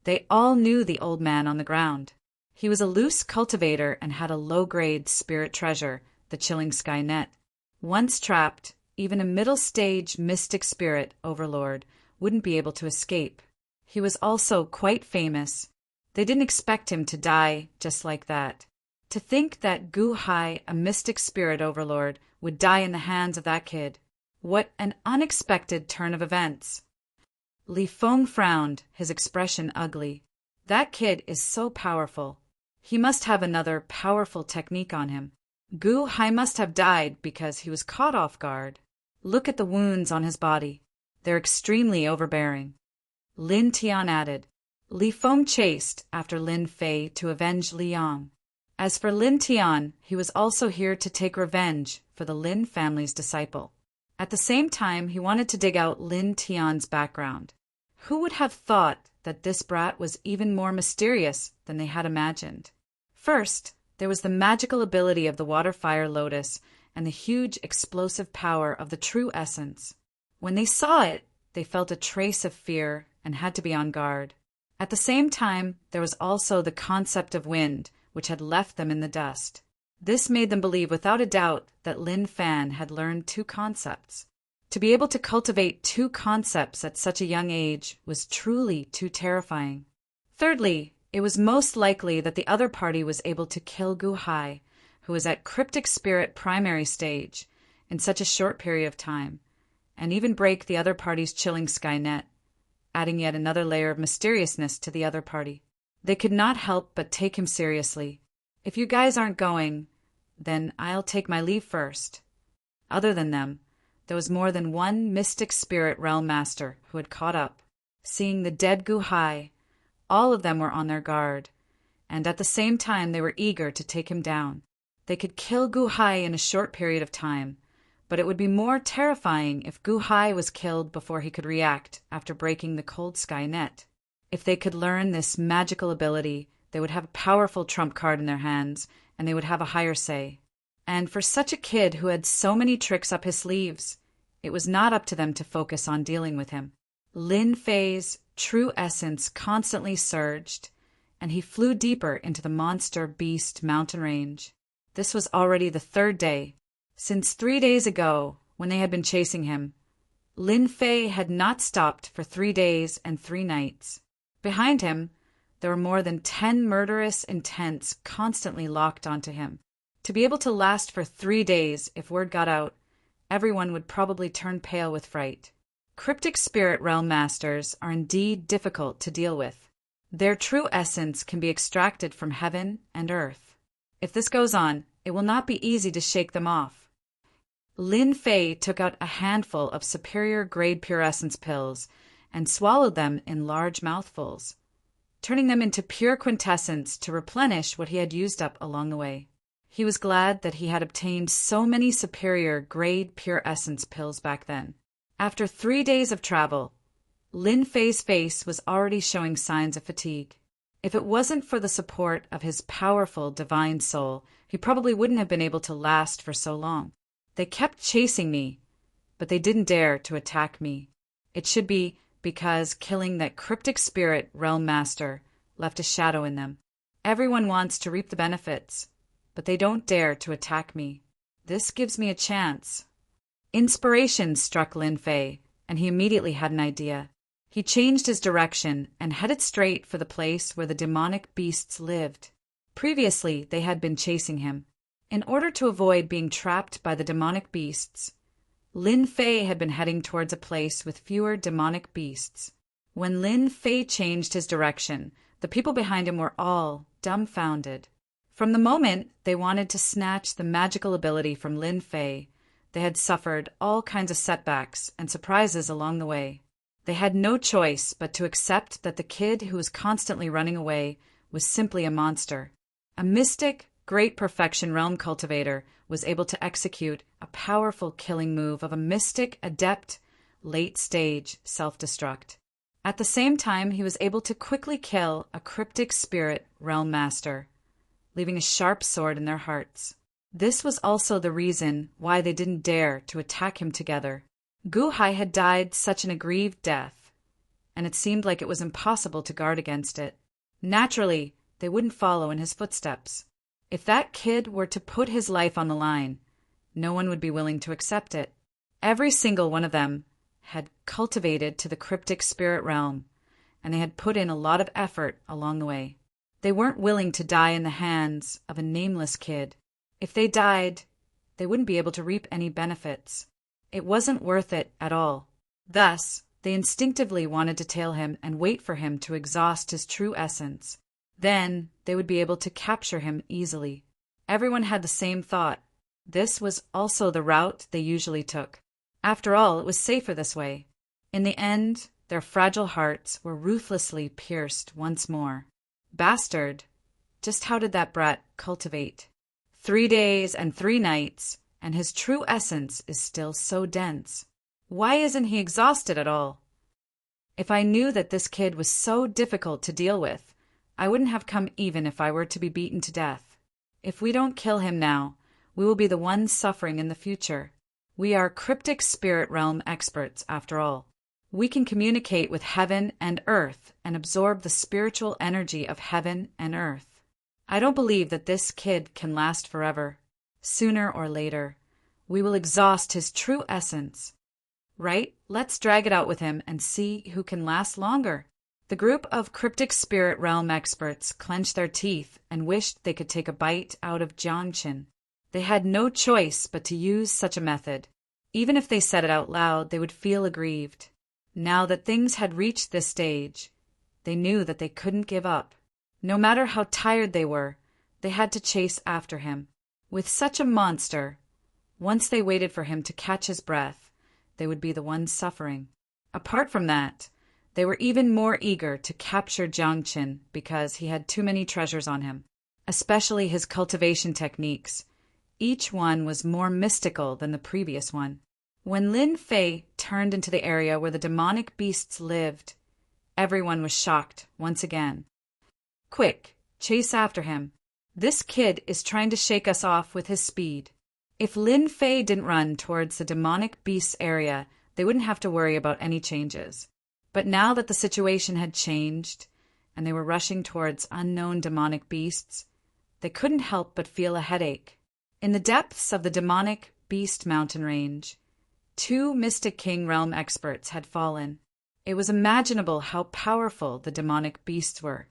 They all knew the old man on the ground. He was a loose cultivator and had a low-grade spirit treasure, the chilling sky net. Once trapped, even a middle-stage mystic spirit overlord wouldn't be able to escape. He was also quite famous. They didn't expect him to die just like that. To think that Gu Hai, a mystic spirit overlord, would die in the hands of that kid. What an unexpected turn of events. Li Feng frowned, his expression ugly. That kid is so powerful. He must have another powerful technique on him. Gu Hai must have died because he was caught off guard. Look at the wounds on his body. They're extremely overbearing. Lin Tian added. Li Feng chased after Lin Fei to avenge Li Yang. As for Lin Tian, he was also here to take revenge for the Lin family's disciple. At the same time, he wanted to dig out Lin Tian's background. Who would have thought that this brat was even more mysterious than they had imagined? First, there was the magical ability of the Waterfire Lotus and the huge explosive power of the true essence. When they saw it, they felt a trace of fear and had to be on guard. At the same time, there was also the concept of wind, which had left them in the dust. This made them believe without a doubt that Lin Fan had learned two concepts. To be able to cultivate two concepts at such a young age was truly too terrifying. Thirdly, it was most likely that the other party was able to kill Gu Hai, who was at cryptic spirit primary stage, in such a short period of time, and even break the other party's chilling Skynet, adding yet another layer of mysteriousness to the other party. They could not help but take him seriously. If you guys aren't going, then I'll take my leave first. Other than them, there was more than one mystic spirit realm master who had caught up. Seeing the dead Gu Hai, all of them were on their guard, and at the same time they were eager to take him down. They could kill Gu Hai in a short period of time, but it would be more terrifying if Gu Hai was killed before he could react after breaking the cold sky net. If they could learn this magical ability, they would have a powerful trump card in their hands, and they would have a higher say. And for such a kid who had so many tricks up his sleeves, it was not up to them to focus on dealing with him. Lin Fei's true essence constantly surged, and he flew deeper into the monster beast mountain range. This was already the third day. Since 3 days ago, when they had been chasing him, Lin Fei had not stopped for 3 days and 3 nights. Behind him, there were more than 10 murderous intents constantly locked onto him. To be able to last for 3 days, if word got out, everyone would probably turn pale with fright. Cryptic spirit realm masters are indeed difficult to deal with. Their true essence can be extracted from heaven and earth. If this goes on, it will not be easy to shake them off. Lin Fei took out a handful of superior grade pure essence pills and swallowed them in large mouthfuls, turning them into pure quintessence to replenish what he had used up along the way. He was glad that he had obtained so many superior grade pure essence pills back then. After 3 days of travel, Lin Fei's face was already showing signs of fatigue. If it wasn't for the support of his powerful divine soul, he probably wouldn't have been able to last for so long. They kept chasing me, but they didn't dare to attack me. It should be because killing that cryptic spirit realm master left a shadow in them. Everyone wants to reap the benefits, but they don't dare to attack me. This gives me a chance. Inspiration struck Lin Fei, and he immediately had an idea. He changed his direction and headed straight for the place where the demonic beasts lived. Previously, they had been chasing him. In order to avoid being trapped by the demonic beasts, Lin Fei had been heading towards a place with fewer demonic beasts. When Lin Fei changed his direction, the people behind him were all dumbfounded. From the moment they wanted to snatch the magical ability from Lin Fei, they had suffered all kinds of setbacks and surprises along the way. They had no choice but to accept that the kid who was constantly running away was simply a monster. A mystic, great perfection realm cultivator was able to execute a powerful killing move of a mystic, adept, late-stage self-destruct. At the same time, he was able to quickly kill a cryptic spirit realm master, leaving a sharp sword in their hearts. This was also the reason why they didn't dare to attack him together. Gu Hai had died such an aggrieved death, and it seemed like it was impossible to guard against it. Naturally, they wouldn't follow in his footsteps. If that kid were to put his life on the line, no one would be willing to accept it. Every single one of them had cultivated to the cryptic spirit realm, and they had put in a lot of effort along the way. They weren't willing to die in the hands of a nameless kid. If they died, they wouldn't be able to reap any benefits. It wasn't worth it at all. Thus, they instinctively wanted to tail him and wait for him to exhaust his true essence. Then, they would be able to capture him easily. Everyone had the same thought. This was also the route they usually took. After all, it was safer this way. In the end, their fragile hearts were ruthlessly pierced once more. Bastard! Just how did that brat cultivate? 3 days and 3 nights, and his true essence is still so dense. Why isn't he exhausted at all? If I knew that this kid was so difficult to deal with, I wouldn't have come even if I were to be beaten to death. If we don't kill him now, we will be the ones suffering in the future. We are cryptic spirit realm experts, after all. We can communicate with heaven and earth and absorb the spiritual energy of heaven and earth. I don't believe that this kid can last forever. Sooner or later, we will exhaust his true essence. Right? Let's drag it out with him and see who can last longer. The group of cryptic spirit realm experts clenched their teeth and wished they could take a bite out of Jiangqin. They had no choice but to use such a method. Even if they said it out loud, they would feel aggrieved. Now that things had reached this stage, they knew that they couldn't give up. No matter how tired they were, they had to chase after him. With such a monster, once they waited for him to catch his breath, they would be the ones suffering. Apart from that, they were even more eager to capture Jiangqin because he had too many treasures on him, especially his cultivation techniques. Each one was more mystical than the previous one. When Lin Fei turned into the area where the demonic beasts lived, everyone was shocked once again. Quick, chase after him. This kid is trying to shake us off with his speed. If Lin Fei didn't run towards the demonic beasts area, they wouldn't have to worry about any changes. But now that the situation had changed, and they were rushing towards unknown demonic beasts, they couldn't help but feel a headache. In the depths of the demonic beast mountain range, 2 Mystic King realm experts had fallen. It was imaginable how powerful the demonic beasts were.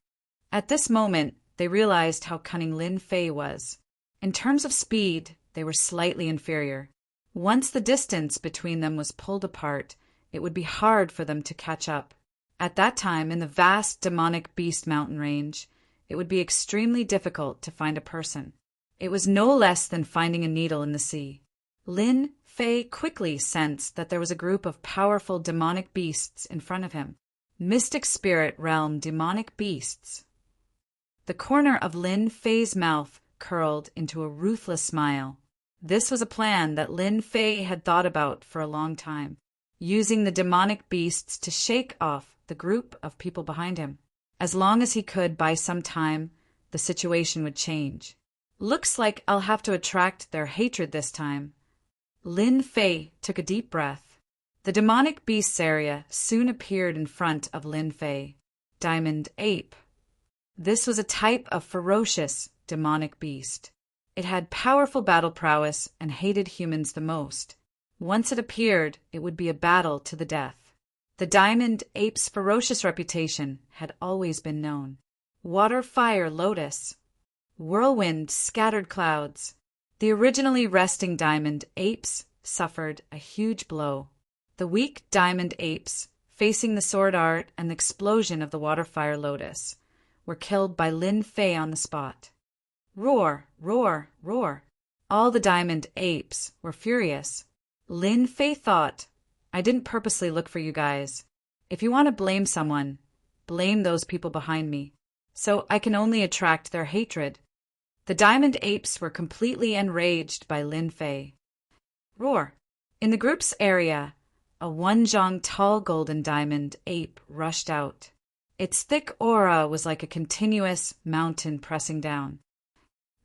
At this moment, they realized how cunning Lin Fei was. In terms of speed, they were slightly inferior. Once the distance between them was pulled apart, it would be hard for them to catch up. At that time, in the vast demonic beast mountain range, it would be extremely difficult to find a person. It was no less than finding a needle in the sea. Lin Fei quickly sensed that there was a group of powerful demonic beasts in front of him. Mystic spirit realm demonic beasts. The corner of Lin Fei's mouth curled into a ruthless smile. This was a plan that Lin Fei had thought about for a long time, using the demonic beasts to shake off the group of people behind him. As long as he could buy some time, the situation would change. Looks like I'll have to attract their hatred this time. Lin Fei took a deep breath. The demonic beasts area soon appeared in front of Lin Fei. Diamond Ape. This was a type of ferocious demonic beast. It had powerful battle prowess and hated humans the most. Once it appeared, it would be a battle to the death. The Diamond Ape's ferocious reputation had always been known. Water Fire Lotus. Whirlwind scattered clouds. The originally resting Diamond Apes suffered a huge blow. The weak Diamond Apes, facing the sword art and the explosion of the Water Fire Lotus, were killed by Lin Fei on the spot. Roar, roar, roar. All the Diamond Apes were furious. Lin Fei thought, I didn't purposely look for you guys. If you want to blame someone, blame those people behind me, so I can only attract their hatred. The Diamond Apes were completely enraged by Lin Fei. Roar. In the group's area, a 1 zhang tall golden diamond ape rushed out. Its thick aura was like a continuous mountain pressing down.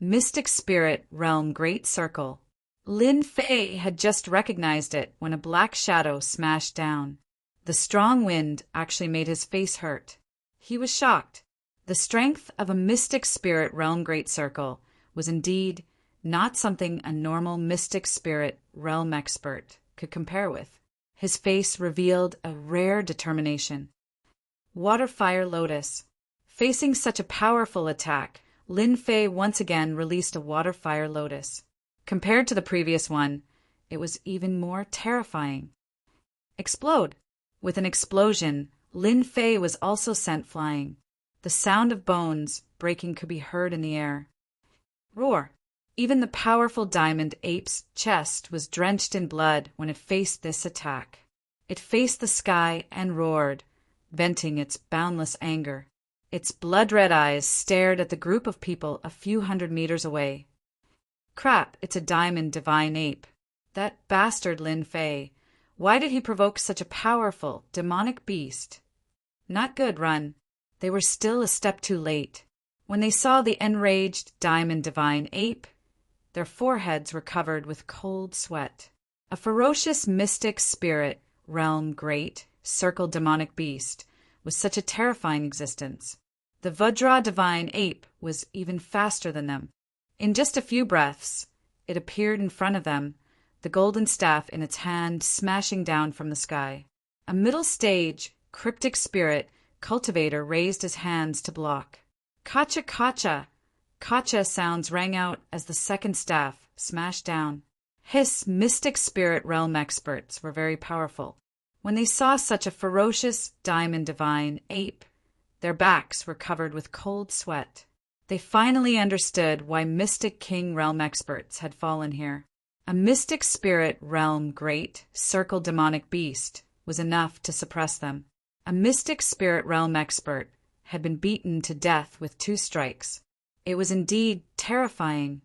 Mystic Spirit Realm Great Circle. Lin Fei had just recognized it when a black shadow smashed down. The strong wind actually made his face hurt. He was shocked. The strength of a Mystic Spirit Realm Great Circle was indeed not something a normal Mystic Spirit Realm expert could compare with. His face revealed a rare determination. Water Fire Lotus. Facing such a powerful attack, Lin Fei once again released a Water Fire Lotus. Compared to the previous one, it was even more terrifying. Explode. With an explosion, Lin Fei was also sent flying. The sound of bones breaking could be heard in the air. Roar. Even the powerful Diamond Ape's chest was drenched in blood when it faced this attack. It faced the sky and roared, venting its boundless anger. Its blood-red eyes stared at the group of people a few hundred meters away. Crap, it's a Diamond Divine Ape. That bastard Lin Fei. Why did he provoke such a powerful, demonic beast? Not good, run. They were still a step too late. When they saw the enraged Diamond Divine Ape, their foreheads were covered with cold sweat. A ferocious mystic spirit realm great circled demonic beast, was such a terrifying existence. The Vajra divine ape was even faster than them. In just a few breaths, it appeared in front of them, the golden staff in its hand smashing down from the sky. A middle stage, cryptic spirit cultivator raised his hands to block. Kacha kacha! Kacha sounds rang out as the second staff smashed down. His mystic spirit realm experts were very powerful. When they saw such a ferocious diamond divine ape, their backs were covered with cold sweat. They finally understood why mystic king realm experts had fallen here. A mystic spirit realm great, circled demonic beast was enough to suppress them. A mystic spirit realm expert had been beaten to death with 2 strikes. It was indeed terrifying,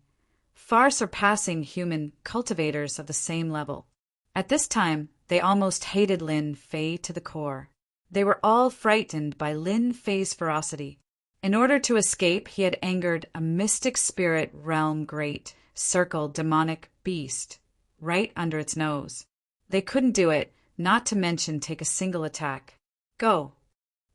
far surpassing human cultivators of the same level. At this time, they almost hated Lin Fei to the core. They were all frightened by Lin Fei's ferocity. In order to escape, he had angered a mystic spirit realm great, circled demonic beast right under its nose. They couldn't do it, not to mention take a single attack. Go!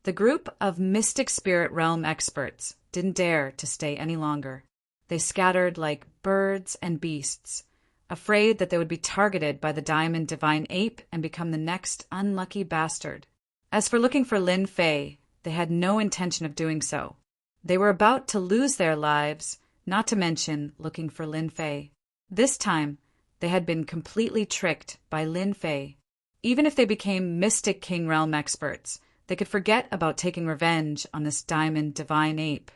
The group of mystic spirit realm experts didn't dare to stay any longer. They scattered like birds and beasts, afraid that they would be targeted by the diamond divine ape and become the next unlucky bastard. As for looking for Lin Fei, they had no intention of doing so. They were about to lose their lives, not to mention looking for Lin Fei. This time, they had been completely tricked by Lin Fei. Even if they became Mystic King Realm experts, they could forget about taking revenge on this diamond divine ape.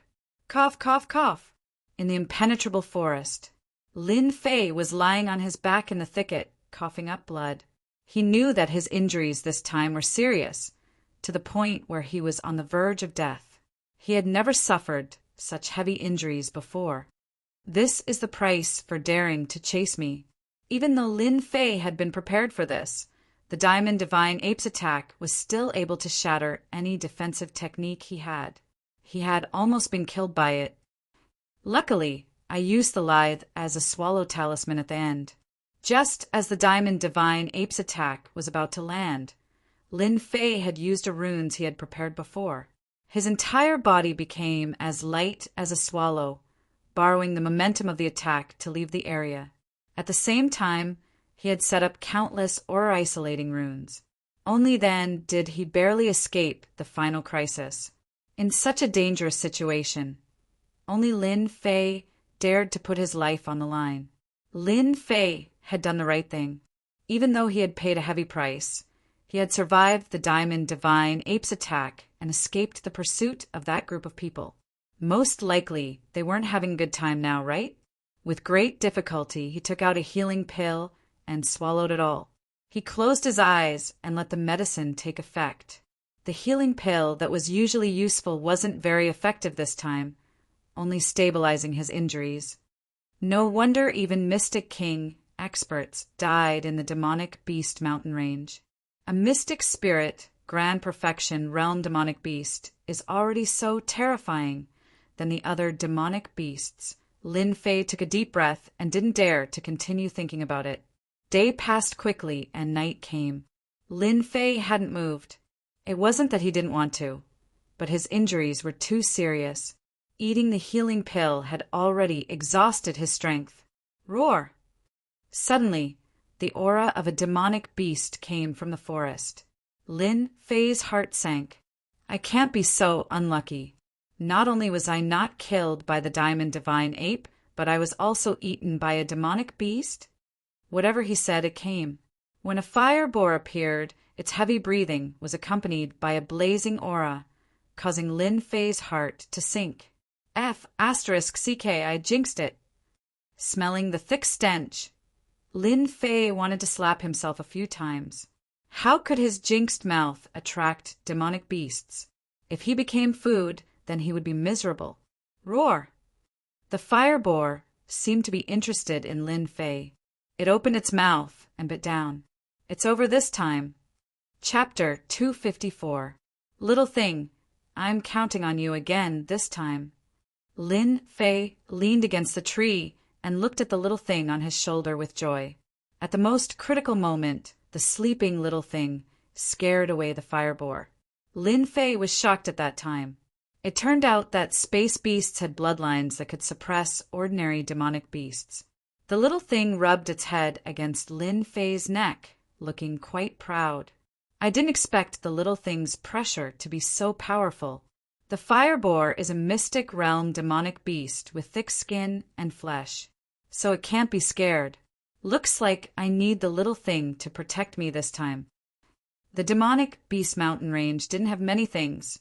Cough, cough, cough. In the impenetrable forest, Lin Fei was lying on his back in the thicket, coughing up blood. He knew that his injuries this time were serious, to the point where he was on the verge of death. He had never suffered such heavy injuries before. This is the price for daring to chase me. Even though Lin Fei had been prepared for this, the Diamond Divine Ape's attack was still able to shatter any defensive technique he had. He had almost been killed by it. Luckily, I used the lithe as a swallow talisman at the end. Just as the Diamond Divine Ape's attack was about to land, Lin Fei had used a runes he had prepared before. His entire body became as light as a swallow, borrowing the momentum of the attack to leave the area. At the same time, he had set up countless aura-isolating runes. Only then did he barely escape the final crisis. In such a dangerous situation, only Lin Fei dared to put his life on the line. Lin Fei had done the right thing. Even though he had paid a heavy price, he had survived the Diamond Divine Ape's attack and escaped the pursuit of that group of people. Most likely, they weren't having a good time now, right? With great difficulty, he took out a healing pill and swallowed it all. He closed his eyes and let the medicine take effect. The healing pill that was usually useful wasn't very effective this time, only stabilizing his injuries. No wonder even Mystic King experts died in the demonic beast mountain range. A mystic spirit, grand perfection realm demonic beast is already so terrifying than the other demonic beasts. Lin Fei took a deep breath and didn't dare to continue thinking about it. Day passed quickly and night came. Lin Fei hadn't moved. It wasn't that he didn't want to, but his injuries were too serious. Eating the healing pill had already exhausted his strength. Roar! Suddenly, the aura of a demonic beast came from the forest. Lin Fei's heart sank. I can't be so unlucky. Not only was I not killed by the Diamond Divine Ape, but I was also eaten by a demonic beast? Whatever he said, it came. When a fire boar appeared, its heavy breathing was accompanied by a blazing aura, causing Lin Fei's heart to sink. *CK, I jinxed it. Smelling the thick stench, Lin Fei wanted to slap himself a few times. How could his jinxed mouth attract demonic beasts? If he became food, then he would be miserable. Roar! The fire boar seemed to be interested in Lin Fei. It opened its mouth and bit down. It's over this time. Chapter 254. Little thing, I'm counting on you again this time. Lin Fei leaned against the tree and looked at the little thing on his shoulder with joy. At the most critical moment, the sleeping little thing scared away the fire boar. Lin Fei was shocked at that time. It turned out that space beasts had bloodlines that could suppress ordinary demonic beasts. The little thing rubbed its head against Lin Fei's neck, looking quite proud. I didn't expect the little thing's pressure to be so powerful. The fire boar is a mystic realm demonic beast with thick skin and flesh, so it can't be scared. Looks like I need the little thing to protect me this time. The demonic beast mountain range didn't have many things,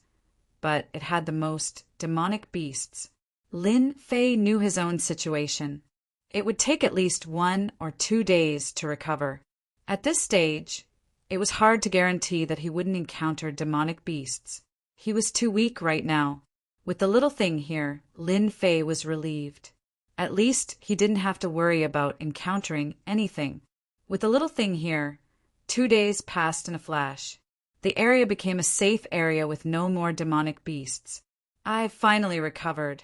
but it had the most demonic beasts. Lin Fei knew his own situation. It would take at least 1 or 2 days to recover. At this stage, it was hard to guarantee that he wouldn't encounter demonic beasts. He was too weak right now. With the little thing here, Lin Fei was relieved. At least he didn't have to worry about encountering anything. With the little thing here, 2 days passed in a flash. The area became a safe area with no more demonic beasts. I've finally recovered.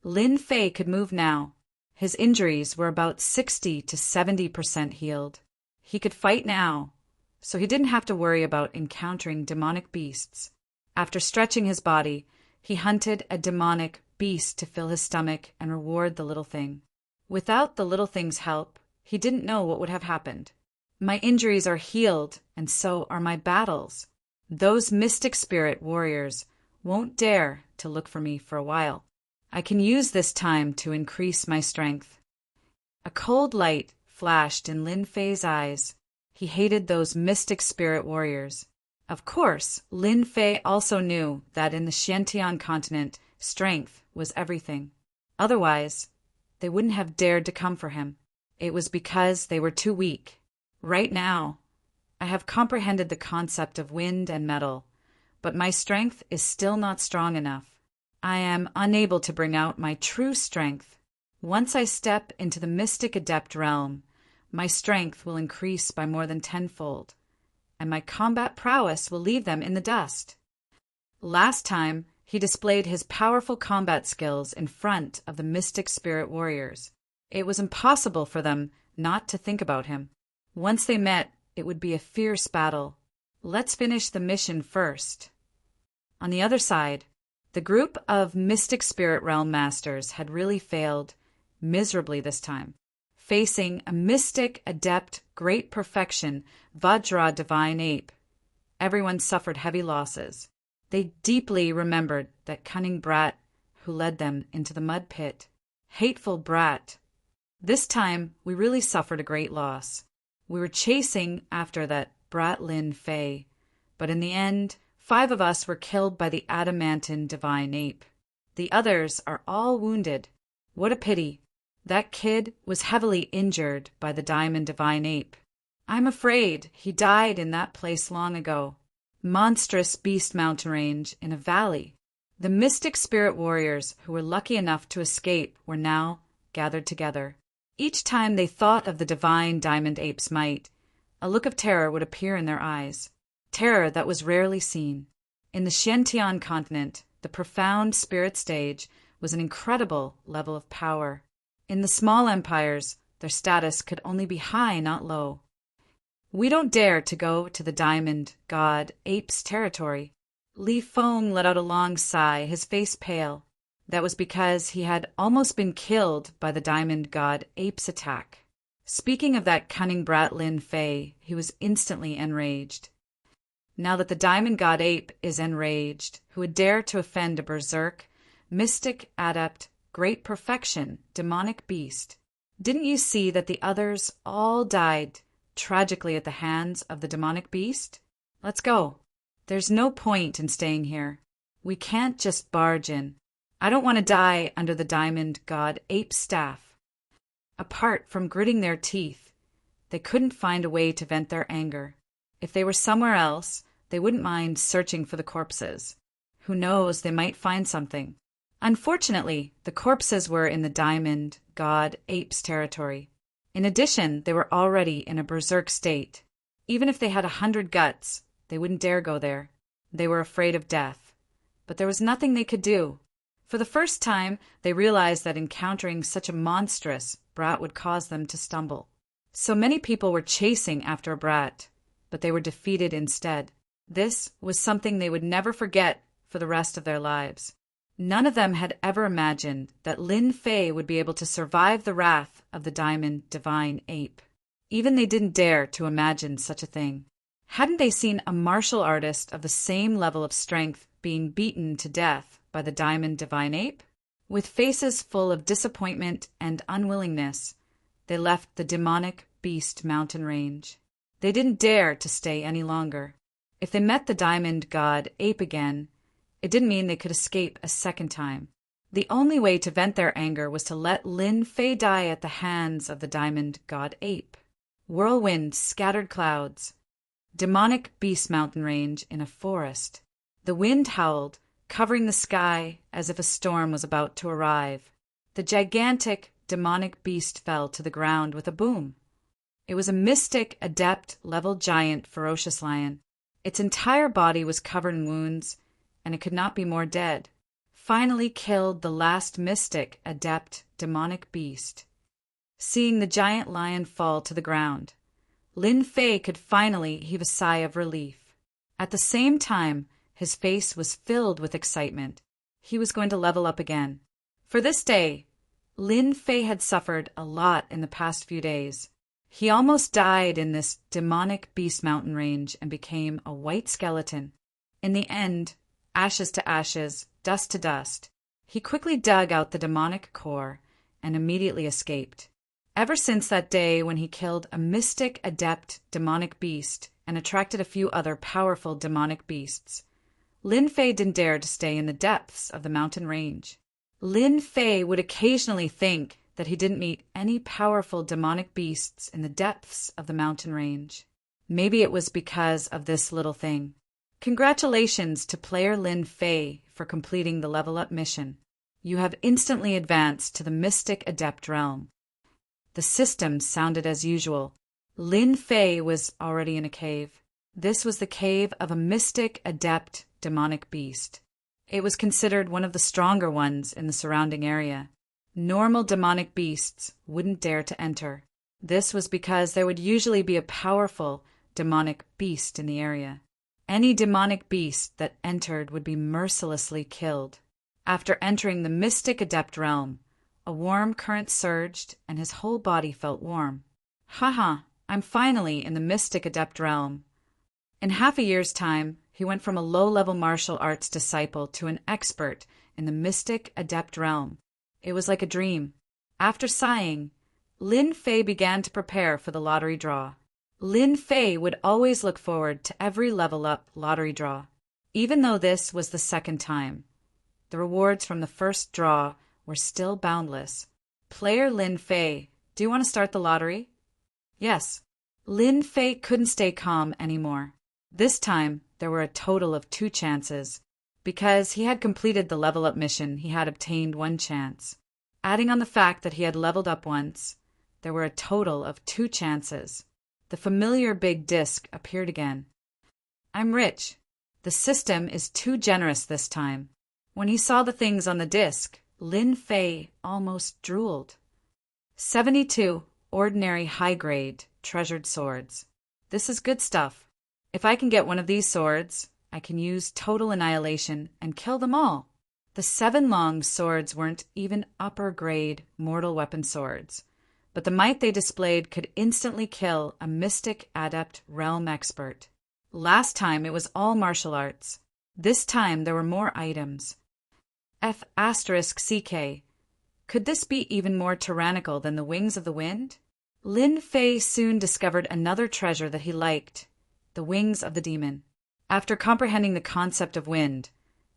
Lin Fei could move now. His injuries were about 60 to 70% healed. He could fight now, so he didn't have to worry about encountering demonic beasts. After stretching his body, he hunted a demonic beast to fill his stomach and reward the little thing. Without the little thing's help, he didn't know what would have happened. My injuries are healed, and so are my battles. Those mystic spirit warriors won't dare to look for me for a while. I can use this time to increase my strength. A cold light flashed in Lin Fei's eyes. He hated those mystic spirit warriors. Of course, Lin Fei also knew that in the Xiantian continent, strength was everything. Otherwise, they wouldn't have dared to come for him. It was because they were too weak. Right now, I have comprehended the concept of wind and metal, but my strength is still not strong enough. I am unable to bring out my true strength. Once I step into the mystic adept realm, my strength will increase by more than 10-fold, and my combat prowess will leave them in the dust. Last time, he displayed his powerful combat skills in front of the mystic spirit warriors. It was impossible for them not to think about him. Once they met, it would be a fierce battle. Let's finish the mission first. On the other side, the group of mystic spirit realm masters had really failed miserably this time. Facing a mystic adept great perfection, Vajra divine ape, everyone suffered heavy losses. They deeply remembered that cunning brat who led them into the mud pit. Hateful brat. This time, we really suffered a great loss. We were chasing after that brat Lin Fei, but in the end, 5 of us were killed by the adamantine divine ape. The others are all wounded. What a pity. That kid was heavily injured by the diamond divine ape. I'm afraid he died in that place long ago. Monstrous beast mountain range in a valley. The mystic spirit warriors who were lucky enough to escape were now gathered together. Each time they thought of the divine diamond ape's might, a look of terror would appear in their eyes. Terror that was rarely seen. In the Xiantian continent, the profound spirit stage was an incredible level of power. In the small empires, their status could only be high, not low. We don't dare to go to the diamond god ape's territory. Li Feng let out a long sigh, his face pale. That was because he had almost been killed by the diamond god ape's attack. Speaking of that cunning brat Lin Fei, he was instantly enraged. Now that the diamond god ape is enraged, who would dare to offend a berserk, mystic adept, great perfection, demonic beast? Didn't you see that the others all died tragically at the hands of the demonic beast? Let's go. There's no point in staying here. We can't just barge in. I don't want to die under the diamond god ape's staff. Apart from gritting their teeth, they couldn't find a way to vent their anger. If they were somewhere else, they wouldn't mind searching for the corpses. Who knows, they might find something. Unfortunately, the corpses were in the diamond god ape's territory. In addition, they were already in a berserk state. Even if they had 100 guts, they wouldn't dare go there. They were afraid of death. But there was nothing they could do. For the first time, they realized that encountering such a monstrous brat would cause them to stumble. So many people were chasing after a brat. but they were defeated instead. This was something they would never forget for the rest of their lives. None of them had ever imagined that Lin Fei would be able to survive the wrath of the Diamond Divine Ape. Even they didn't dare to imagine such a thing. Hadn't they seen a martial artist of the same level of strength being beaten to death by the Diamond Divine Ape? With faces full of disappointment and unwillingness, they left the demonic beast mountain range. They didn't dare to stay any longer. If they met the Diamond God Ape again, it didn't mean they could escape a second time. The only way to vent their anger was to let Lin Fei die at the hands of the Diamond God Ape. Whirlwind scattered clouds. Demonic beast mountain range in a forest. The wind howled, covering the sky as if a storm was about to arrive. The gigantic, demonic beast fell to the ground with a boom. It was a mystic, adept, level giant ferocious lion. Its entire body was covered in wounds, and it could not be more dead. Finally killed the last mystic, adept, demonic beast. Seeing the giant lion fall to the ground, Lin Fei could finally heave a sigh of relief. At the same time, his face was filled with excitement. He was going to level up again. For this day, Lin Fei had suffered a lot in the past few days. He almost died in this demonic beast mountain range and became a white skeleton. In the end, ashes to ashes, dust to dust, he quickly dug out the demonic core and immediately escaped. Ever since that day when he killed a mystic, adept, demonic beast and attracted a few other powerful demonic beasts, Lin Fei didn't dare to stay in the depths of the mountain range. Lin Fei would occasionally think that he didn't meet any powerful demonic beasts in the depths of the mountain range. Maybe it was because of this little thing. Congratulations to player Lin Fei for completing the level up mission. You have instantly advanced to the Mystic Adept realm. The system sounded as usual. Lin Fei was already in a cave. This was the cave of a mystic, adept, demonic beast. It was considered one of the stronger ones in the surrounding area. Normal demonic beasts wouldn't dare to enter. This was because there would usually be a powerful demonic beast in the area. Any demonic beast that entered would be mercilessly killed. After entering the Mystic Adept realm, a warm current surged and his whole body felt warm. Haha, I'm finally in the Mystic Adept realm. In half a year's time, he went from a low-level martial arts disciple to an expert in the Mystic Adept realm. It was like a dream. After sighing, Lin Fei began to prepare for the lottery draw. Lin Fei would always look forward to every level-up lottery draw. Even though this was the second time, the rewards from the first draw were still boundless. Player Lin Fei, do you want to start the lottery? Yes. Lin Fei couldn't stay calm anymore. This time, there were a total of 2 chances. Because he had completed the level-up mission, he had obtained 1 chance. Adding on the fact that he had leveled up once, there were a total of 2 chances. The familiar big disc appeared again. I'm rich. The system is too generous this time. When he saw the things on the disc, Lin Fei almost drooled. 72 ordinary high-grade treasured swords. This is good stuff. If I can get one of these swords, I can use total annihilation and kill them all. The 7 long swords weren't even upper-grade mortal weapon swords, but the might they displayed could instantly kill a mystic adept realm expert. Last time it was all martial arts. This time there were more items. F*CK. Could this be even more tyrannical than the wings of the wind? Lin Fei soon discovered another treasure that he liked, the wings of the demon. After comprehending the concept of wind,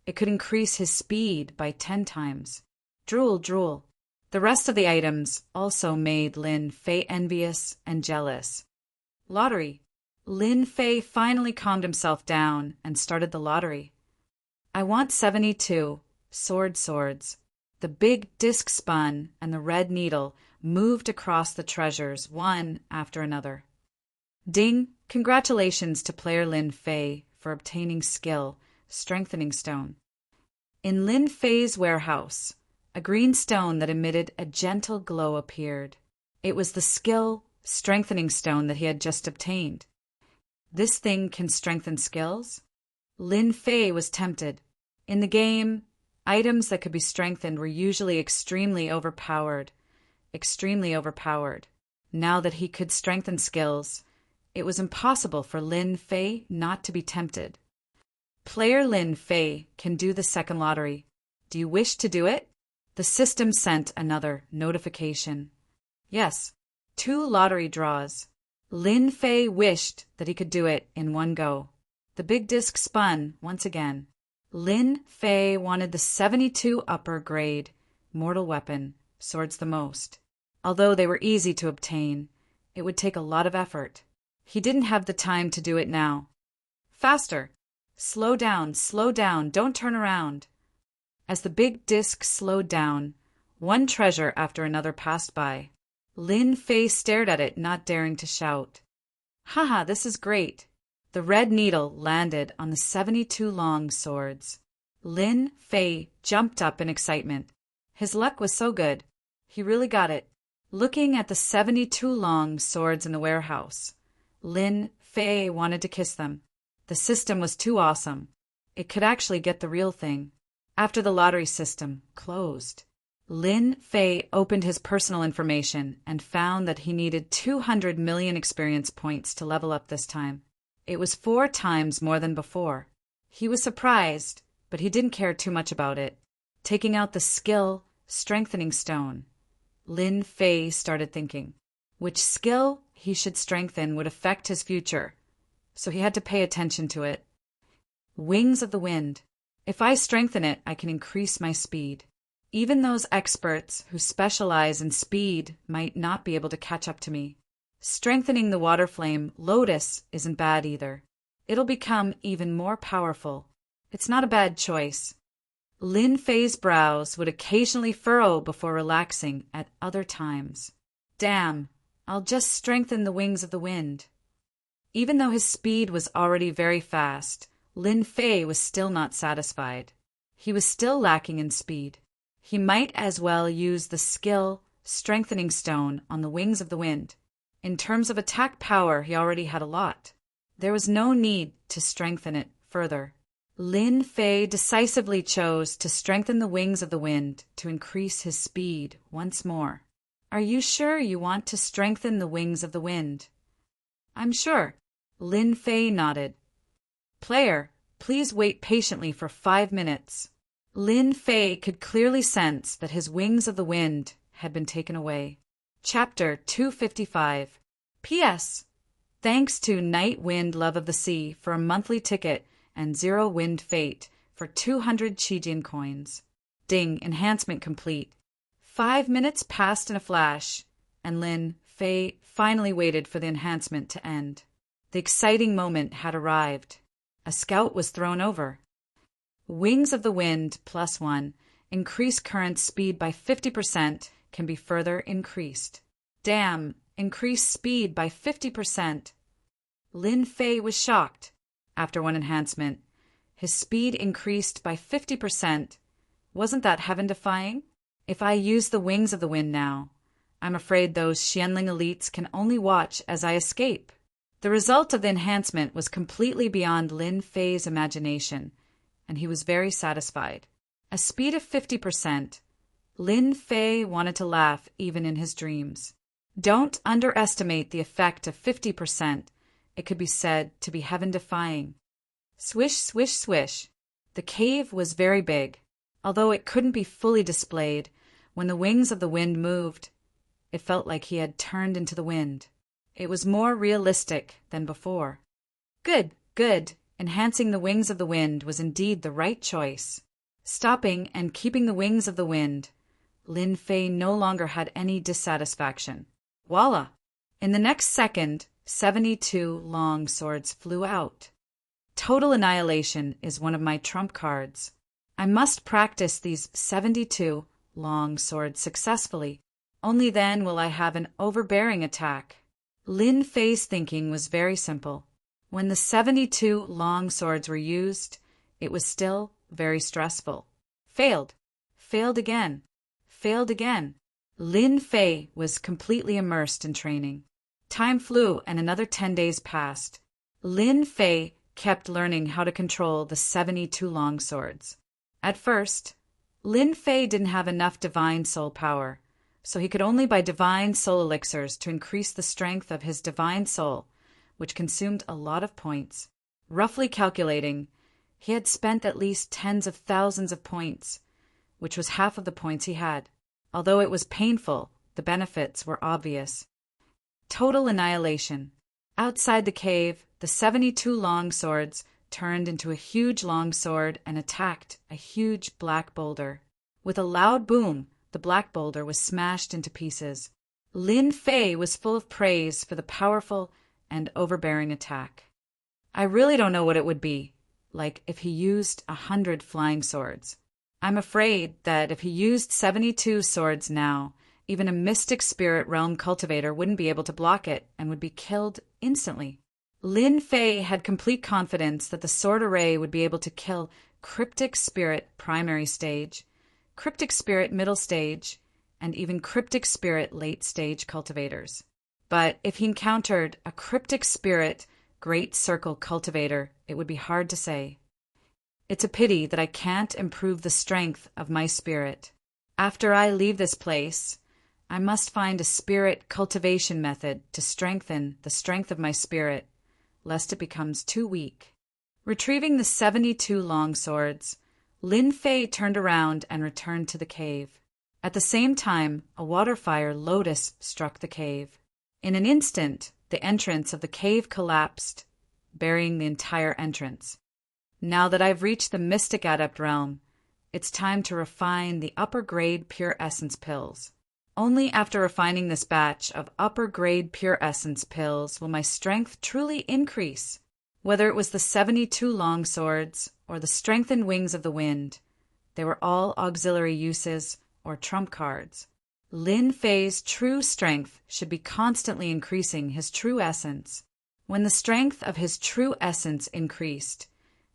it could increase his speed by 10 times. Drool, drool. The rest of the items also made Lin Fei envious and jealous. Lottery. Lin Fei finally calmed himself down and started the lottery. I want 72 swords. The big disc spun and the red needle moved across the treasures one after another. Ding! Congratulations to player Lin Fei for obtaining skill, strengthening stone. In Lin Fei's warehouse, a green stone that emitted a gentle glow appeared. It was the skill, strengthening stone that he had just obtained. This thing can strengthen skills? Lin Fei was tempted. In the game, items that could be strengthened were usually extremely overpowered. Now that he could strengthen skills, it was impossible for Lin Fei not to be tempted. Player Lin Fei can do the second lottery. Do you wish to do it? The system sent another notification. Yes, 2 lottery draws. Lin Fei wished that he could do it in one go. The big disc spun once again. Lin Fei wanted the 72 upper grade mortal weapon swords the most. Although they were easy to obtain, it would take a lot of effort. He didn't have the time to do it now. Faster! Slow down, don't turn around. As the big disc slowed down, one treasure after another passed by. Lin Fei stared at it, not daring to shout. Haha, this is great. The red needle landed on the 72 long swords. Lin Fei jumped up in excitement. His luck was so good. He really got it. Looking at the 72 long swords in the warehouse, Lin Fei wanted to kiss them. The system was too awesome. It could actually get the real thing. After the lottery system closed, Lin Fei opened his personal information and found that he needed 200 million experience points to level up this time. It was 4 times more than before. He was surprised, but he didn't care too much about it. Taking out the skill strengthening stone, Lin Fei started thinking which skill he should strengthen would affect his future, so he had to pay attention to it. Wings of the Wind. If I strengthen it, I can increase my speed. Even those experts who specialize in speed might not be able to catch up to me. Strengthening the water flame Lotus isn't bad either. It'll become even more powerful. It's not a bad choice. Lin Fei's brows would occasionally furrow before relaxing at other times. Damn, I'll just strengthen the Wings of the Wind. Even though his speed was already very fast, Lin Fei was still not satisfied. He was still lacking in speed. He might as well use the skill strengthening stone on the Wings of the Wind. In terms of attack power, he already had a lot. There was no need to strengthen it further. Lin Fei decisively chose to strengthen the Wings of the Wind to increase his speed once more. Are you sure you want to strengthen the Wings of the Wind? I'm sure. Lin Fei nodded. Player, please wait patiently for 5 minutes. Lin Fei could clearly sense that his Wings of the Wind had been taken away. Chapter 255. P.S. Thanks to Night Wind Love of the Sea for a monthly ticket and Zero Wind Fate for 200 Chijin coins. Ding, enhancement complete. 5 minutes passed in a flash, and Lin Fei finally waited for the enhancement to end. The exciting moment had arrived. A scout was thrown over. Wings of the Wind +1. Increase current speed by 50% can be further increased. Damn, increase speed by 50%. Lin Fei was shocked. After one enhancement, his speed increased by 50%. Wasn't that heaven-defying? If I use the Wings of the Wind now, I'm afraid those Xianling elites can only watch as I escape. The result of the enhancement was completely beyond Lin Fei's imagination, and he was very satisfied. A speed of 50%. Lin Fei wanted to laugh even in his dreams. Don't underestimate the effect of 50%. It could be said to be heaven-defying. Swish, swish, swish. The cave was very big. Although it couldn't be fully displayed, when the Wings of the Wind moved, it felt like he had turned into the wind. It was more realistic than before. Good, good. Enhancing the Wings of the Wind was indeed the right choice. Stopping and keeping the Wings of the Wind, Lin Fei no longer had any dissatisfaction. Voila! In the next second, 72 long swords flew out. Total annihilation is one of my trump cards. I must practice these 72 long swords successfully. Only then will I have an overbearing attack. Lin Fei's thinking was very simple. When the 72 long swords were used, it was still very stressful. Failed. Failed again. Failed again. Lin Fei was completely immersed in training. Time flew and another 10 days passed. Lin Fei kept learning how to control the 72 long swords. At first, Lin Fei didn't have enough divine soul power, so he could only buy divine soul elixirs to increase the strength of his divine soul, which consumed a lot of points. Roughly calculating, he had spent at least tens of thousands of points, which was half of the points he had. Although it was painful, the benefits were obvious. Total annihilation. Outside the cave, the 72 long swords turned into a huge long sword and attacked a huge black boulder. With a loud boom, the black boulder was smashed into pieces. Lin Fei was full of praise for the powerful and overbearing attack. I really don't know what it would be like if he used 100 flying swords. I'm afraid that if he used 72 swords now, even a mystic spirit realm cultivator wouldn't be able to block it and would be killed instantly. Lin Fei had complete confidence that the sword array would be able to kill cryptic spirit primary stage, cryptic spirit middle stage, and even cryptic spirit late stage cultivators. But if he encountered a cryptic spirit great circle cultivator, it would be hard to say. It's a pity that I can't improve the strength of my spirit. After I leave this place, I must find a spirit cultivation method to strengthen the strength of my spirit, lest it becomes too weak. Retrieving the 72 long swords, Lin Fei turned around and returned to the cave. At the same time, a water fire lotus struck the cave. In an instant, the entrance of the cave collapsed, burying the entire entrance. Now that I've reached the Mystic Adept realm, it's time to refine the upper-grade Pure Essence pills. Only after refining this batch of upper-grade Pure Essence pills will my strength truly increase. Whether it was the 72 long swords or the strengthened wings of the wind, they were all auxiliary uses or trump cards. Lin Fei's true strength should be constantly increasing his true essence. When the strength of his true essence increased,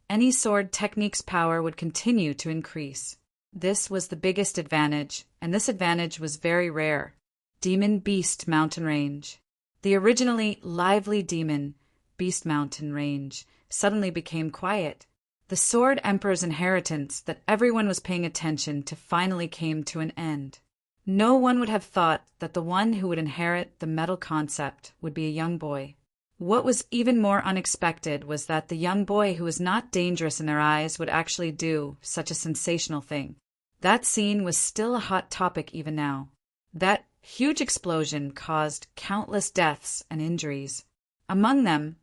any sword technique's power would continue to increase. This was the biggest advantage, and this advantage was very rare. Demon Beast Mountain Range. The originally lively Demon Beast Mountain Range suddenly became quiet. The Sword Emperor's inheritance that everyone was paying attention to finally came to an end. No one would have thought that the one who would inherit the metal concept would be a young boy. What was even more unexpected was that the young boy who was not dangerous in their eyes would actually do such a sensational thing. That scene was still a hot topic even now. That huge explosion caused countless deaths and injuries. Among them,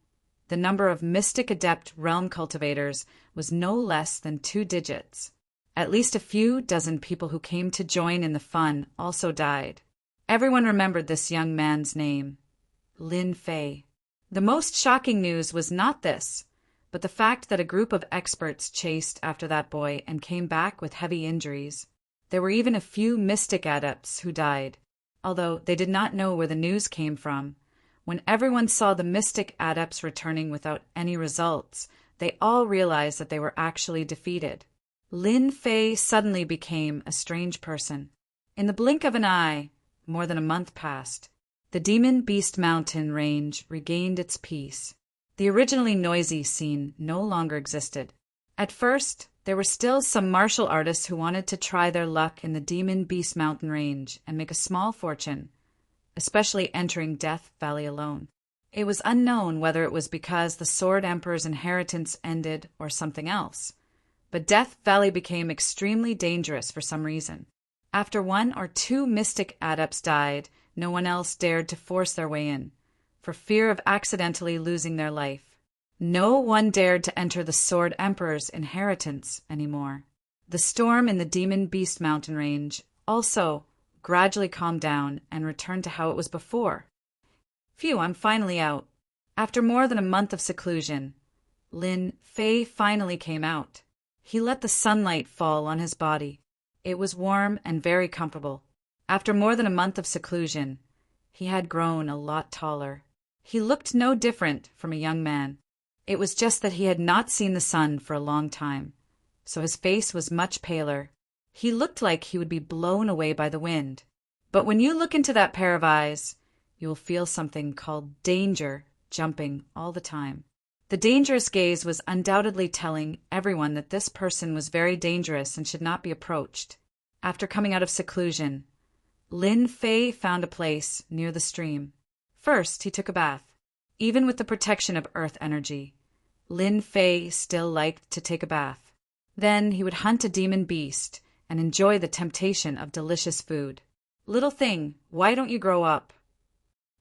the number of Mystic Adept realm cultivators was no less than 2 digits. At least a few dozen people who came to join in the fun also died. Everyone remembered this young man's name, Lin Fei. The most shocking news was not this, but the fact that a group of experts chased after that boy and came back with heavy injuries. There were even a few Mystic Adepts who died, although they did not know where the news came from. When everyone saw the Mystic Adepts returning without any results, they all realized that they were actually defeated. Lin Fei suddenly became a strange person. In the blink of an eye, more than a month passed. The Demon Beast Mountain Range regained its peace. The originally noisy scene no longer existed. At first, there were still some martial artists who wanted to try their luck in the Demon Beast Mountain Range and make a small fortune, especially entering Death Valley alone. It was unknown whether it was because the Sword Emperor's inheritance ended or something else. But Death Valley became extremely dangerous for some reason. After 1 or 2 Mystic Adepts died, no one else dared to force their way in, for fear of accidentally losing their life. No one dared to enter the Sword Emperor's inheritance anymore. The storm in the Demon Beast Mountain Range also gradually calmed down and returned to how it was before. Phew, I'm finally out. After more than a month of seclusion, Lin Fei finally came out. He let the sunlight fall on his body. It was warm and very comfortable. After more than a month of seclusion, he had grown a lot taller. He looked no different from a young man. It was just that he had not seen the sun for a long time, so his face was much paler. He looked like he would be blown away by the wind. But when you look into that pair of eyes, you will feel something called danger jumping all the time. The dangerous gaze was undoubtedly telling everyone that this person was very dangerous and should not be approached. After coming out of seclusion, Lin Fei found a place near the stream. First, he took a bath. Even with the protection of earth energy, Lin Fei still liked to take a bath. Then he would hunt a demon beast and enjoy the temptation of delicious food. Little thing, why don't you grow up?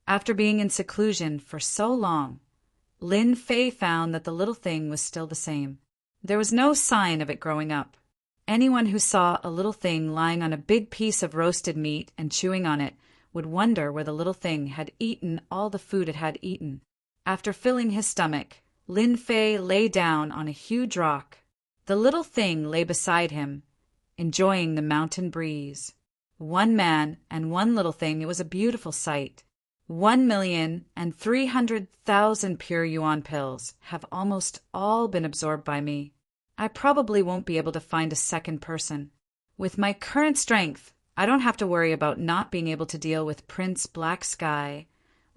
After being in seclusion for so long, Lin Fei found that the little thing was still the same. There was no sign of it growing up. Anyone who saw a little thing lying on a big piece of roasted meat and chewing on it would wonder where the little thing had eaten all the food it had eaten. After filling his stomach, Lin Fei lay down on a huge rock. The little thing lay beside him, enjoying the mountain breeze. One man and one little thing, it was a beautiful sight. 1,300,000 pure yuan pills have almost all been absorbed by me. I probably won't be able to find a second person. With my current strength, I don't have to worry about not being able to deal with Prince Black Sky,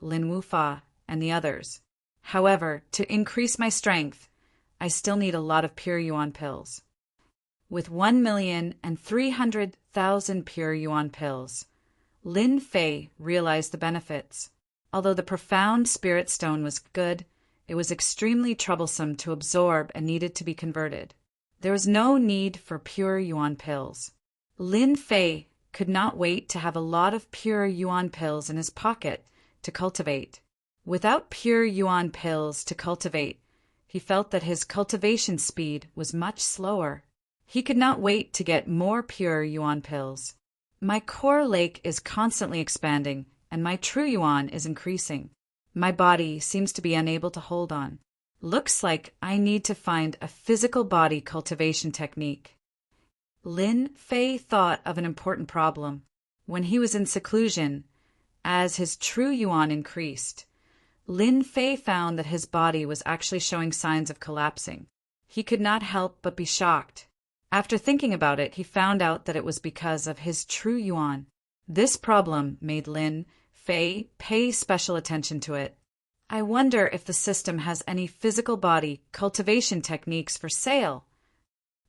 Lin Wufa, and the others. However, to increase my strength, I still need a lot of pure yuan pills. With 1,300,000 pure yuan pills, Lin Fei realized the benefits. Although the profound spirit stone was good, it was extremely troublesome to absorb and needed to be converted. There was no need for pure yuan pills. Lin Fei could not wait to have a lot of pure yuan pills in his pocket to cultivate. Without pure yuan pills to cultivate, he felt that his cultivation speed was much slower. He could not wait to get more pure yuan pills. My core lake is constantly expanding, and my true yuan is increasing. My body seems to be unable to hold on. Looks like I need to find a physical body cultivation technique. Lin Fei thought of an important problem. When he was in seclusion, as his true yuan increased, Lin Fei found that his body was actually showing signs of collapsing. He could not help but be shocked. After thinking about it, he found out that it was because of his true yuan. This problem made Lin Fei pay special attention to it. I wonder if the system has any physical body cultivation techniques for sale.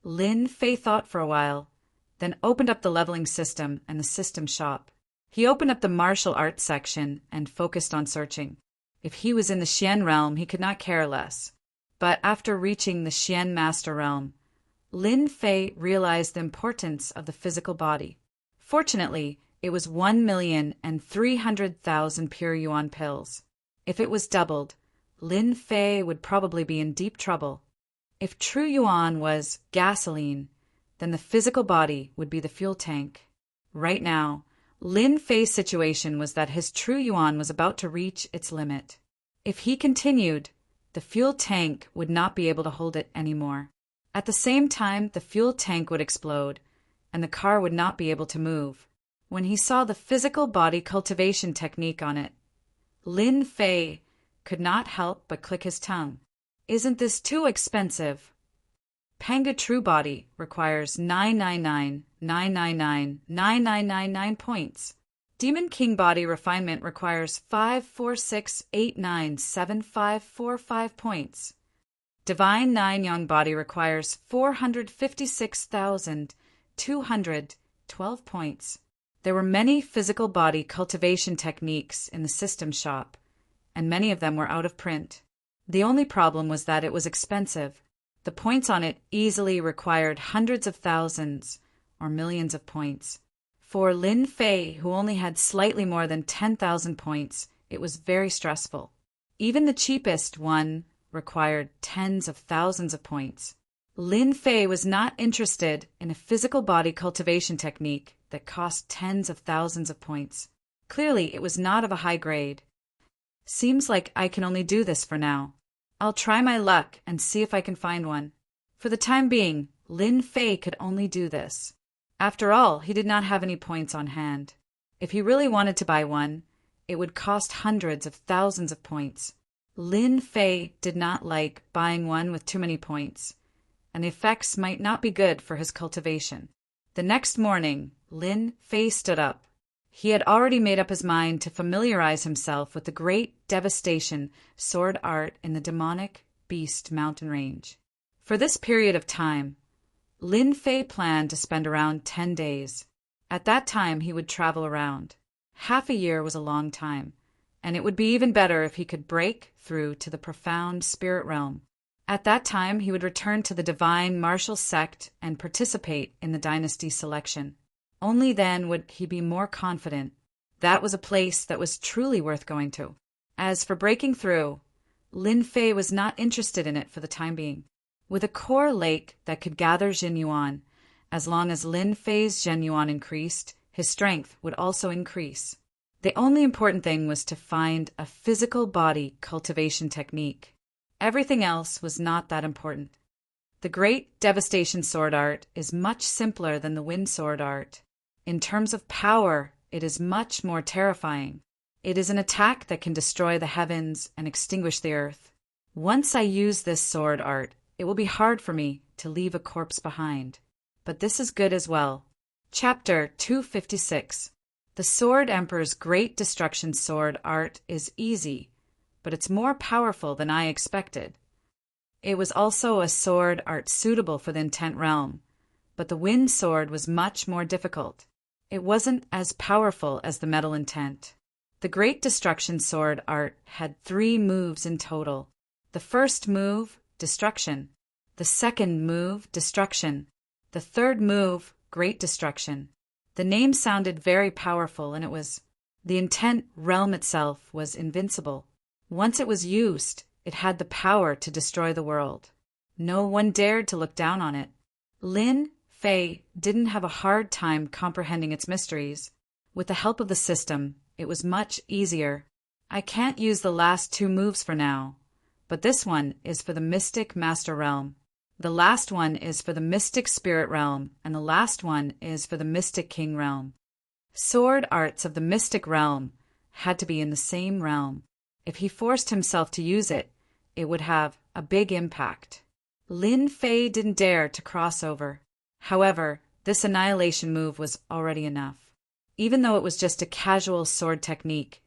Lin Fei thought for a while, then opened up the leveling system and the system shop. He opened up the martial arts section and focused on searching. If he was in the Xian realm, he could not care less. But after reaching the Xian master realm, Lin Fei realized the importance of the physical body. Fortunately, it was 1,300,000 pure yuan pills. If it was doubled, Lin Fei would probably be in deep trouble. If true yuan was gasoline, then the physical body would be the fuel tank. Right now, Lin Fei's situation was that his true yuan was about to reach its limit. If he continued, the fuel tank would not be able to hold it anymore. At the same time, the fuel tank would explode, and the car would not be able to move. When he saw the physical body cultivation technique on it, Lin Fei could not help but click his tongue. Isn't this too expensive? Panga True Body requires 999,999,9999 points. Demon King Body Refinement requires 546897545 points. Divine Nine Young Body requires 456,212 points. There were many physical body cultivation techniques in the system shop, and many of them were out of print. The only problem was that it was expensive. The points on it easily required hundreds of thousands or millions of points. For Lin Fei, who only had slightly more than 10,000 points, it was very stressful. Even the cheapest one required tens of thousands of points. Lin Fei was not interested in a physical body cultivation technique that cost tens of thousands of points. Clearly, it was not of a high grade. Seems like I can only do this for now. I'll try my luck and see if I can find one. For the time being, Lin Fei could only do this. After all, he did not have any points on hand. If he really wanted to buy one, it would cost hundreds of thousands of points. Lin Fei did not like buying one with too many points, and the effects might not be good for his cultivation. The next morning, Lin Fei stood up. He had already made up his mind to familiarize himself with the great devastation sword art in the demonic Beast mountain range. For this period of time, Lin Fei planned to spend around 10 days. At that time, he would travel around. Half a year was a long time, and it would be even better if he could break through to the profound spirit realm. At that time, he would return to the divine martial sect and participate in the dynasty selection. Only then would he be more confident. That was a place that was truly worth going to. As for breaking through, Lin Fei was not interested in it for the time being. With a core lake that could gather Jinyuan, as long as Lin Fei's Jinyuan increased, his strength would also increase. The only important thing was to find a physical body cultivation technique. Everything else was not that important. The Great Devastation Sword Art is much simpler than the Wind Sword Art. In terms of power, it is much more terrifying. It is an attack that can destroy the heavens and extinguish the earth. Once I use this sword art, it will be hard for me to leave a corpse behind. But this is good as well. Chapter 256. The Sword Emperor's Great Destruction Sword Art is easy, but it's more powerful than I expected. It was also a sword art suitable for the Intent Realm, but the Wind Sword was much more difficult. It wasn't as powerful as the Metal Intent. The Great Destruction Sword Art had 3 moves in total. The first move, Destruction. The second move, Destruction. The third move, Great Destruction. The name sounded very powerful, and it was. The Intent Realm itself was invincible. Once it was used, it had the power to destroy the world. No one dared to look down on it. Lin Fei didn't have a hard time comprehending its mysteries. With the help of the system, it was much easier. I can't use the last 2 moves for now, but this one is for the Mystic Master Realm. The last one is for the Mystic Spirit Realm, and the last one is for the Mystic King Realm. Sword arts of the Mystic Realm had to be in the same realm. If he forced himself to use it, it would have a big impact. Lin Fei didn't dare to cross over. However, this annihilation move was already enough. Even though it was just a casual sword technique,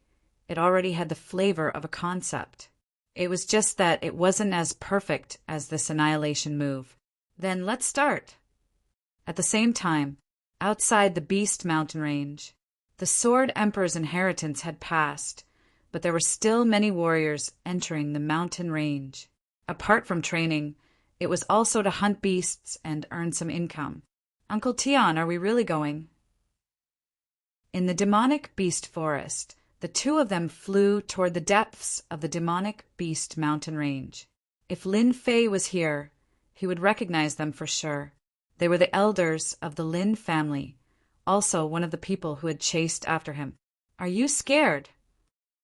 it already had the flavor of a concept. It was just that it wasn't as perfect as this annihilation move. Then let's start. At the same time, outside the Beast mountain range, the Sword Emperor's inheritance had passed, but there were still many warriors entering the mountain range. Apart from training, it was also to hunt beasts and earn some income. Uncle Tian, are we really going? In the demonic beast forest, the 2 of them flew toward the depths of the demonic beast mountain range. If Lin Fei was here, he would recognize them for sure. They were the elders of the Lin family, also one of the people who had chased after him. Are you scared?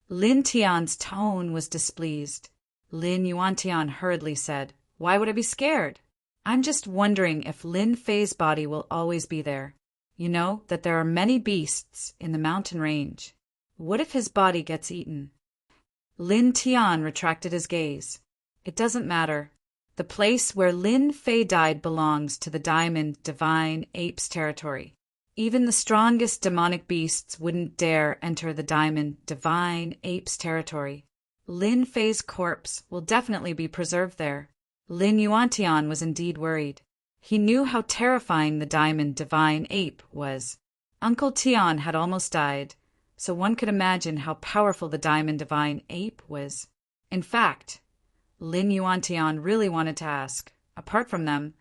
Lin Tian's tone was displeased. Lin Yuantian hurriedly said, Why would I be scared? I'm just wondering if Lin Fei's body will always be there. You know that there are many beasts in the mountain range. What if his body gets eaten? Lin Tian retracted his gaze. It doesn't matter. The place where Lin Fei died belongs to the Diamond Divine Apes territory. Even the strongest demonic beasts wouldn't dare enter the Diamond Divine Apes territory. Lin Fei's corpse will definitely be preserved there. Lin Yuantian was indeed worried. He knew how terrifying the Diamond Divine Ape was. Uncle Tian had almost died, so one could imagine how powerful the Diamond Divine Ape was. In fact, Lin Yuantian really wanted to ask, apart from them,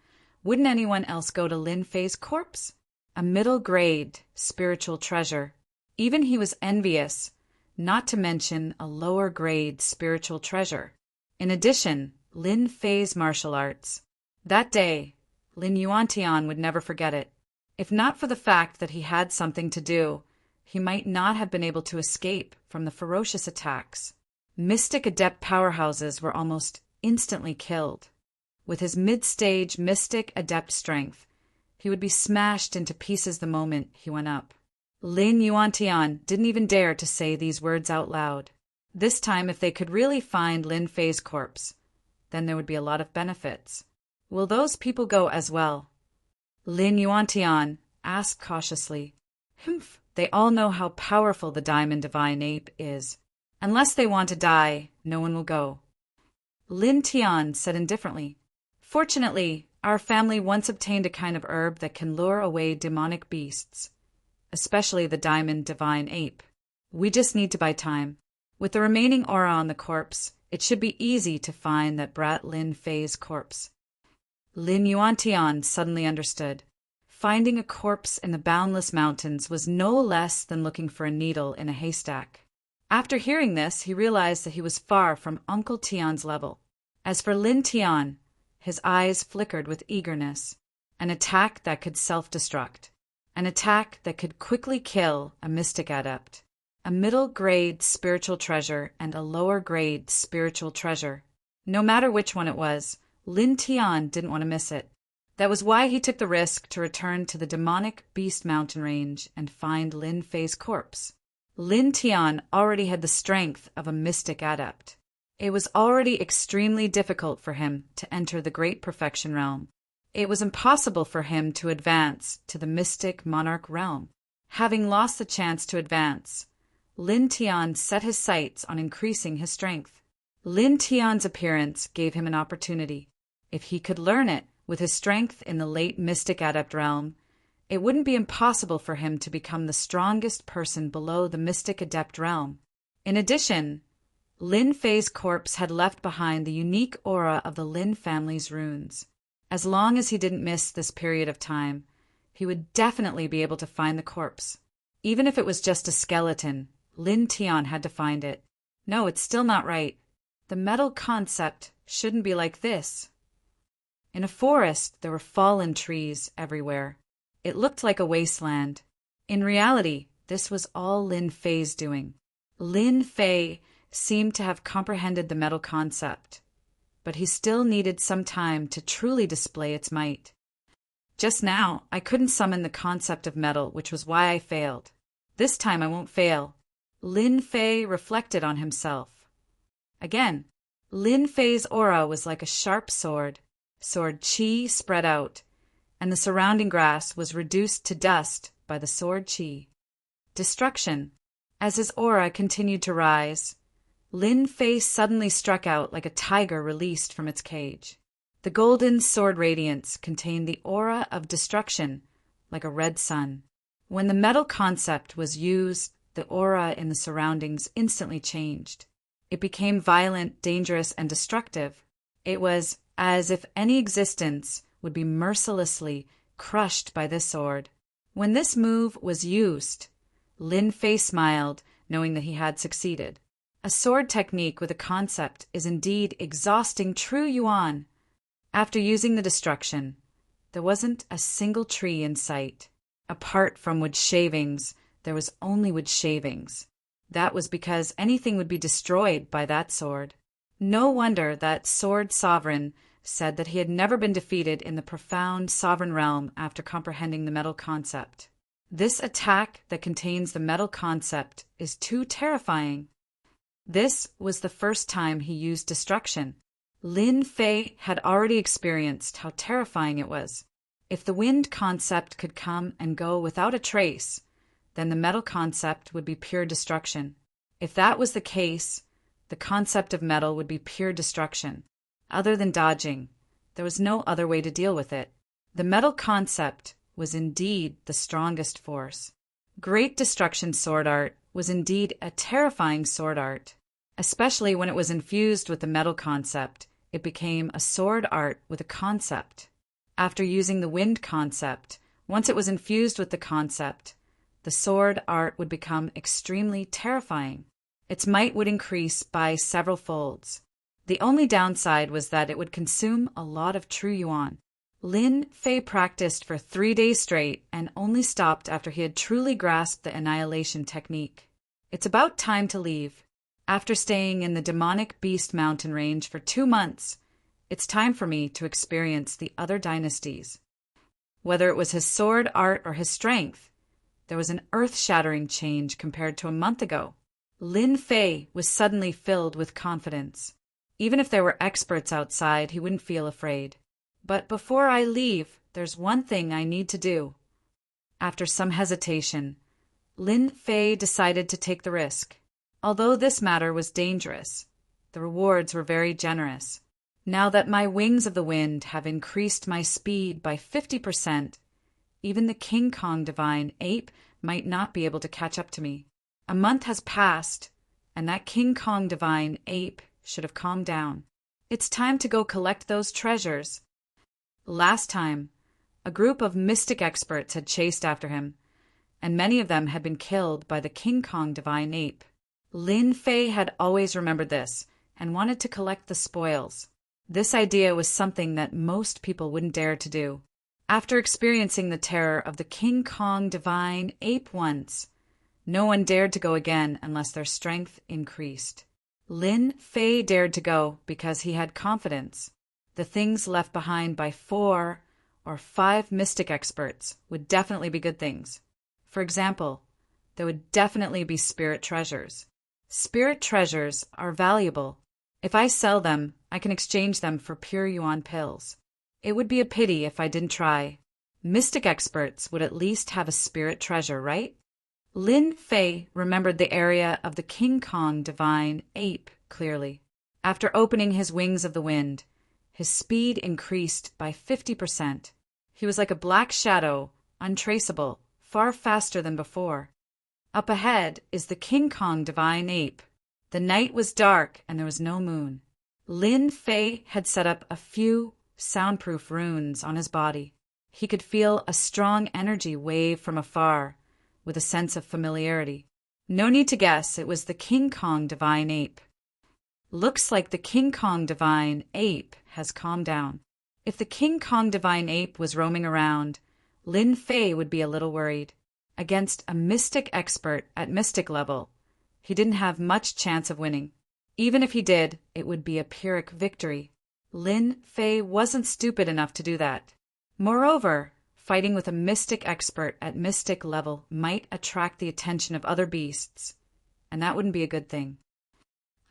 wouldn't anyone else go to Lin Fei's corpse? A middle-grade spiritual treasure. Even he was envious, not to mention a lower-grade spiritual treasure. In addition, Lin Fei's martial arts. That day, Lin Yuantian would never forget it. If not for the fact that he had something to do, he might not have been able to escape from the ferocious attacks. Mystic adept powerhouses were almost instantly killed. With his mid-stage mystic adept strength, he would be smashed into pieces the moment he went up. Lin Yuantian didn't even dare to say these words out loud. This time, if they could really find Lin Fei's corpse, then there would be a lot of benefits. Will those people go as well? Lin Yuantian asked cautiously. Humph, they all know how powerful the Diamond Divine Ape is. Unless they want to die, no one will go. Lin Tian said indifferently. Fortunately, our family once obtained a kind of herb that can lure away demonic beasts, especially the diamond divine ape. We just need to buy time. With the remaining aura on the corpse, it should be easy to find that brat Lin Fei's corpse. Lin Yuantian suddenly understood. Finding a corpse in the boundless mountains was no less than looking for a needle in a haystack. After hearing this, he realized that he was far from Uncle Tian's level. As for Lin Tian, his eyes flickered with eagerness. An attack that could self-destruct. An attack that could quickly kill a mystic adept. A middle-grade spiritual treasure and a lower-grade spiritual treasure. No matter which one it was, Lin Tian didn't want to miss it. That was why he took the risk to return to the demonic Beast Mountain range and find Lin Fei's corpse. Lin Tian already had the strength of a mystic adept. It was already extremely difficult for him to enter the Great Perfection Realm. It was impossible for him to advance to the mystic monarch realm. Having lost the chance to advance, Lin Tian set his sights on increasing his strength. Lin Tian's appearance gave him an opportunity. If he could learn it with his strength in the late mystic adept realm, it wouldn't be impossible for him to become the strongest person below the mystic adept realm. In addition, Lin Fei's corpse had left behind the unique aura of the Lin family's runes. As long as he didn't miss this period of time, he would definitely be able to find the corpse. Even if it was just a skeleton, Lin Tian had to find it. No, it's still not right. The metal concept shouldn't be like this. In a forest, there were fallen trees everywhere. It looked like a wasteland. In reality, this was all Lin Fei's doing. Lin Fei seemed to have comprehended the metal concept, but he still needed some time to truly display its might. Just now, I couldn't summon the concept of metal, which was why I failed. This time I won't fail. Lin Fei reflected on himself. Again, Lin Fei's aura was like a sharp sword. Sword qi spread out, and the surrounding grass was reduced to dust by the sword qi. Destruction. As his aura continued to rise, Lin Fei suddenly struck out like a tiger released from its cage. The golden sword radiance contained the aura of destruction, like a red sun. When the metal concept was used, the aura in the surroundings instantly changed. It became violent, dangerous, and destructive. It was as if any existence would be mercilessly crushed by this sword. When this move was used, Lin Fei smiled, knowing that he had succeeded. A sword technique with a concept is indeed exhausting true yuan. After using the destruction, there wasn't a single tree in sight. Apart from wood shavings, there was only wood shavings. That was because anything would be destroyed by that sword. No wonder that Sword Sovereign said that he had never been defeated in the profound sovereign realm after comprehending the metal concept. This attack that contains the metal concept is too terrifying. This was the first time he used destruction. Lin Fei had already experienced how terrifying it was. If the wind concept could come and go without a trace, then the metal concept would be pure destruction. If that was the case, the concept of metal would be pure destruction. Other than dodging, there was no other way to deal with it. The metal concept was indeed the strongest force. Great destruction sword art was indeed a terrifying sword art. Especially when it was infused with the metal concept, it became a sword art with a concept. After using the wind concept, once it was infused with the concept, the sword art would become extremely terrifying. Its might would increase by several folds. The only downside was that it would consume a lot of true yuan. Lin Fei practiced for 3 days straight and only stopped after he had truly grasped the annihilation technique. It's about time to leave. After staying in the demonic Beast Mountain range for 2 months, it's time for me to experience the other dynasties. Whether it was his sword art or his strength, there was an earth-shattering change compared to a month ago. Lin Fei was suddenly filled with confidence. Even if there were experts outside, he wouldn't feel afraid. But before I leave, there's one thing I need to do. After some hesitation, Lin Fei decided to take the risk. Although this matter was dangerous, The rewards were very generous. Now that my wings of the wind have increased my speed by 50%, even the King Kong divine ape might not be able to catch up to me. A month has passed, and that King Kong divine ape should have calmed down. It's time to go collect those treasures. Last time, a group of mystic experts had chased after him, and many of them had been killed by the King Kong divine ape. Lin Fei had always remembered this and wanted to collect the spoils. This idea was something that most people wouldn't dare to do. After experiencing the terror of the King Kong divine ape once, no one dared to go again unless their strength increased. Lin Fei dared to go because he had confidence. The things left behind by 4 or 5 mystic experts would definitely be good things. For example, there would definitely be spirit treasures. Spirit treasures are valuable. If I sell them, I can exchange them for pure yuan pills. It would be a pity if I didn't try. Mystic experts would at least have a spirit treasure, right? Lin Fei remembered the area of the King Kong divine ape clearly. After opening his wings of the wind, his speed increased by 50%. He was like a black shadow, untraceable, far faster than before. Up ahead is the King Kong divine ape. The night was dark and there was no moon. Lin Fei had set up a few soundproof runes on his body. He could feel a strong energy wave from afar, with a sense of familiarity. No need to guess, it was the King Kong divine ape. Looks like the King Kong divine ape has calmed down. If the King Kong divine ape was roaming around, Lin Fei would be a little worried. Against a mystic expert at mystic level, he didn't have much chance of winning. Even if he did, it would be a Pyrrhic victory. Lin Fei wasn't stupid enough to do that. Moreover, fighting with a mystic expert at mystic level might attract the attention of other beasts, and that wouldn't be a good thing.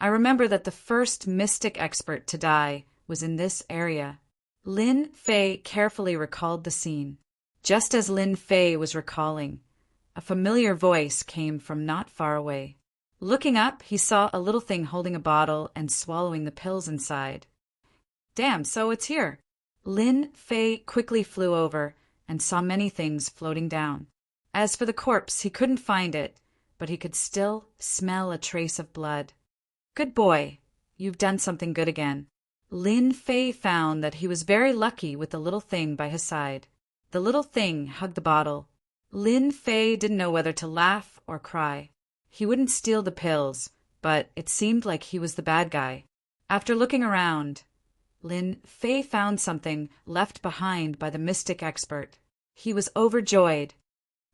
I remember that the first mystic expert to die was in this area. Lin Fei carefully recalled the scene. Just as Lin Fei was recalling, a familiar voice came from not far away. Looking up, he saw a little thing holding a bottle and swallowing the pills inside. Damn, so it's here. Lin Fei quickly flew over and saw many things floating down. As for the corpse, he couldn't find it, but he could still smell a trace of blood. Good boy, you've done something good again. Lin Fei found that he was very lucky with the little thing by his side. The little thing hugged the bottle. Lin Fei didn't know whether to laugh or cry. He wouldn't steal the pills, but it seemed like he was the bad guy. After looking around, Lin Fei found something left behind by the mystic expert. He was overjoyed.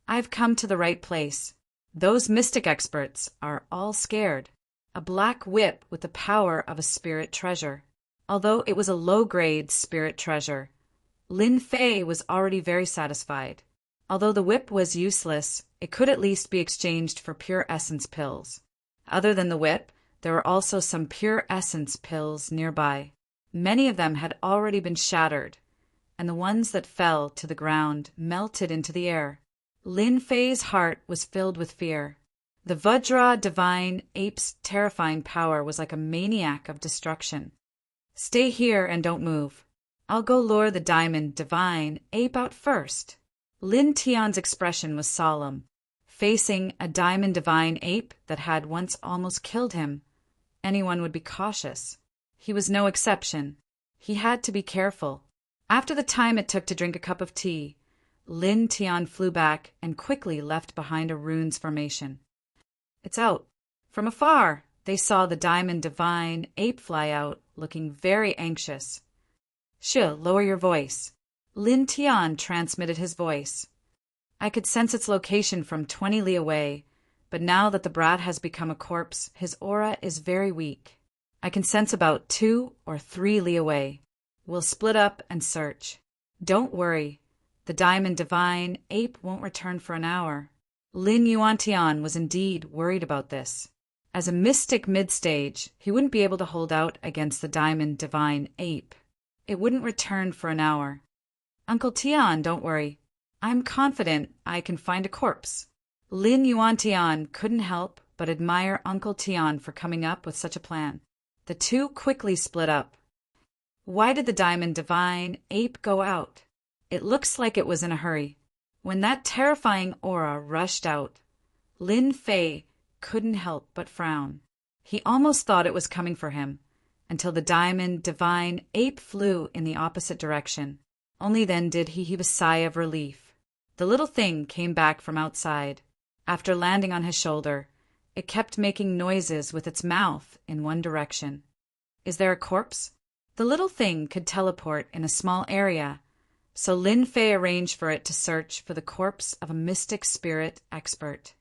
I've come to the right place. Those mystic experts are all scared. A black whip with the power of a spirit treasure. Although it was a low-grade spirit treasure, Lin Fei was already very satisfied. Although the whip was useless, it could at least be exchanged for pure essence pills. Other than the whip, there were also some pure essence pills nearby. Many of them had already been shattered, and the ones that fell to the ground melted into the air. Lin Fei's heart was filled with fear. The Vajra divine ape's terrifying power was like a maniac of destruction. Stay here and don't move. I'll go lure the diamond divine ape out first. Lin Tian's expression was solemn. Facing a diamond divine ape that had once almost killed him, anyone would be cautious. He was no exception. He had to be careful. After the time it took to drink a cup of tea, Lin Tian flew back and quickly left behind a runes formation. It's out. From afar, they saw the diamond divine ape fly out, looking very anxious. Lower your voice. Lin Tian transmitted his voice. I could sense its location from 20 li away, but now that the brat has become a corpse, his aura is very weak. I can sense about 2 or 3 li away. We'll split up and search. Don't worry. The diamond divine ape won't return for an hour. Lin Yuantian was indeed worried about this. As a mystic mid-stage, he wouldn't be able to hold out against the diamond divine ape. It wouldn't return for an hour. Uncle Tian, don't worry. I'm confident I can find a corpse. Lin Yuantian couldn't help but admire Uncle Tian for coming up with such a plan. The two quickly split up. Why did the diamond divine ape go out? It looks like it was in a hurry. When that terrifying aura rushed out, Lin Fei couldn't help but frown. He almost thought it was coming for him, until the diamond divine ape flew in the opposite direction. Only then did he heave a sigh of relief. The little thing came back from outside. After landing on his shoulder, it kept making noises with its mouth in one direction. Is there a corpse? The little thing could teleport in a small area, so Lin Fei arranged for it to search for the corpse of a mystic spirit expert.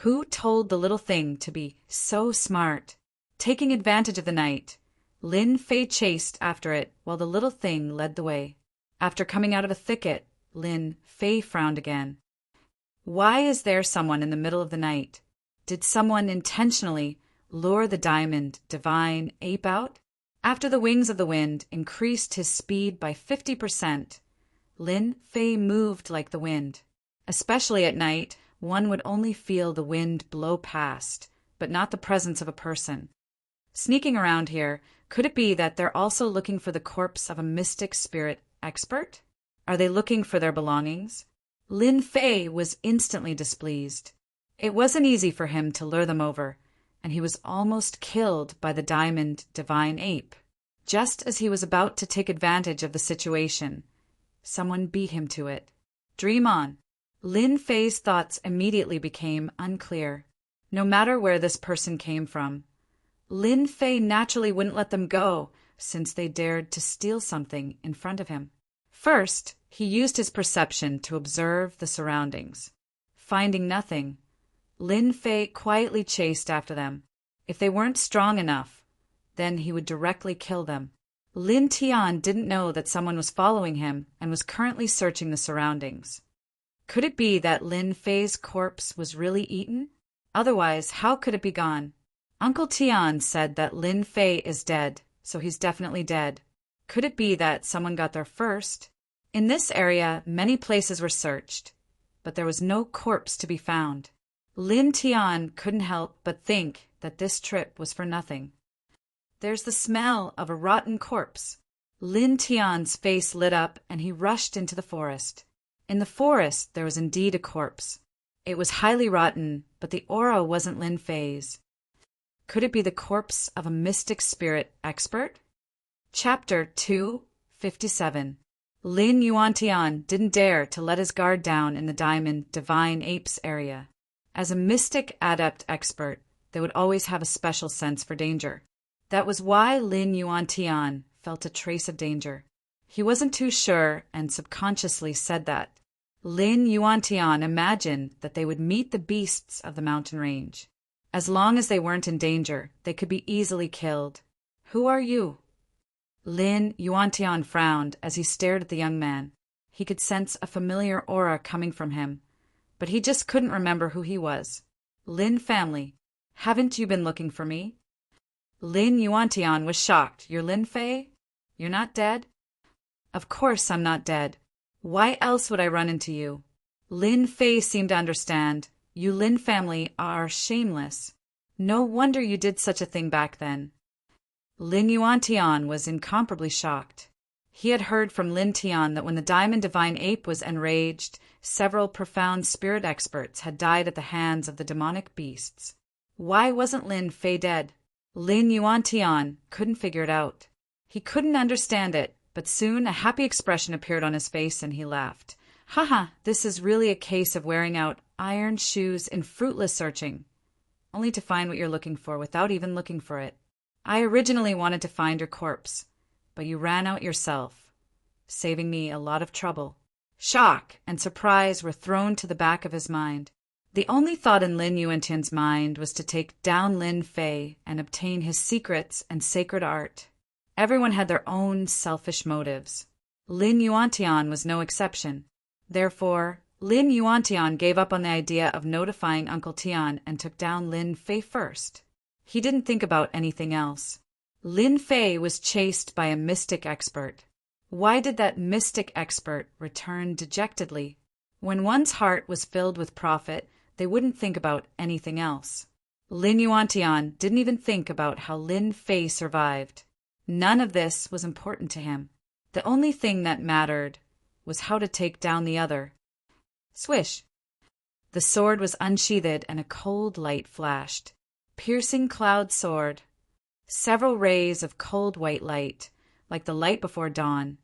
Who told the little thing to be so smart? Taking advantage of the night, Lin Fei chased after it while the little thing led the way. After coming out of a thicket, Lin Fei frowned again. Why is there someone in the middle of the night? Did someone intentionally lure the diamond divine ape out? After the wings of the wind increased his speed by 50%, Lin Fei moved like the wind. Especially at night, one would only feel the wind blow past, but not the presence of a person. Sneaking around here, could it be that they're also looking for the corpse of a mystic spirit expert? Are they looking for their belongings? Lin Fei was instantly displeased. It wasn't easy for him to lure them over, and he was almost killed by the diamond divine ape. Just as he was about to take advantage of the situation, someone beat him to it. Dream on. Lin Fei's thoughts immediately became unclear. No matter where this person came from, Lin Fei naturally wouldn't let them go since they dared to steal something in front of him. First, he used his perception to observe the surroundings. Finding nothing, Lin Fei quietly chased after them. If they weren't strong enough, then he would directly kill them. Lin Tian didn't know that someone was following him and was currently searching the surroundings. Could it be that Lin Fei's corpse was really eaten? Otherwise, how could it be gone? Uncle Tian said that Lin Fei is dead, so he's definitely dead. Could it be that someone got there first? In this area, many places were searched, but there was no corpse to be found. Lin Tian couldn't help but think that this trip was for nothing. There's the smell of a rotten corpse. Lin Tian's face lit up and he rushed into the forest. In the forest, there was indeed a corpse. It was highly rotten, but the aura wasn't Lin Fei's. Could it be the corpse of a mystic spirit expert? Chapter 257. Lin Yuantian didn't dare to let his guard down in the diamond divine apes area. As a mystic adept expert, they would always have a special sense for danger. That was why Lin Yuantian felt a trace of danger. He wasn't too sure and subconsciously said that. Lin Yuantian imagined that they would meet the beasts of the mountain range. As long as they weren't in danger, they could be easily killed. Who are you? Lin Yuantian frowned as he stared at the young man. He could sense a familiar aura coming from him, but he just couldn't remember who he was. Lin family, haven't you been looking for me? Lin Yuantian was shocked. You're Lin Fei? You're not dead? Of course I'm not dead. Why else would I run into you? Lin Fei seemed to understand. You Lin family are shameless. No wonder you did such a thing back then. Lin Yuantian was incomparably shocked. He had heard from Lin Tian that when the diamond divine ape was enraged, several profound spirit experts had died at the hands of the demonic beasts. Why wasn't Lin Fei dead? Lin Yuantian couldn't figure it out. He couldn't understand it, but soon a happy expression appeared on his face and he laughed. Haha, this is really a case of wearing out iron shoes in fruitless searching, only to find what you're looking for without even looking for it. I originally wanted to find your corpse, but you ran out yourself, saving me a lot of trouble. Shock and surprise were thrown to the back of his mind. The only thought in Lin Yuantian's mind was to take down Lin Fei and obtain his secrets and sacred art. Everyone had their own selfish motives. Lin Yuantian was no exception. Therefore, Lin Yuantian gave up on the idea of notifying Uncle Tian and took down Lin Fei first. He didn't think about anything else. Lin Fei was chased by a mystic expert. Why did that mystic expert return dejectedly? When one's heart was filled with profit, they wouldn't think about anything else. Lin Yuantian didn't even think about how Lin Fei survived. None of this was important to him. The only thing that mattered was how to take down the other. Swish! The sword was unsheathed and a cold light flashed. Piercing cloud sword. Several rays of cold white light, like the light before dawn,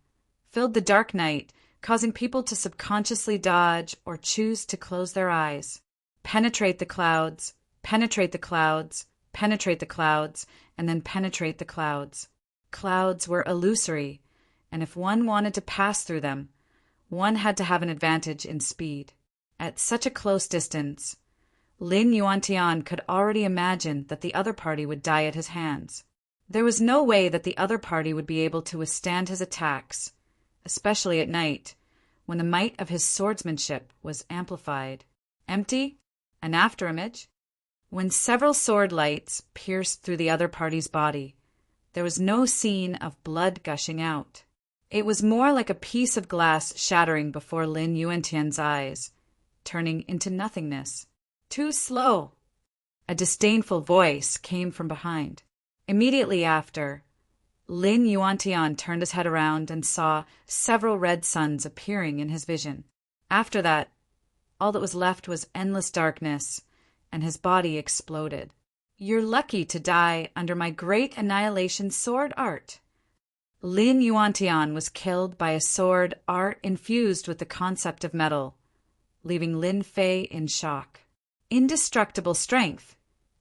filled the dark night, causing people to subconsciously dodge or choose to close their eyes. Penetrate the clouds, penetrate the clouds, penetrate the clouds, and then penetrate the clouds. Clouds were illusory, and if one wanted to pass through them, one had to have an advantage in speed. At such a close distance, Lin Yuantian could already imagine that the other party would die at his hands. There was no way that the other party would be able to withstand his attacks, especially at night, when the might of his swordsmanship was amplified. Empty? An afterimage? When several sword lights pierced through the other party's body, there was no scene of blood gushing out. It was more like a piece of glass shattering before Lin Yuantian's eyes, turning into nothingness. Too slow! A disdainful voice came from behind. Immediately after, Lin Yuantian turned his head around and saw several red suns appearing in his vision. After that, all that was left was endless darkness, and his body exploded. You're lucky to die under my great annihilation sword art. Lin Yuantian was killed by a sword art infused with the concept of metal, leaving Lin Fei in shock. Indestructible strength,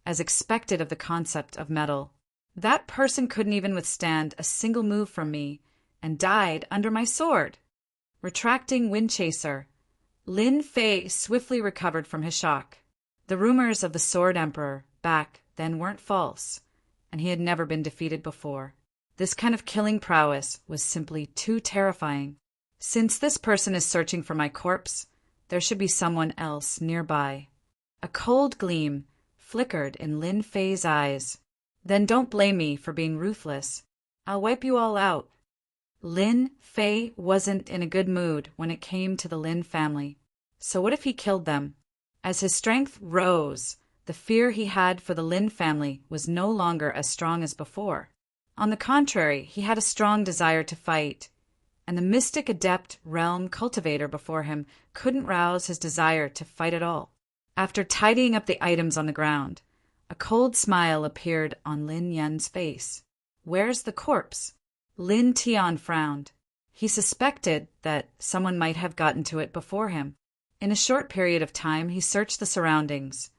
as expected of the concept of metal. That person couldn't even withstand a single move from me and died under my sword. Retracting Wind Chaser, Lin Fei swiftly recovered from his shock. The rumors of the Sword Emperor back then weren't false, and he had never been defeated before. This kind of killing prowess was simply too terrifying. Since this person is searching for my corpse, there should be someone else nearby. A cold gleam flickered in Lin Fei's eyes. Then don't blame me for being ruthless. I'll wipe you all out. Lin Fei wasn't in a good mood when it came to the Lin family. So what if he killed them? As his strength rose, the fear he had for the Lin family was no longer as strong as before. On the contrary, he had a strong desire to fight, and the mystic adept realm cultivator before him couldn't rouse his desire to fight at all. After tidying up the items on the ground, a cold smile appeared on Lin Yan's face. Where's the corpse? Lin Tian frowned. He suspected that someone might have gotten to it before him. In a short period of time, he searched the surroundings,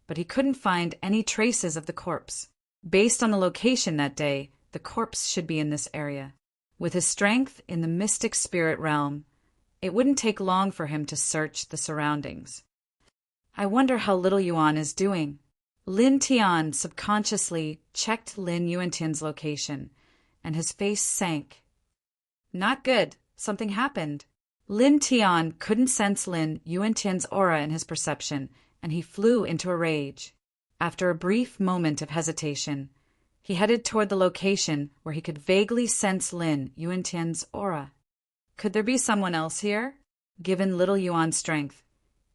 but he couldn't find any traces of the corpse. Based on the location that day, the corpse should be in this area. With his strength in the mystic spirit realm, it wouldn't take long for him to search the surroundings. I wonder how Little Yuan is doing. Lin Tian subconsciously checked Lin Yuantian's location, and his face sank. Not good. Something happened. Lin Tian couldn't sense Lin Yuantian's aura in his perception, and he flew into a rage. After a brief moment of hesitation, he headed toward the location where he could vaguely sense Lin Yuantian's aura. Could there be someone else here? Given Little Yuan's strength,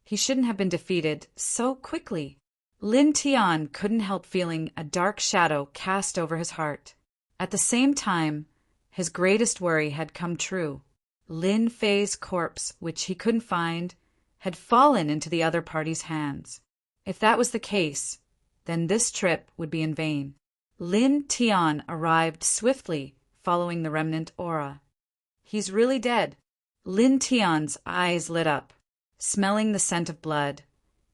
he shouldn't have been defeated so quickly. Lin Tian couldn't help feeling a dark shadow cast over his heart. At the same time, his greatest worry had come true. Lin Fei's corpse, which he couldn't find, had fallen into the other party's hands. If that was the case, then this trip would be in vain. Lin Tian arrived swiftly, following the remnant aura. He's really dead. Lin Tian's eyes lit up. Smelling the scent of blood,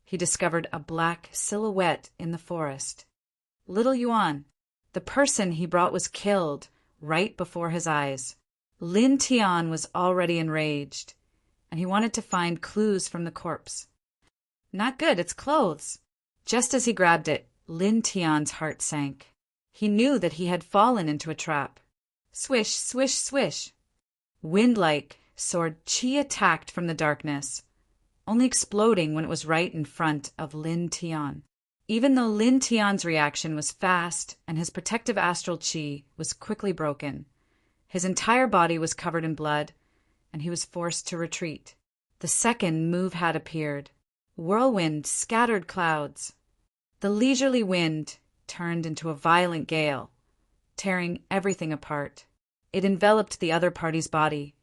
he discovered a black silhouette in the forest. Little Yuan, the person he brought, was killed right before his eyes. Lin Tian was already enraged, and he wanted to find clues from the corpse. Not good, it's clothes. Just as he grabbed it, Lin Tian's heart sank. He knew that he had fallen into a trap. Swish, swish, swish. Wind-like, sword Qi attacked from the darkness, only exploding when it was right in front of Lin Tian. Even though Lin Tian's reaction was fast and his protective astral Qi was quickly broken, his entire body was covered in blood, and he was forced to retreat. The second move had appeared. Whirlwind scattered clouds. The leisurely wind turned into a violent gale, tearing everything apart. It enveloped the other party's body,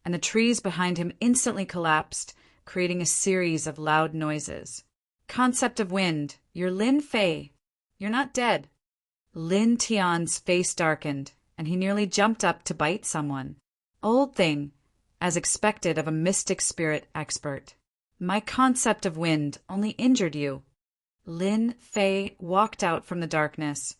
and the trees behind him instantly collapsed, creating a series of loud noises. Concept of wind, you're Lin Fei. You're not dead. Lin Tian's face darkened, and he nearly jumped up to bite someone. Old thing, as expected of a mystic spirit expert. My concept of wind only injured you. Lin Fei walked out from the darkness,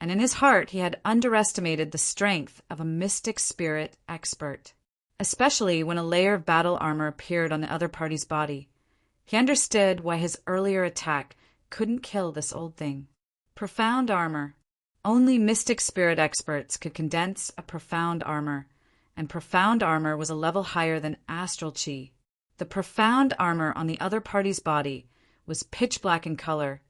and in his heart he had underestimated the strength of a mystic spirit expert, especially when a layer of battle armor appeared on the other party's body. He understood why his earlier attack couldn't kill this old thing. Profound armor. Only mystic spirit experts could condense a profound armor, and profound armor was a level higher than astral chi. The profound armor on the other party's body was pitch black in color,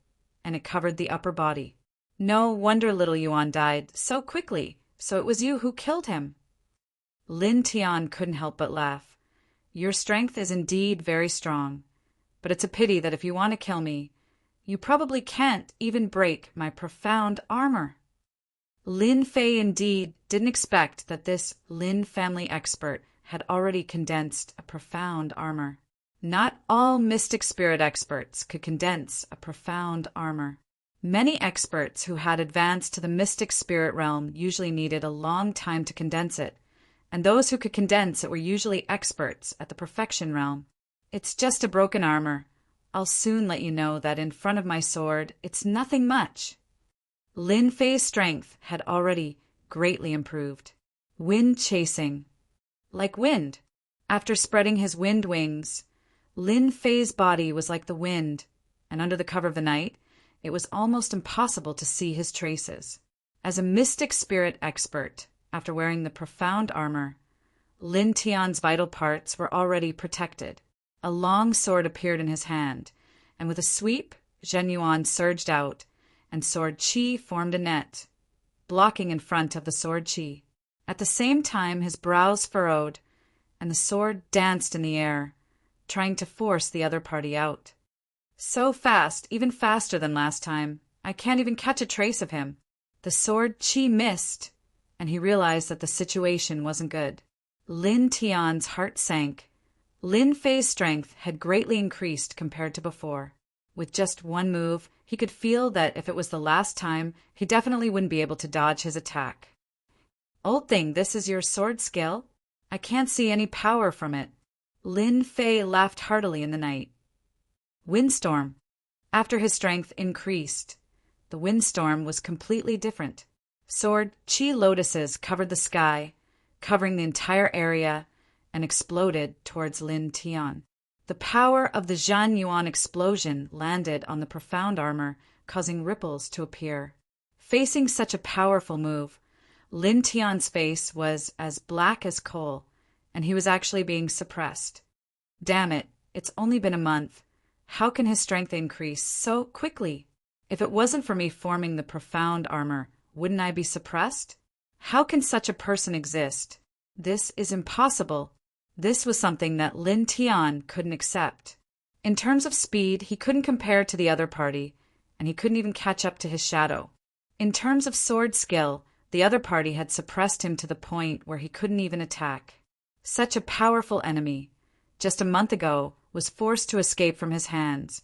and it covered the upper body. No wonder little Yuan died so quickly, so it was you who killed him. Lin Tian couldn't help but laugh. Your strength is indeed very strong, but it's a pity that if you want to kill me, you probably can't even break my profound armor. Lin Fei indeed didn't expect that this Lin family expert had already condensed a profound armor. Not all mystic spirit experts could condense a profound armor. Many experts who had advanced to the mystic spirit realm usually needed a long time to condense it, and those who could condense it were usually experts at the perfection realm. It's just a broken armor. I'll soon let you know that in front of my sword, it's nothing much. Lin Fei's strength had already greatly improved. Wind chasing. Like wind. After spreading his wind wings, Lin Fei's body was like the wind, and under the cover of the night, it was almost impossible to see his traces. As a mystic spirit expert, after wearing the profound armor, Lin Tian's vital parts were already protected. A long sword appeared in his hand, and with a sweep, Zhen Yuan surged out, and sword qi formed a net, blocking in front of the sword qi. At the same time, his brows furrowed, and the sword danced in the air, trying to force the other party out. So fast, even faster than last time, I can't even catch a trace of him. The sword qi missed, and he realized that the situation wasn't good. Lin Tian's heart sank. Lin Fei's strength had greatly increased compared to before. With just one move, he could feel that if it was the last time, he definitely wouldn't be able to dodge his attack. Old thing, this is your sword skill? I can't see any power from it. Lin Fei laughed heartily in the night. Windstorm. After his strength increased, the windstorm was completely different. Sword qi lotuses covered the sky, covering the entire area, and exploded towards Lin Tian. The power of the Zhan Yuan explosion landed on the profound armor, causing ripples to appear. Facing such a powerful move, Lin Tian's face was as black as coal, and he was actually being suppressed. Damn it, it's only been a month. How can his strength increase so quickly? If it wasn't for me forming the profound armor, wouldn't I be suppressed? How can such a person exist? This is impossible. This was something that Lin Tian couldn't accept. In terms of speed, he couldn't compare to the other party, and he couldn't even catch up to his shadow. In terms of sword skill, the other party had suppressed him to the point where he couldn't even attack. Such a powerful enemy, just a month ago, was forced to escape from his hands,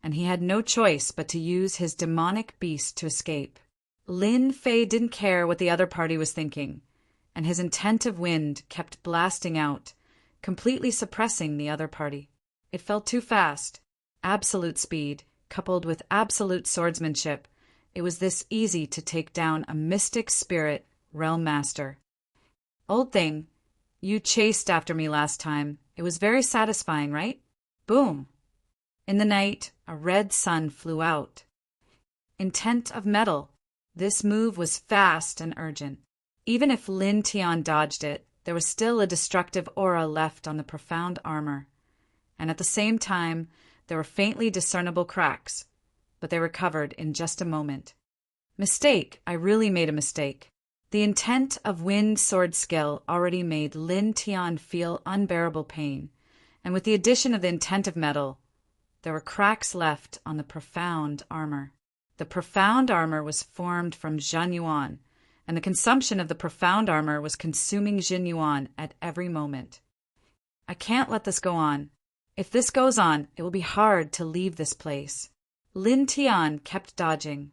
and he had no choice but to use his demonic beast to escape. Lin Fei didn't care what the other party was thinking, and his intentive wind kept blasting out, completely suppressing the other party. It felt too fast. Absolute speed, coupled with absolute swordsmanship, it was this easy to take down a mystic spirit realm master. Old thing, you chased after me last time. It was very satisfying, right? Boom. In the night, a red sun flew out. Intent of metal. This move was fast and urgent. Even if Lin Tian dodged it, there was still a destructive aura left on the profound armor, and at the same time, there were faintly discernible cracks, but they recovered in just a moment. Mistake, I really made a mistake. The intent of wind sword skill already made Lin Tian feel unbearable pain, and with the addition of the intent of metal, there were cracks left on the profound armor. The profound armor was formed from Zhen Yuan, and the consumption of the profound armor was consuming Jin Yuan at every moment. I can't let this go on. If this goes on, it will be hard to leave this place. Lin Tian kept dodging.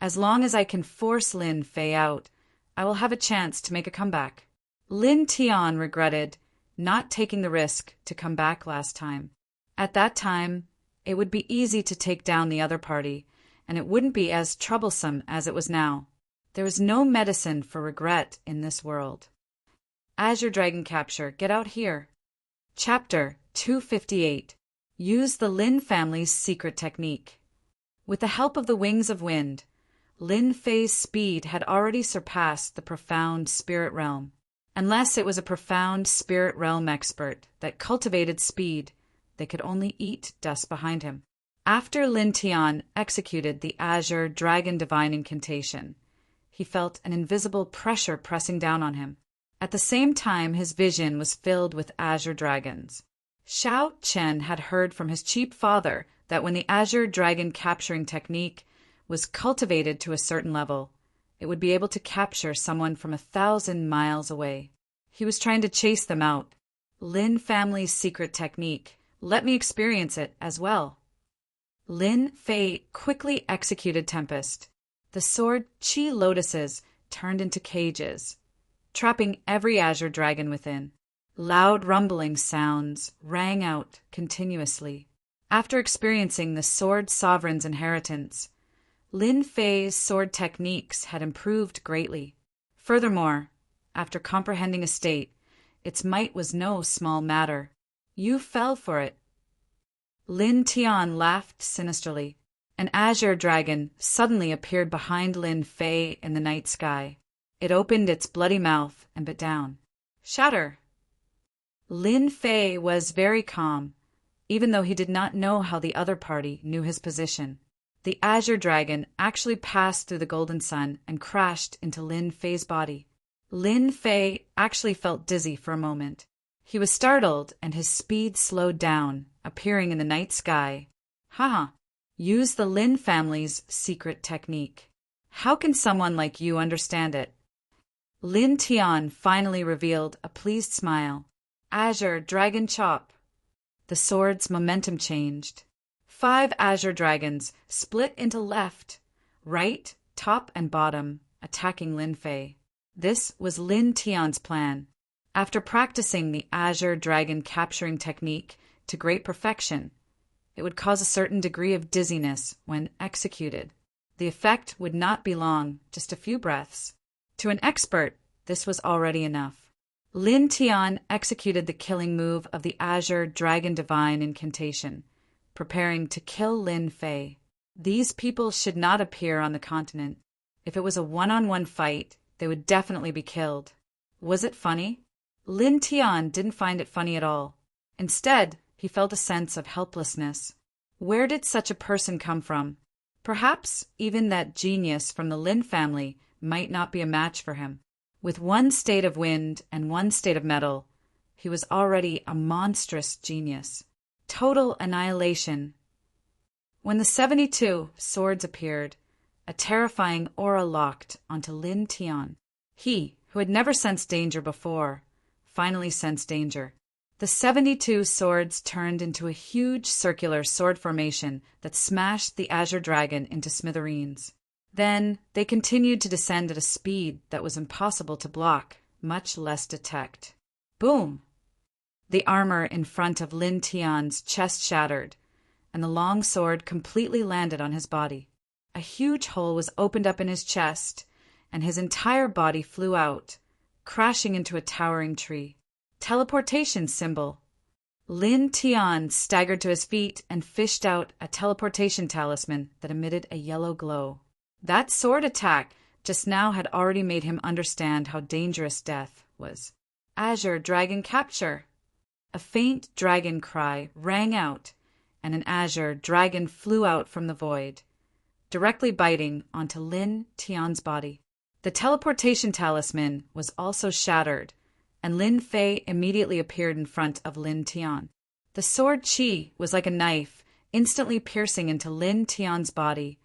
As long as I can force Lin Fei out, I will have a chance to make a comeback. Lin Tian regretted not taking the risk to come back last time. At that time, it would be easy to take down the other party, and it wouldn't be as troublesome as it was now. There is no medicine for regret in this world. Azure Dragon Capture, get out here. Chapter 258. Use the Lin family's secret technique. With the help of the wings of wind, Lin Fei's speed had already surpassed the profound spirit realm. Unless it was a profound spirit realm expert that cultivated speed, they could only eat dust behind him. After Lin Tian executed the Azure Dragon Divine Incantation, he felt an invisible pressure pressing down on him. At the same time, his vision was filled with azure dragons. Xiao Chen had heard from his cheap father that when the Azure Dragon capturing technique was cultivated to a certain level, it would be able to capture someone from 1,000 miles away. He was trying to chase them out. Lin family's secret technique. Let me experience it as well. Lin Fei quickly executed Tempest. The sword Qi lotuses turned into cages, trapping every azure dragon within. Loud rumbling sounds rang out continuously. After experiencing the Sword Sovereign's inheritance, Lin Fei's sword techniques had improved greatly. Furthermore, after comprehending a state, its might was no small matter. You fell for it. Lin Tian laughed sinisterly. An azure dragon suddenly appeared behind Lin Fei in the night sky. It opened its bloody mouth and bit down. Shatter! Lin Fei was very calm, even though he did not know how the other party knew his position. The azure dragon actually passed through the golden sun and crashed into Lin Fei's body. Lin Fei actually felt dizzy for a moment. He was startled and his speed slowed down, appearing in the night sky. Haha! Use the Lin family's secret technique. How can someone like you understand it? Lin Tian finally revealed a pleased smile. Azure Dragon Chop. The sword's momentum changed. 5 azure dragons split into left, right, top, and bottom, attacking Lin Fei. This was Lin Tian's plan. After practicing the Azure Dragon capturing technique to great perfection, it would cause a certain degree of dizziness when executed. The effect would not be long, just a few breaths. To an expert, this was already enough. Lin Tian executed the killing move of the Azure Dragon Divine Incantation, preparing to kill Lin Fei. These people should not appear on the continent. If it was a one-on-one fight, they would definitely be killed. Was it funny? Lin Tian didn't find it funny at all. Instead, he felt a sense of helplessness. Where did such a person come from? Perhaps even that genius from the Lin family might not be a match for him. With 1 state of wind and 1 state of metal, he was already a monstrous genius. Total annihilation. When the 72 swords appeared, a terrifying aura locked onto Lin Tian. He, who had never sensed danger before, finally sensed danger. The 72 swords turned into a huge circular sword formation that smashed the azure dragon into smithereens. Then they continued to descend at a speed that was impossible to block, much less detect. Boom! The armor in front of Lin Tian's chest shattered, and the long sword completely landed on his body. A huge hole was opened up in his chest, and his entire body flew out, crashing into a towering tree. Teleportation symbol. Lin Tian staggered to his feet and fished out a teleportation talisman that emitted a yellow glow. That sword attack just now had already made him understand how dangerous death was. Azure Dragon Capture. A faint dragon cry rang out, and an azure dragon flew out from the void, directly biting onto Lin Tian's body. The teleportation talisman was also shattered, and Lin Fei immediately appeared in front of Lin Tian. The sword Qi was like a knife, instantly piercing into Lin Tian's body,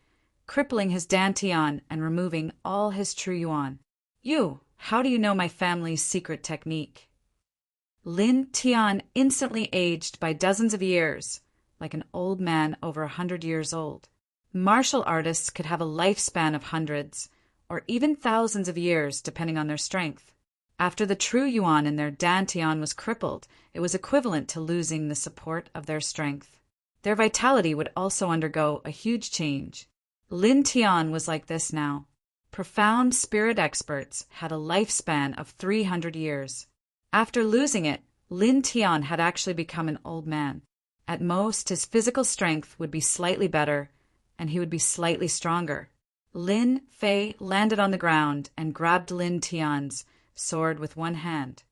crippling his dantian and removing all his true yuan. How do you know my family's secret technique? Lin Tian instantly aged by dozens of years, like an old man over 100 years old. Martial artists could have a lifespan of hundreds, or even thousands of years depending on their strength. After the true yuan in their dantian was crippled, it was equivalent to losing the support of their strength. Their vitality would also undergo a huge change. Lin Tian was like this now. Profound spirit experts had a lifespan of 300 years. After losing it, Lin Tian had actually become an old man. At most, his physical strength would be slightly better, and he would be slightly stronger. Lin Fei landed on the ground and grabbed Lin Tian's sword with one hand.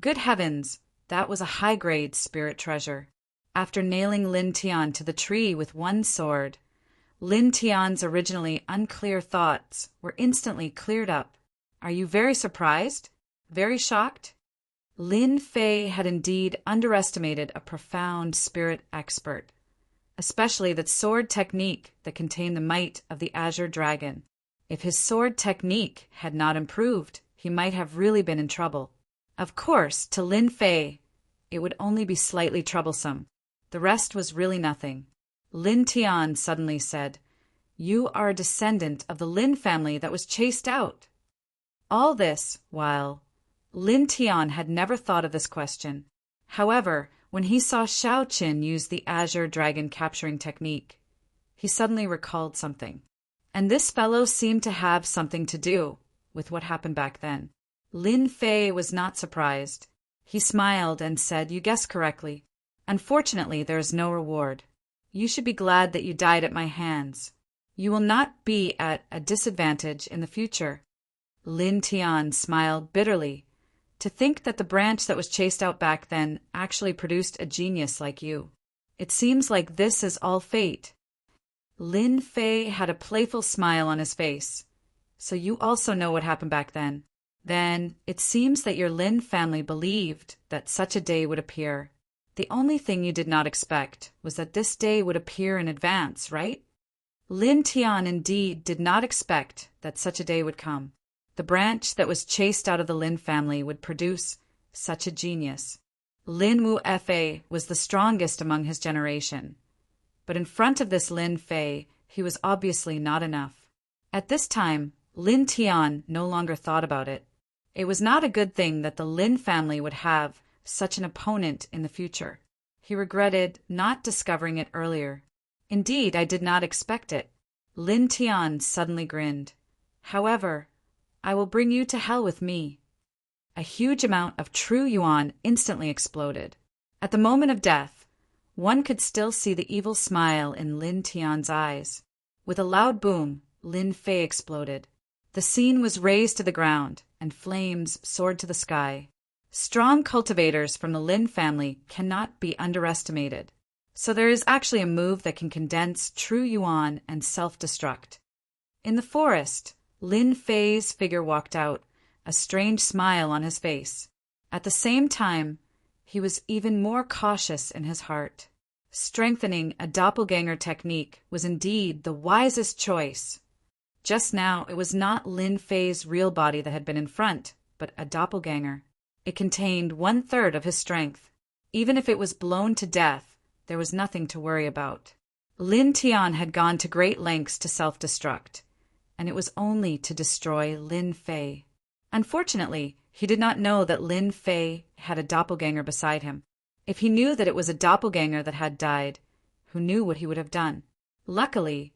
Good heavens, that was a high-grade spirit treasure. After nailing Lin Tian to the tree with one sword, Lin Tian's originally unclear thoughts were instantly cleared up. Are you very surprised? Very shocked? Lin Fei had indeed underestimated a profound spirit expert, especially that sword technique that contained the might of the Azure Dragon. If his sword technique had not improved, he might have really been in trouble. Of course, to Lin Fei, it would only be slightly troublesome. The rest was really nothing. Lin Tian suddenly said, "You are a descendant of the Lin family that was chased out." All this while Lin Tian had never thought of this question. However, when he saw Shao Qin use the Azure Dragon capturing technique, he suddenly recalled something. And this fellow seemed to have something to do with what happened back then. Lin Fei was not surprised. He smiled and said, "You guessed correctly. Unfortunately, there is no reward. You should be glad that you died at my hands. You will not be at a disadvantage in the future." Lin Tian smiled bitterly. To think that the branch that was chased out back then actually produced a genius like you. It seems like this is all fate. Lin Fei had a playful smile on his face. So you also know what happened back then. Then it seems that your Lin family believed that such a day would appear. The only thing you did not expect was that this day would appear in advance, right? Lin Tian indeed did not expect that such a day would come. The branch that was chased out of the Lin family would produce such a genius. Lin Wu Fei was the strongest among his generation. But in front of this Lin Fei, he was obviously not enough. At this time, Lin Tian no longer thought about it. It was not a good thing that the Lin family would have such an opponent in the future. He regretted not discovering it earlier. Indeed, I did not expect it. Lin Tian suddenly grinned. However, I will bring you to hell with me. A huge amount of true yuan instantly exploded. At the moment of death, one could still see the evil smile in Lin Tian's eyes. With a loud boom, Lin Fei exploded. The scene was razed to the ground, and flames soared to the sky. Strong cultivators from the Lin family cannot be underestimated. So there is actually a move that can condense true yuan and self-destruct. In the forest, Lin Fei's figure walked out, a strange smile on his face. At the same time, he was even more cautious in his heart. Strengthening a doppelganger technique was indeed the wisest choice. Just now, it was not Lin Fei's real body that had been in front, but a doppelganger. It contained 1/3 of his strength. Even if it was blown to death, there was nothing to worry about. Lin Tian had gone to great lengths to self-destruct, and it was only to destroy Lin Fei. Unfortunately, he did not know that Lin Fei had a doppelganger beside him. If he knew that it was a doppelganger that had died, who knew what he would have done? Luckily,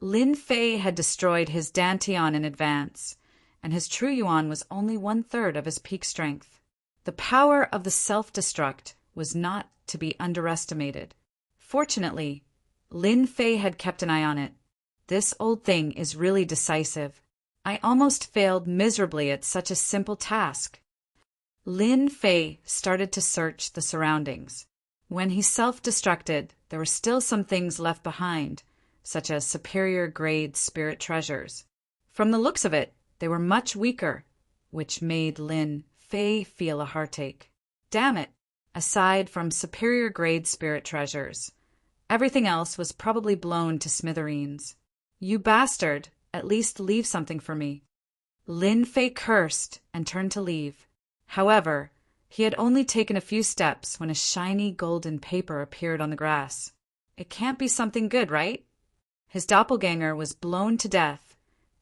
Lin Fei had destroyed his dantian in advance, and his true yuan was only 1/3 of his peak strength. The power of the self-destruct was not to be underestimated. Fortunately, Lin Fei had kept an eye on it. This old thing is really decisive. I almost failed miserably at such a simple task. Lin Fei started to search the surroundings. When he self-destructed, there were still some things left behind, such as superior-grade spirit treasures. From the looks of it, they were much weaker, which made Lin Fei feel a heartache. Damn it! Aside from superior-grade spirit treasures, everything else was probably blown to smithereens. You bastard, at least leave something for me. Lin Fei cursed and turned to leave. However, he had only taken a few steps when a shiny golden paper appeared on the grass. It can't be something good, right? His doppelganger was blown to death,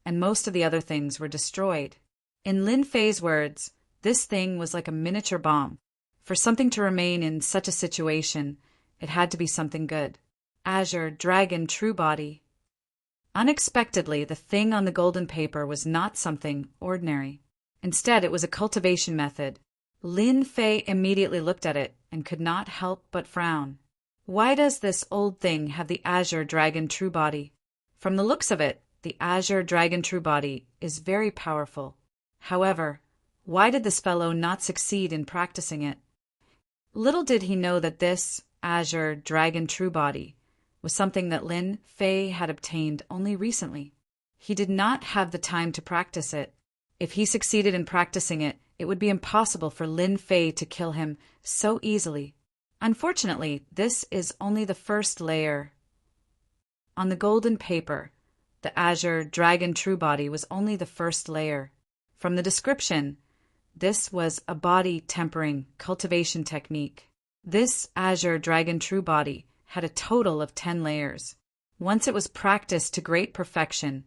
and most of the other things were destroyed. In Lin Fei's words, this thing was like a miniature bomb. For something to remain in such a situation, it had to be something good. Azure Dragon True Body. Unexpectedly, the thing on the golden paper was not something ordinary. Instead, it was a cultivation method. Lin Fei immediately looked at it and could not help but frown. Why does this old thing have the Azure Dragon True Body? From the looks of it, the Azure Dragon True Body is very powerful. However, why did this fellow not succeed in practicing it? Little did he know that this Azure Dragon True Body was something that Lin Fei had obtained only recently. He did not have the time to practice it. If he succeeded in practicing it, it would be impossible for Lin Fei to kill him so easily. Unfortunately, this is only the first layer. On the golden paper, the Azure Dragon True Body was only the first layer. From the description, this was a body tempering cultivation technique. This Azure Dragon True Body had a total of 10 layers. Once it was practiced to great perfection,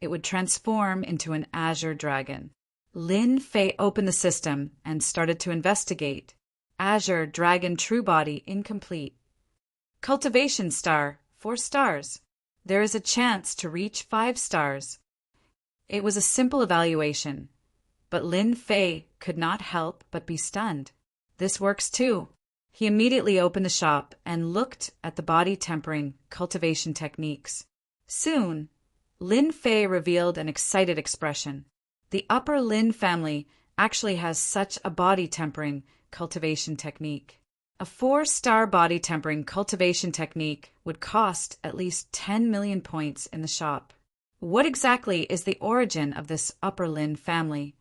it would transform into an Azure Dragon. Lin Fei opened the system and started to investigate. Azure Dragon True Body incomplete. Cultivation star, 4 stars. There is a chance to reach 5 stars. It was a simple evaluation, but Lin Fei could not help but be stunned. This works too. He immediately opened the shop and looked at the body tempering cultivation techniques. Soon, Lin Fei revealed an excited expression. The upper Lin family actually has such a body tempering cultivation technique. A 4-star body tempering cultivation technique would cost at least 10 million points in the shop. What exactly is the origin of this upper Lin family?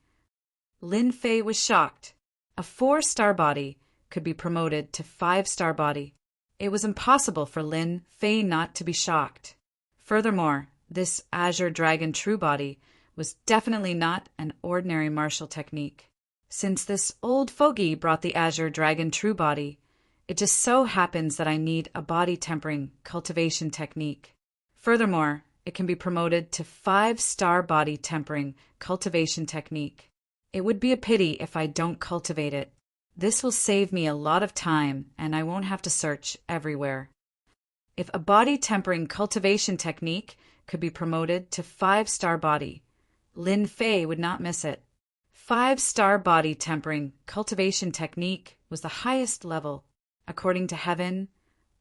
Lin Fei was shocked. A 4-star body could be promoted to 5-star body. It was impossible for Lin Fei not to be shocked. Furthermore, this Azure Dragon True Body was definitely not an ordinary martial technique. Since this old fogey brought the Azure Dragon True Body, it just so happens that I need a body tempering cultivation technique. Furthermore, it can be promoted to 5-star body tempering cultivation technique. It would be a pity if I don't cultivate it. This will save me a lot of time and I won't have to search everywhere. If a body tempering cultivation technique could be promoted to 5-star body, Lin Fei would not miss it. 5-star body tempering cultivation technique was the highest level, according to Heaven,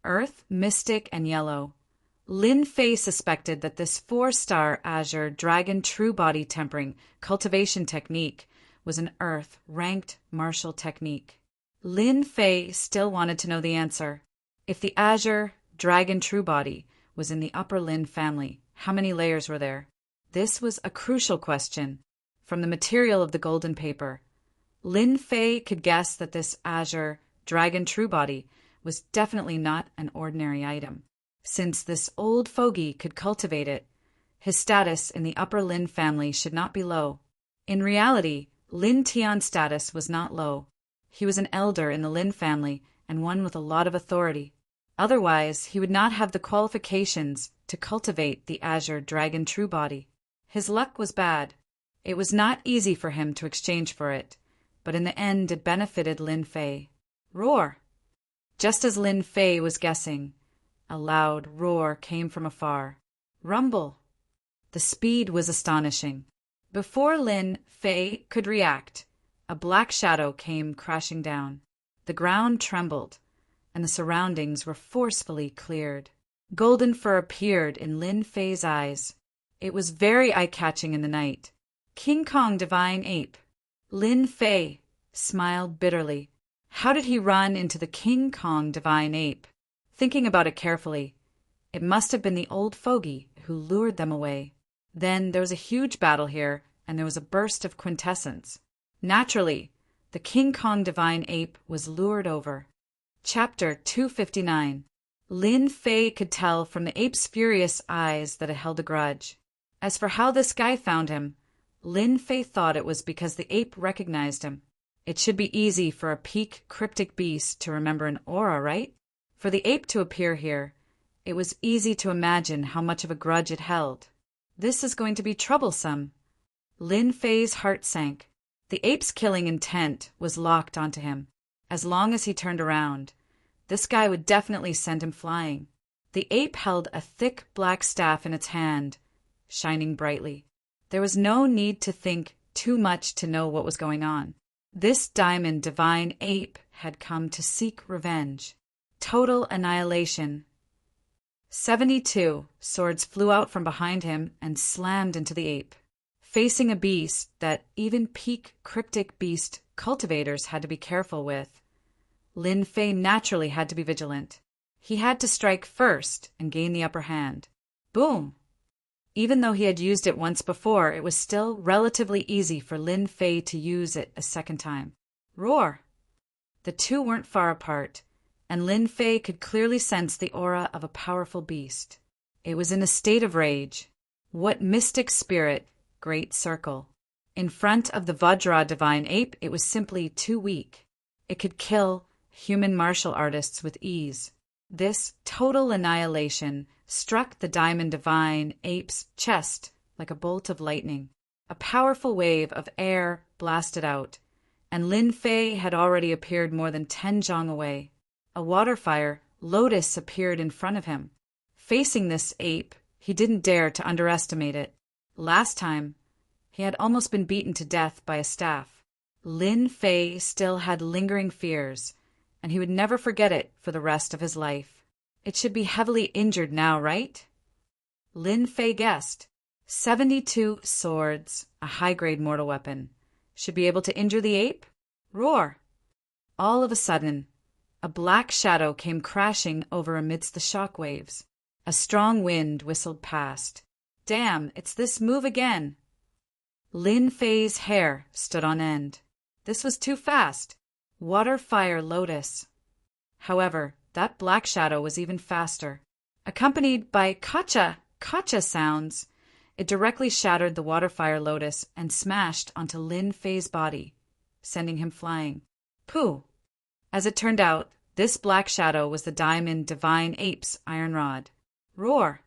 Earth, Mystic, and Yellow. Lin Fei suspected that this 4-star Azure Dragon True Body tempering cultivation technique was an Earth-ranked martial technique. Lin Fei still wanted to know the answer. If the Azure Dragon True Body was in the upper Lin family, how many layers were there? This was a crucial question. From the material of the golden paper, Lin Fei could guess that this Azure Dragon True Body was definitely not an ordinary item. Since this old fogey could cultivate it, his status in the upper Lin family should not be low. In reality, Lin Tian's status was not low. He was an elder in the Lin family and one with a lot of authority. Otherwise, he would not have the qualifications to cultivate the Azure Dragon True Body. His luck was bad. It was not easy for him to exchange for it, but in the end it benefited Lin Fei. Roar! Just as Lin Fei was guessing, a loud roar came from afar. Rumble! The speed was astonishing. Before Lin Fei could react, a black shadow came crashing down. The ground trembled, and the surroundings were forcefully cleared. Golden fur appeared in Lin Fei's eyes. It was very eye-catching in the night. King Kong Divine Ape. Lin Fei smiled bitterly. How did he run into the King Kong Divine Ape? Thinking about it carefully, it must have been the old fogey who lured them away. Then there was a huge battle here, and there was a burst of quintessence. Naturally, the King Kong Divine Ape was lured over. Chapter 259. Lin Fei could tell from the ape's furious eyes that it held a grudge. As for how this guy found him, Lin Fei thought it was because the ape recognized him. It should be easy for a peak cryptic beast to remember an aura, right? For the ape to appear here, it was easy to imagine how much of a grudge it held. This is going to be troublesome. Lin Fei's heart sank. The ape's killing intent was locked onto him. As long as he turned around, this guy would definitely send him flying. The ape held a thick black staff in its hand, shining brightly. There was no need to think too much to know what was going on. This diamond divine ape had come to seek revenge. Total annihilation. 72 swords flew out from behind him and slammed into the ape. Facing a beast that even peak cryptic beast cultivators had to be careful with, Lin Fei naturally had to be vigilant. He had to strike first and gain the upper hand. Boom! Even though he had used it once before, it was still relatively easy for Lin Fei to use it a second time. Roar! The two weren't far apart, and Lin Fei could clearly sense the aura of a powerful beast. It was in a state of rage. What mystic spirit, great circle. In front of the Vajra divine ape, it was simply too weak. It could kill human martial artists with ease. This total annihilation struck the diamond divine ape's chest like a bolt of lightning. A powerful wave of air blasted out, and Lin Fei had already appeared more than 10 zhang away. A water fire lotus appeared in front of him. Facing this ape, he didn't dare to underestimate it. Last time, he had almost been beaten to death by a staff. Lin Fei still had lingering fears, and he would never forget it for the rest of his life. It should be heavily injured now, right? Lin Fei guessed. 72 swords, a high-grade mortal weapon, should be able to injure the ape? Roar! All of a sudden, a black shadow came crashing over amidst the shock waves. A strong wind whistled past. Damn, it's this move again! Lin Fei's hair stood on end. This was too fast. Water fire lotus. However, that black shadow was even faster. Accompanied by kacha sounds, it directly shattered the water fire lotus and smashed onto Lin Fei's body, sending him flying. Pooh! As it turned out, this black shadow was the diamond divine ape's iron rod. Roar!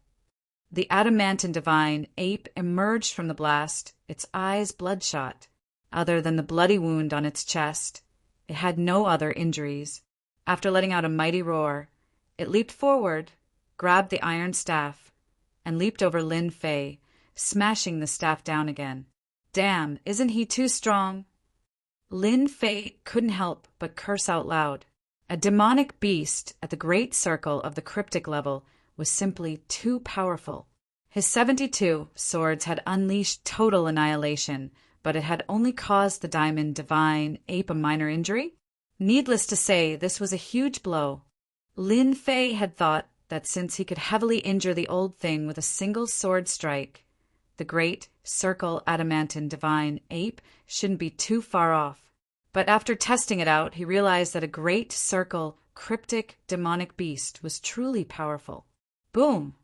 The adamantine divine ape emerged from the blast, its eyes bloodshot. Other than the bloody wound on its chest, it had no other injuries. After letting out a mighty roar, it leaped forward, grabbed the iron staff, and leaped over Lin Fei, smashing the staff down again. Damn, isn't he too strong? Lin Fei couldn't help but curse out loud. A demonic beast at the great circle of the cryptic level was simply too powerful. His 72 swords had unleashed total annihilation, but it had only caused the diamond divine ape a minor injury? Needless to say, this was a huge blow. Lin Fei had thought that since he could heavily injure the old thing with a single sword strike, the great circle adamantine divine ape shouldn't be too far off. But after testing it out, he realized that a great circle cryptic demonic beast was truly powerful. Boom!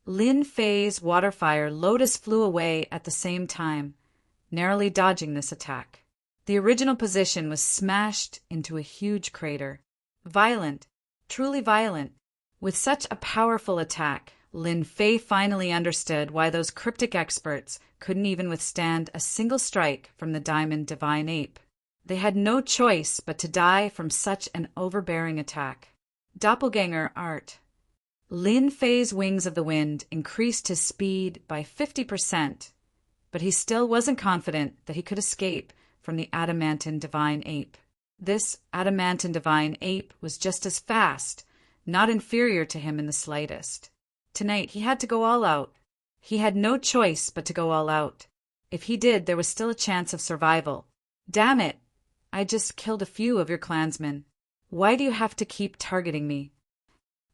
Lin Fei's water fire lotus flew away at the same time, narrowly dodging this attack. The original position was smashed into a huge crater. Violent, truly violent. With such a powerful attack, Lin Fei finally understood why those cryptic experts couldn't even withstand a single strike from the diamond divine ape. They had no choice but to die from such an overbearing attack. Doppelganger art. Lin Fei's wings of the wind increased his speed by 50%, but he still wasn't confident that he could escape from the adamantine divine ape. This adamantine divine ape was just as fast, not inferior to him in the slightest. Tonight he had to go all out. He had no choice but to go all out. If he did, there was still a chance of survival. Damn it! I just killed a few of your clansmen. Why do you have to keep targeting me?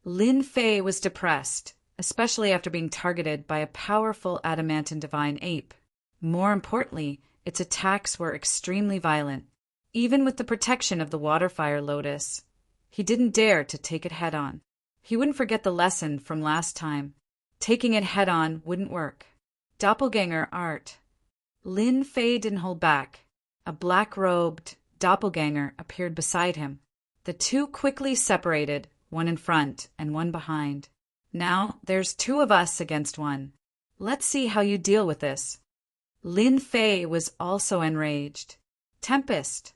Lin Fei was depressed, especially after being targeted by a powerful adamantine divine ape. More importantly, its attacks were extremely violent. Even with the protection of the water fire lotus, he didn't dare to take it head-on. He wouldn't forget the lesson from last time. Taking it head-on wouldn't work. Doppelganger art. Lin Fei didn't hold back. A black-robed doppelganger appeared beside him. The two quickly separated, one in front and one behind. Now there's two of us against one. Let's see how you deal with this. Lin Fei was also enraged. Tempest.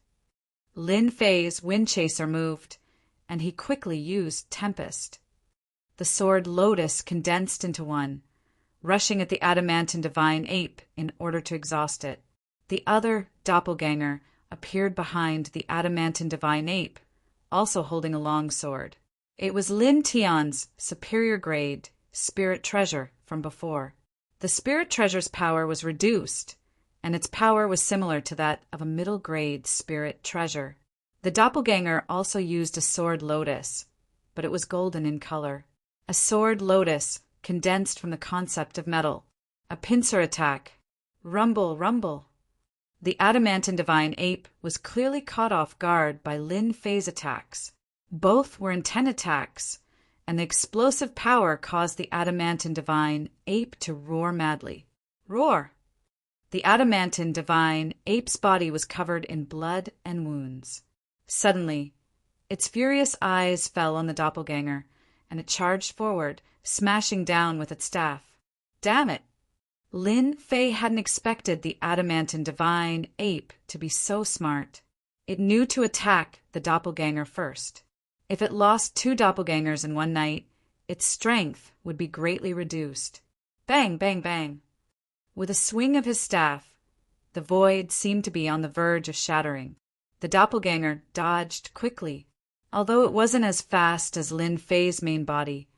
Lin Fei's wind chaser moved, and he quickly used Tempest. The sword Lotus condensed into one, rushing at the adamantine divine ape in order to exhaust it. The other doppelganger appeared behind the adamantine divine ape, also holding a long sword. It was Lin Tian's superior grade spirit treasure from before. The spirit treasure's power was reduced, and its power was similar to that of a middle-grade spirit treasure. The doppelganger also used a sword Lotus, but it was golden in color. A sword Lotus condensed from the concept of metal. A pincer attack. Rumble, rumble. The adamantine divine ape was clearly caught off guard by Lin Fei's attacks. Both were intent attacks, and the explosive power caused the adamantine divine ape to roar madly. Roar! The adamantine divine ape's body was covered in blood and wounds. Suddenly, its furious eyes fell on the doppelganger, and it charged forward, smashing down with its staff. Damn it! Lin Fei hadn't expected the adamantine divine ape to be so smart. It knew to attack the doppelganger first. If it lost two doppelgangers in one night, its strength would be greatly reduced. Bang, bang, bang. With a swing of his staff, the void seemed to be on the verge of shattering. The doppelganger dodged quickly. Although it wasn't as fast as Lin Fei's main body,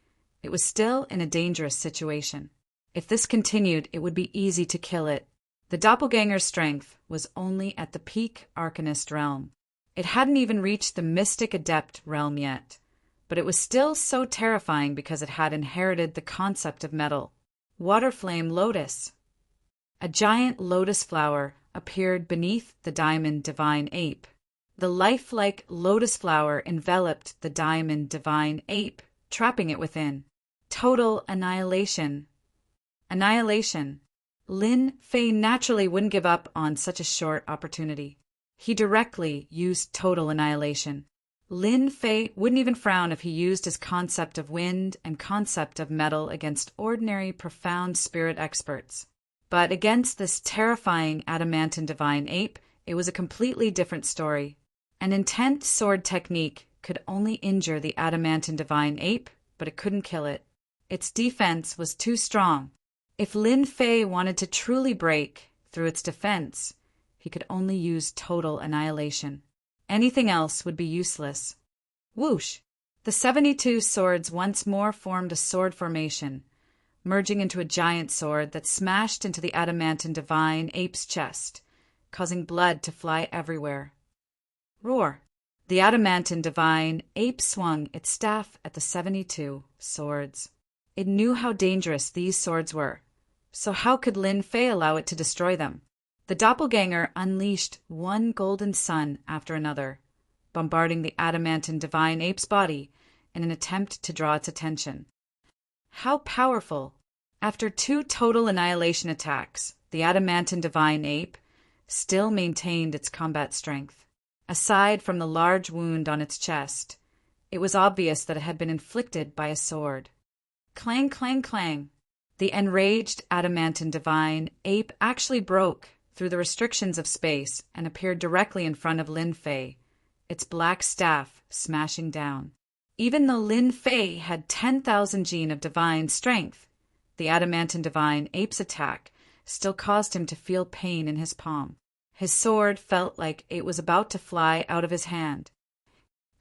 it was still in a dangerous situation. If this continued, it would be easy to kill it. The doppelganger's strength was only at the peak arcanist realm. It hadn't even reached the mystic adept realm yet, but it was still so terrifying because it had inherited the concept of metal. Waterflame Lotus. A giant lotus flower appeared beneath the diamond divine ape. The lifelike lotus flower enveloped the diamond divine ape, trapping it within. Total annihilation. Annihilation. Lin Fei naturally wouldn't give up on such a short opportunity. He directly used total annihilation. Lin Fei wouldn't even frown if he used his concept of wind and concept of metal against ordinary profound spirit experts. But against this terrifying adamantine divine ape, it was a completely different story. An intense sword technique could only injure the adamantine divine ape, but it couldn't kill it. Its defense was too strong. If Lin Fei wanted to truly break through its defense, he could only use total annihilation. Anything else would be useless. Whoosh! The 72 swords once more formed a sword formation, merging into a giant sword that smashed into the adamantine divine ape's chest, causing blood to fly everywhere. Roar! The adamantine divine ape swung its staff at the 72 swords. It knew how dangerous these swords were, so how could Lin Fei allow it to destroy them? The doppelganger unleashed one golden sun after another, bombarding the adamantine divine ape's body in an attempt to draw its attention. How powerful! After two total annihilation attacks, the adamantine divine ape still maintained its combat strength. Aside from the large wound on its chest, it was obvious that it had been inflicted by a sword. Clang, clang, clang. The enraged adamantine divine ape actually broke through the restrictions of space and appeared directly in front of Lin Fei, its black staff smashing down. Even though Lin Fei had 10,000 gene of divine strength, the adamantine divine ape's attack still caused him to feel pain in his palm. His sword felt like it was about to fly out of his hand.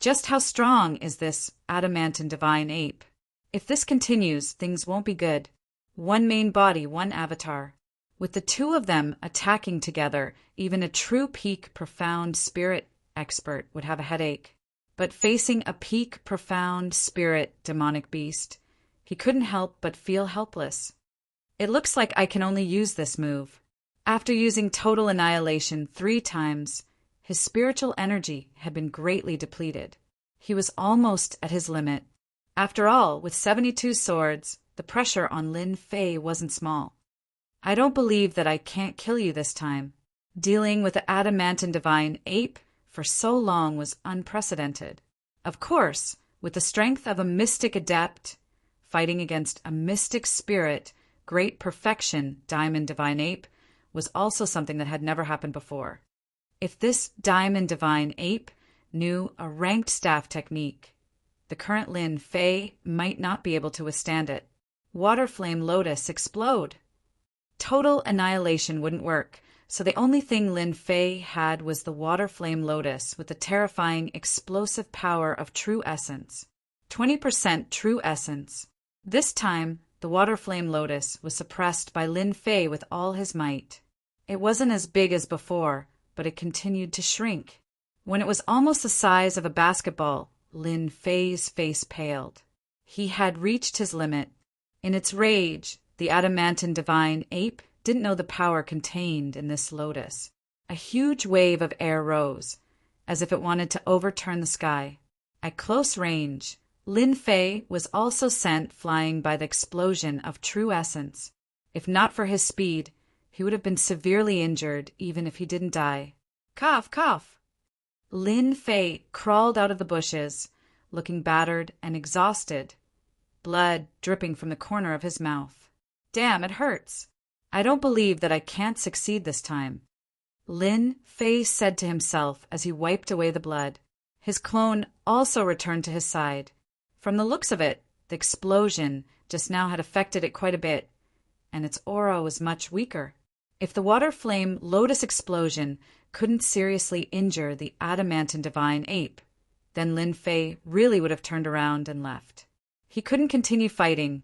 Just how strong is this adamantine divine ape? If this continues, things won't be good. One main body, one avatar. With the two of them attacking together, even a true peak profound spirit expert would have a headache. But facing a peak profound spirit demonic beast, he couldn't help but feel helpless. It looks like I can only use this move. After using total annihilation 3 times, his spiritual energy had been greatly depleted. He was almost at his limit. After all, with 72 swords, the pressure on Lin Fei wasn't small. I don't believe that I can't kill you this time. Dealing with the adamantine divine ape for so long was unprecedented. Of course, with the strength of a mystic adept, fighting against a mystic spirit, great perfection, diamond divine ape, was also something that had never happened before. If this diamond divine ape knew a ranked staff technique, the current Lin Fei might not be able to withstand it. Water Flame Lotus explode! Total annihilation wouldn't work, so the only thing Lin Fei had was the Water Flame Lotus with the terrifying explosive power of True Essence. 20% True Essence. This time, the Water Flame Lotus was suppressed by Lin Fei with all his might. It wasn't as big as before, but it continued to shrink. When it was almost the size of a basketball, Lin Fei's face paled. He had reached his limit. In its rage, the adamantine divine ape didn't know the power contained in this lotus. A huge wave of air rose, as if it wanted to overturn the sky. At close range, Lin Fei was also sent flying by the explosion of True Essence. If not for his speed, he would have been severely injured even if he didn't die. Cough, cough! Lin Fei crawled out of the bushes, looking battered and exhausted, blood dripping from the corner of his mouth. Damn, it hurts. I don't believe that I can't succeed this time. Lin Fei said to himself as he wiped away the blood. His clone also returned to his side. From the looks of it, the explosion just now had affected it quite a bit, and its aura was much weaker. If the Water Flame Lotus explosion couldn't seriously injure the adamantine divine ape, then Lin Fei really would have turned around and left. He couldn't continue fighting,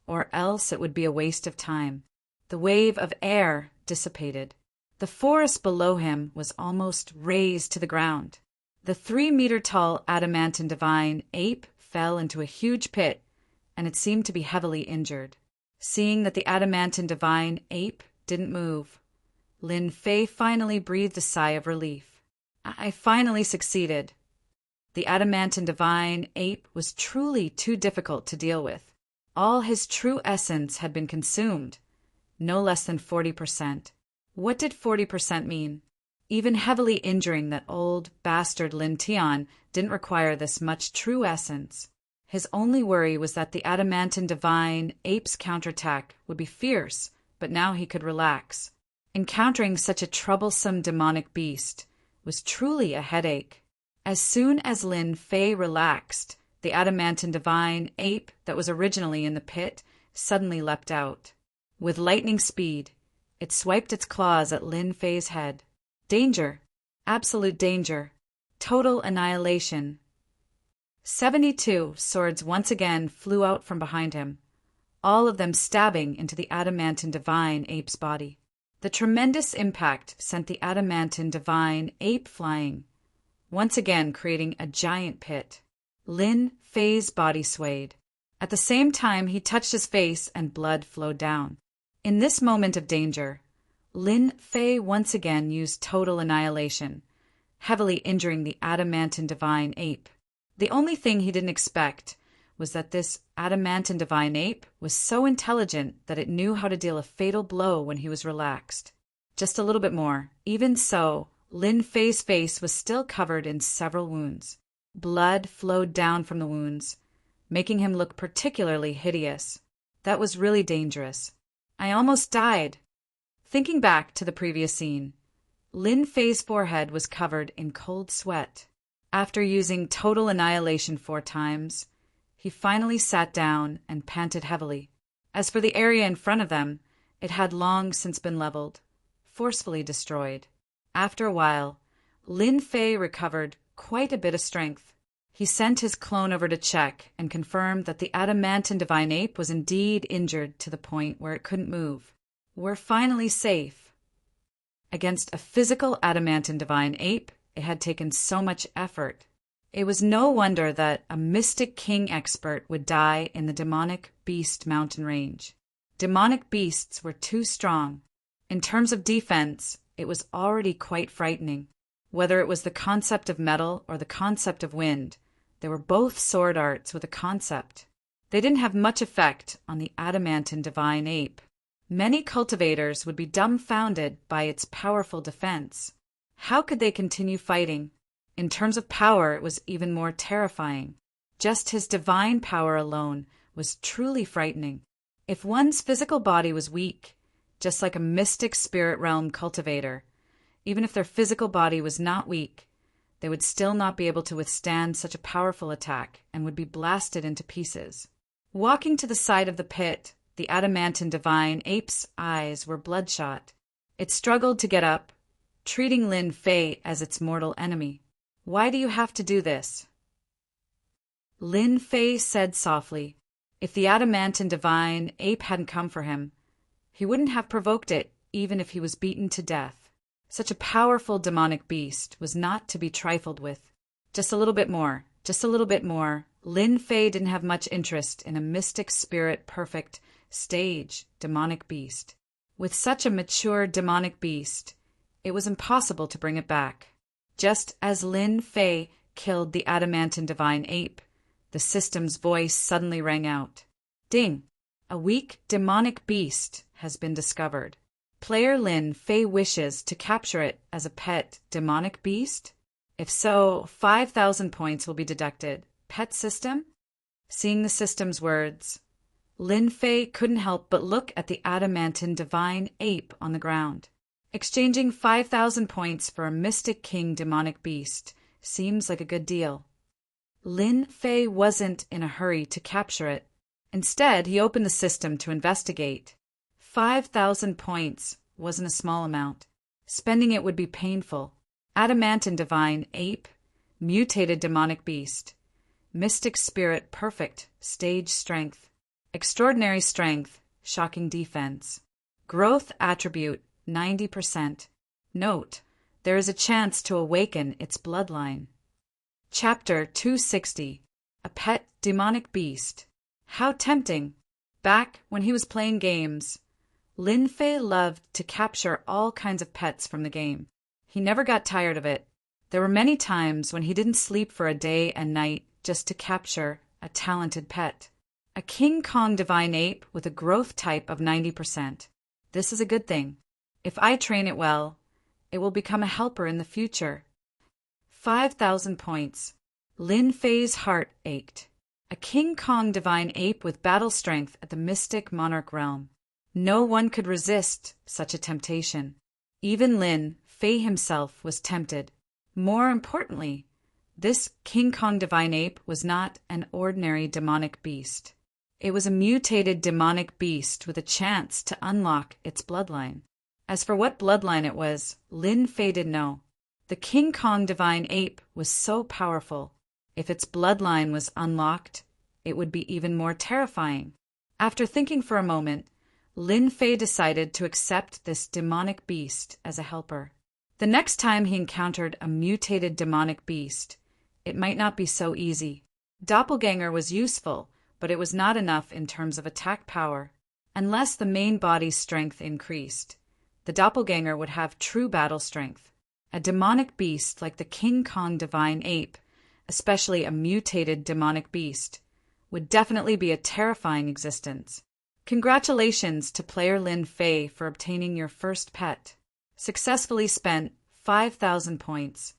or else it would be a waste of time. The wave of air dissipated. The forest below him was almost razed to the ground. The 3-meter-tall adamantine divine ape fell into a huge pit, and it seemed to be heavily injured. Seeing that the adamantine divine ape didn't move, Lin Fei finally breathed a sigh of relief. I finally succeeded. The adamantine divine ape was truly too difficult to deal with. All his true essence had been consumed, no less than 40%. What did 40% mean? Even heavily injuring that old bastard Lin Tian didn't require this much true essence. His only worry was that the adamantine divine ape's counterattack would be fierce, but now he could relax. Encountering such a troublesome demonic beast was truly a headache. As soon as Lin Fei relaxed, the adamantine divine ape that was originally in the pit suddenly leapt out. With lightning speed, it swiped its claws at Lin Fei's head. Danger. Absolute danger. Total annihilation. 72 swords once again flew out from behind him, all of them stabbing into the adamantine divine ape's body. The tremendous impact sent the adamantine divine ape flying, once again creating a giant pit. Lin Fei's body swayed. At the same time, he touched his face and blood flowed down. In this moment of danger, Lin Fei once again used total annihilation, heavily injuring the adamantine divine ape. The only thing he didn't expect was that this adamantine divine ape was so intelligent that it knew how to deal a fatal blow when he was relaxed. Just a little bit more. Even so, Lin Fei's face was still covered in several wounds. Blood flowed down from the wounds, making him look particularly hideous. That was really dangerous. I almost died. Thinking back to the previous scene, Lin Fei's forehead was covered in cold sweat. After using total annihilation 4 times, he finally sat down and panted heavily. As for the area in front of them, it had long since been leveled, forcefully destroyed. After a while, Lin Fei recovered quite a bit of strength. He sent his clone over to check and confirmed that the adamantine divine ape was indeed injured to the point where it couldn't move. We're finally safe. Against a physical adamantine divine ape, it had taken so much effort. It was no wonder that a mystic king expert would die in the demonic beast mountain range. Demonic beasts were too strong. In terms of defense, it was already quite frightening. Whether it was the concept of metal or the concept of wind, They were both sword arts with a concept. They didn't have much effect on the adamantine divine ape. Many cultivators would be dumbfounded by its powerful defense. How could they continue fighting? In terms of power, it was even more terrifying. Just his divine power alone was truly frightening. If one's physical body was weak, just like a mystic spirit realm cultivator, even if their physical body was not weak, they would still not be able to withstand such a powerful attack and would be blasted into pieces. Walking to the side of the pit, the adamantine divine ape's eyes were bloodshot. It struggled to get up, treating Lin Fei as its mortal enemy. "Why do you have to do this?" Lin Fei said softly. If the adamantine divine ape hadn't come for him, he wouldn't have provoked it even if he was beaten to death. Such a powerful demonic beast was not to be trifled with. Just a little bit more, just a little bit more. Lin Fei didn't have much interest in a mystic spirit perfect stage demonic beast. With such a mature demonic beast, it was impossible to bring it back. Just as Lin Fei killed the adamantine divine ape, the system's voice suddenly rang out. Ding! A weak demonic beast has been discovered. Player Lin Fei wishes to capture it as a pet demonic beast? If so, 5,000 points will be deducted. Pet system? Seeing the system's words, Lin Fei couldn't help but look at the adamantine divine ape on the ground. Exchanging 5,000 points for a mystic king demonic beast seems like a good deal. Lin Fei wasn't in a hurry to capture it. Instead, he opened the system to investigate. 5,000 points wasn't a small amount. Spending it would be painful. Adamantine divine ape, mutated demonic beast, mystic spirit perfect, stage strength, extraordinary strength, shocking defense, growth attribute 90%. Note, there is a chance to awaken its bloodline. Chapter 260. A Pet Demonic Beast. How tempting! Back when he was playing games, Lin Fei loved to capture all kinds of pets from the game. He never got tired of it. There were many times when he didn't sleep for a day and night just to capture a talented pet. A King Kong divine ape with a growth type of 90%. This is a good thing. If I train it well, it will become a helper in the future. 5,000 points. Lin Fei's heart ached. A King Kong divine ape with battle strength at the mystic monarch realm. No one could resist such a temptation. Even Lin Fei himself was tempted. More importantly, this King Kong divine ape was not an ordinary demonic beast. It was a mutated demonic beast with a chance to unlock its bloodline. As for what bloodline it was, Lin Fei didn't know. The King Kong divine ape was so powerful. If its bloodline was unlocked, it would be even more terrifying. After thinking for a moment, Lin Fei decided to accept this demonic beast as a helper. The next time he encountered a mutated demonic beast, it might not be so easy. Doppelganger was useful, but it was not enough in terms of attack power. Unless the main body's strength increased, the doppelganger would have true battle strength. A demonic beast like the King Kong divine ape, especially a mutated demonic beast, would definitely be a terrifying existence. Congratulations to player Lin Fei for obtaining your first pet. Successfully spent 5,000 points.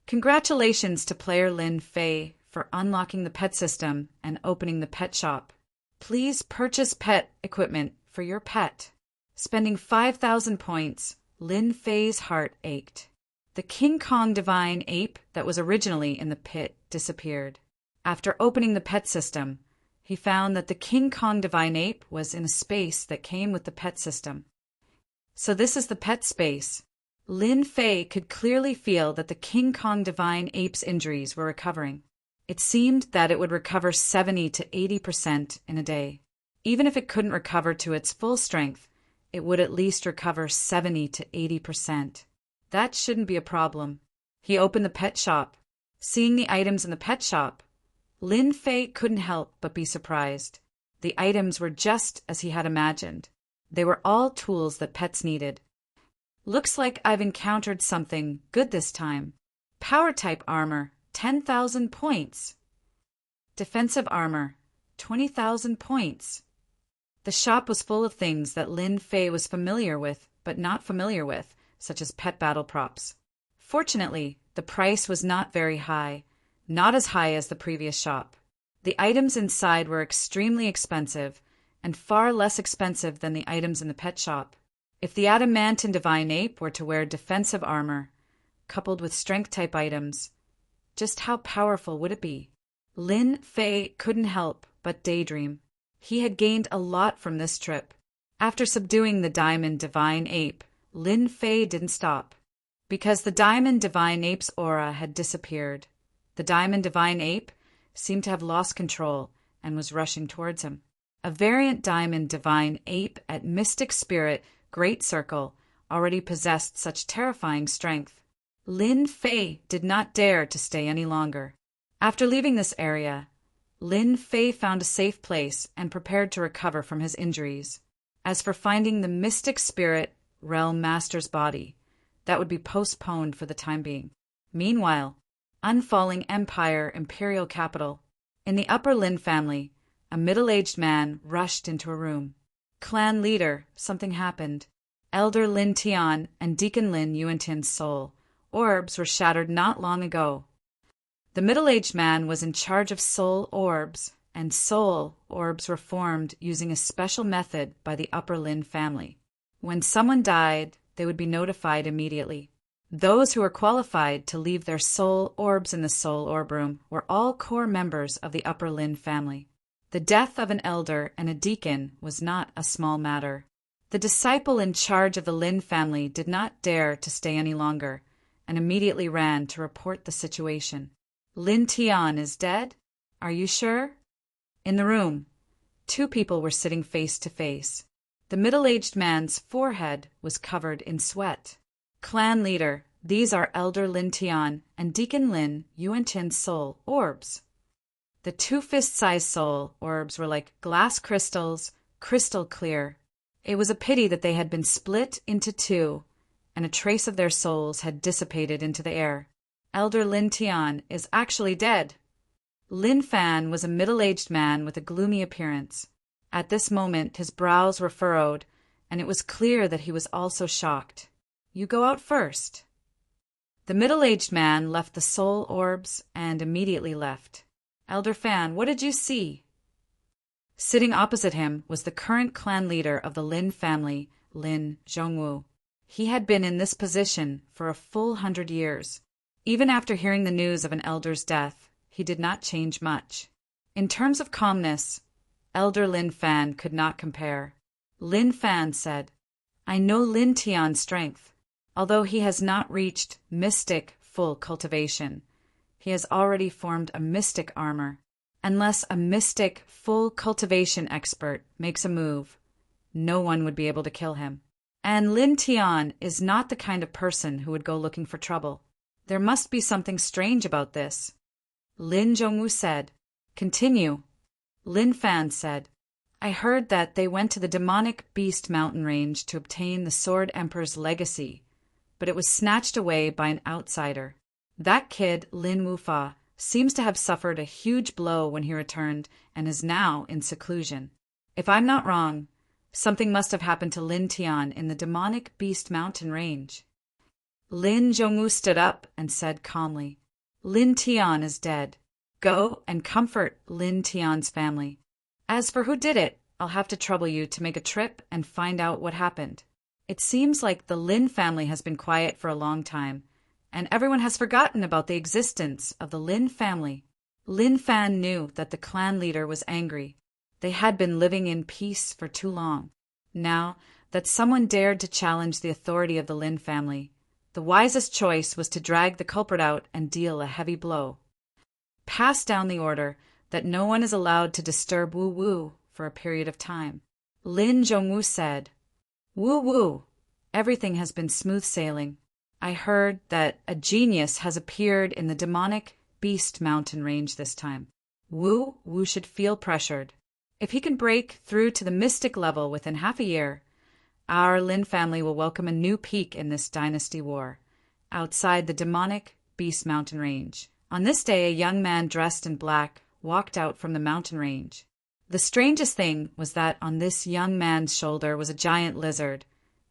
Congratulations to player Lin Fei for unlocking the pet system and opening the pet shop. Please purchase pet equipment for your pet. Spending 5,000 points, Lin Fei's heart ached. The King Kong divine ape that was originally in the pit disappeared. After opening the pet system, he found that the King Kong divine ape was in a space that came with the pet system. So this is the pet space. Lin Fei could clearly feel that the King Kong divine ape's injuries were recovering. It seemed that it would recover 70 to 80% in a day. Even if it couldn't recover to its full strength, it would at least recover 70 to 80%. That shouldn't be a problem. He opened the pet shop. Seeing the items in the pet shop, Lin Fei couldn't help but be surprised. The items were just as he had imagined. They were all tools that pets needed. Looks like I've encountered something good this time. Power type armor, 10,000 points. Defensive armor, 20,000 points. The shop was full of things that Lin Fei was familiar with but not familiar with, such as pet battle props. Fortunately, the price was not very high, not as high as the previous shop. The items inside were extremely expensive, and far less expensive than the items in the pet shop. If the adamant divine ape were to wear defensive armor, coupled with strength-type items, just how powerful would it be? Lin Fei couldn't help but daydream. He had gained a lot from this trip. After subduing the Diamond Divine Ape, Lin Fei didn't stop. Because the Diamond Divine Ape's aura had disappeared. The Diamond Divine Ape seemed to have lost control and was rushing towards him. A variant Diamond Divine Ape at Mystic Spirit Great Circle already possessed such terrifying strength. Lin Fei did not dare to stay any longer. After leaving this area, Lin Fei found a safe place and prepared to recover from his injuries. As for finding the Mystic Spirit Realm Master's body, that would be postponed for the time being. Meanwhile, Unfalling Empire Imperial Capital. In the Upper Lin family, a middle-aged man rushed into a room. Clan leader, something happened. Elder Lin Tian and Deacon Lin Yuantin's soul orbs were shattered not long ago. The middle-aged man was in charge of soul orbs, and soul orbs were formed using a special method by the Upper Lin family. When someone died, they would be notified immediately. Those who were qualified to leave their soul orbs in the soul orb room were all core members of the Upper Lin family. The death of an elder and a deacon was not a small matter. The disciple in charge of the Lin family did not dare to stay any longer, and immediately ran to report the situation. Lin Tian is dead? Are you sure? In the room, two people were sitting face to face. The middle-aged man's forehead was covered in sweat. Clan leader, these are Elder Lin Tian and Deacon Lin Yuantin's soul orbs. The two fist-sized soul orbs were like glass crystals, crystal clear. It was a pity that they had been split into two, and a trace of their souls had dissipated into the air. Elder Lin Tian is actually dead. Lin Fan was a middle-aged man with a gloomy appearance. At this moment his brows were furrowed, and it was clear that he was also shocked. You go out first. The middle-aged man left the soul orbs and immediately left. Elder Fan, what did you see? Sitting opposite him was the current clan leader of the Lin family, Lin Zhongwu. He had been in this position for a full 100 years. Even after hearing the news of an elder's death, he did not change much. In terms of calmness, Elder Lin Fan could not compare. Lin Fan said, I know Lin Tian's strength. Although he has not reached mystic full cultivation, he has already formed a mystic armor. Unless a mystic full cultivation expert makes a move, no one would be able to kill him. And Lin Tian is not the kind of person who would go looking for trouble. There must be something strange about this. Lin Zhongwu said, Continue. Lin Fan said, I heard that they went to the demonic beast mountain range to obtain the Sword Emperor's legacy, but it was snatched away by an outsider. That kid, Lin Wufa, seems to have suffered a huge blow when he returned and is now in seclusion. If I'm not wrong, something must have happened to Lin Tian in the demonic beast mountain range. Lin Zhongwu stood up and said calmly, Lin Tian is dead. Go and comfort Lin Tian's family. As for who did it, I'll have to trouble you to make a trip and find out what happened. It seems like the Lin family has been quiet for a long time, and everyone has forgotten about the existence of the Lin family. Lin Fan knew that the clan leader was angry. They had been living in peace for too long. Now that someone dared to challenge the authority of the Lin family, the wisest choice was to drag the culprit out and deal a heavy blow. Pass down the order that no one is allowed to disturb Wu Wu for a period of time. Lin Zhongwu said, Wu Wu, everything has been smooth sailing. I heard that a genius has appeared in the demonic beast mountain range this time. Wu Wu should feel pressured. If he can break through to the mystic level within half a year, our Lin family will welcome a new peak in this dynasty war, outside the demonic beast mountain range. On this day, a young man dressed in black walked out from the mountain range. The strangest thing was that on this young man's shoulder was a giant lizard,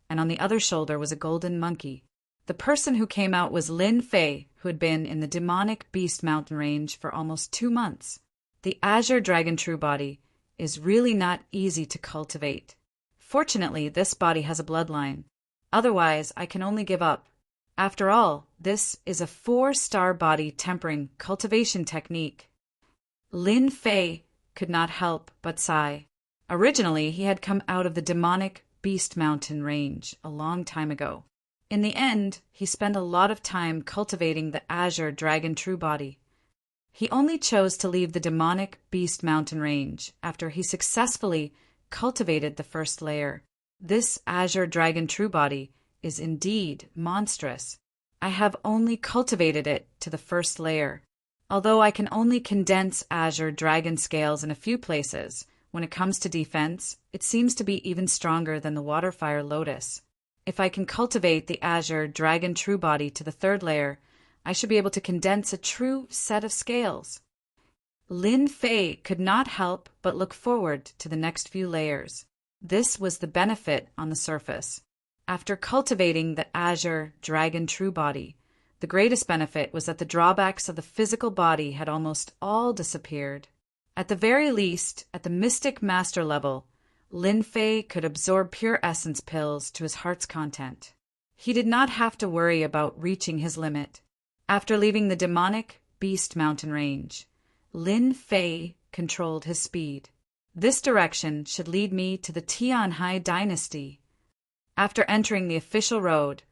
and on the other shoulder was a golden monkey. The person who came out was Lin Fei, who had been in the demonic beast mountain range for almost 2 months. The azure dragon true body is really not easy to cultivate. Fortunately, this body has a bloodline. Otherwise, I can only give up. After all, this is a 4-star body tempering cultivation technique. Lin Fei could not help but sigh. Originally, he had come out of the demonic beast mountain range a long time ago. In the end, he spent a lot of time cultivating the azure dragon true body. He only chose to leave the demonic beast mountain range after he successfully cultivated the first layer. This azure dragon true body is indeed monstrous. I have only cultivated it to the first layer. Although I can only condense azure dragon scales in a few places, when it comes to defense, it seems to be even stronger than the waterfire lotus. If I can cultivate the azure dragon true body to the 3rd layer, I should be able to condense a true set of scales. Lin Fei could not help but look forward to the next few layers. This was the benefit on the surface. After cultivating the azure dragon true body, the greatest benefit was that the drawbacks of the physical body had almost all disappeared. At the very least, at the mystic master level, Lin Fei could absorb pure essence pills to his heart's content. He did not have to worry about reaching his limit. After leaving the demonic beast mountain range, Lin Fei controlled his speed. This direction should lead me to the Tianhai dynasty. After entering the official road,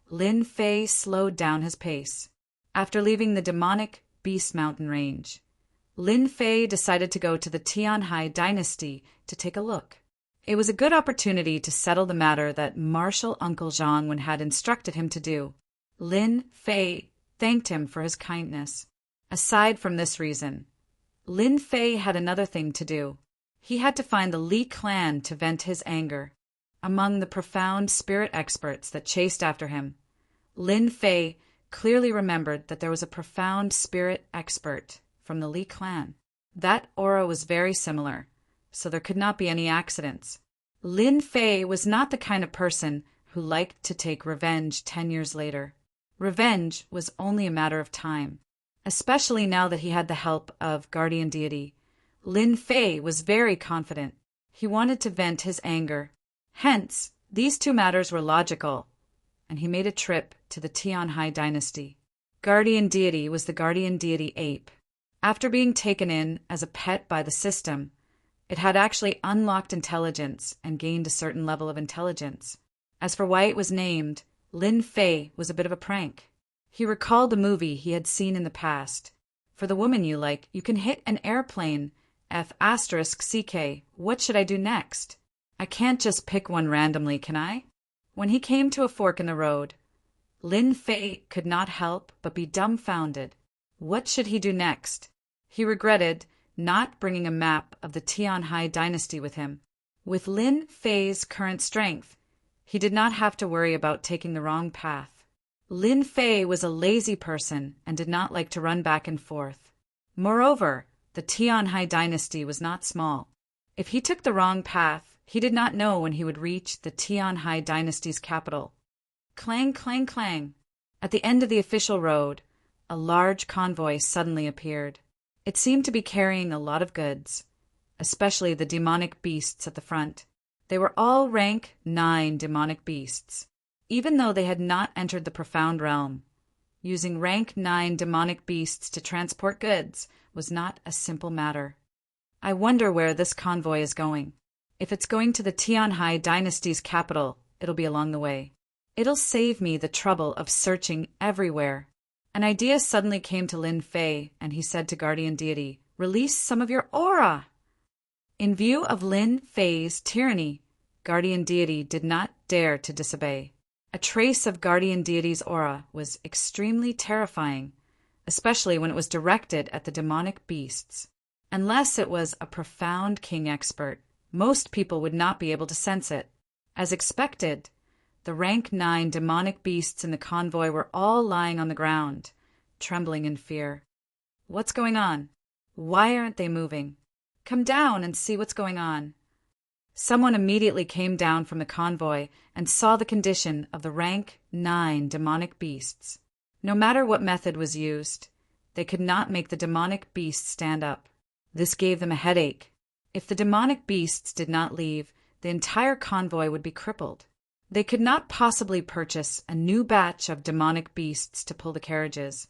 Lin Fei slowed down his pace. After leaving the demonic beast mountain range, Lin Fei decided to go to the Tianhai dynasty to take a look. It was a good opportunity to settle the matter that Marshal Uncle Zhang had instructed him to do. Lin Fei thanked him for his kindness. Aside from this reason, Lin Fei had another thing to do. He had to find the Li clan to vent his anger. Among the profound spirit experts that chased after him, Lin Fei clearly remembered that there was a profound spirit expert from the Li clan. That aura was very similar, so there could not be any accidents. Lin Fei was not the kind of person who liked to take revenge 10 years later. Revenge was only a matter of time, especially now that he had the help of guardian deity. Lin Fei was very confident. He wanted to vent his anger. Hence, these 2 matters were logical, and he made a trip to the Tianhai dynasty. Guardian deity was the guardian deity ape. After being taken in as a pet by the system, it had actually unlocked intelligence and gained a certain level of intelligence. As for why it was named, Lin Fei was a bit of a prank. He recalled a movie he had seen in the past. For the woman you like, you can hit an airplane. F***CK. What should I do next? I can't just pick one randomly, can I? When he came to a fork in the road, Lin Fei could not help but be dumbfounded. What should he do next? He regretted not bringing a map of the Tianhai dynasty with him. With Lin Fei's current strength, he did not have to worry about taking the wrong path. Lin Fei was a lazy person and did not like to run back and forth. Moreover, the Tianhai dynasty was not small. If he took the wrong path, he did not know when he would reach the Tianhai dynasty's capital. Clang, clang, clang. At the end of the official road, a large convoy suddenly appeared. It seemed to be carrying a lot of goods, especially the demonic beasts at the front. They were all rank 9 demonic beasts. Even though they had not entered the profound realm, using rank 9 demonic beasts to transport goods was not a simple matter. I wonder where this convoy is going. If it's going to the Tianhai dynasty's capital, it'll be along the way. It'll save me the trouble of searching everywhere. An idea suddenly came to Lin Fei, and he said to guardian deity, "Release some of your aura!" In view of Lin Fei's tyranny, guardian deity did not dare to disobey. A trace of guardian deity's aura was extremely terrifying, especially when it was directed at the demonic beasts. Unless it was a profound king expert, most people would not be able to sense it. As expected, the rank 9 demonic beasts in the convoy were all lying on the ground, trembling in fear. What's going on? Why aren't they moving? Come down and see what's going on." Someone immediately came down from the convoy and saw the condition of the rank 9 demonic beasts. No matter what method was used, they could not make the demonic beasts stand up. This gave them a headache. If the demonic beasts did not leave, the entire convoy would be crippled. They could not possibly purchase a new batch of demonic beasts to pull the carriages.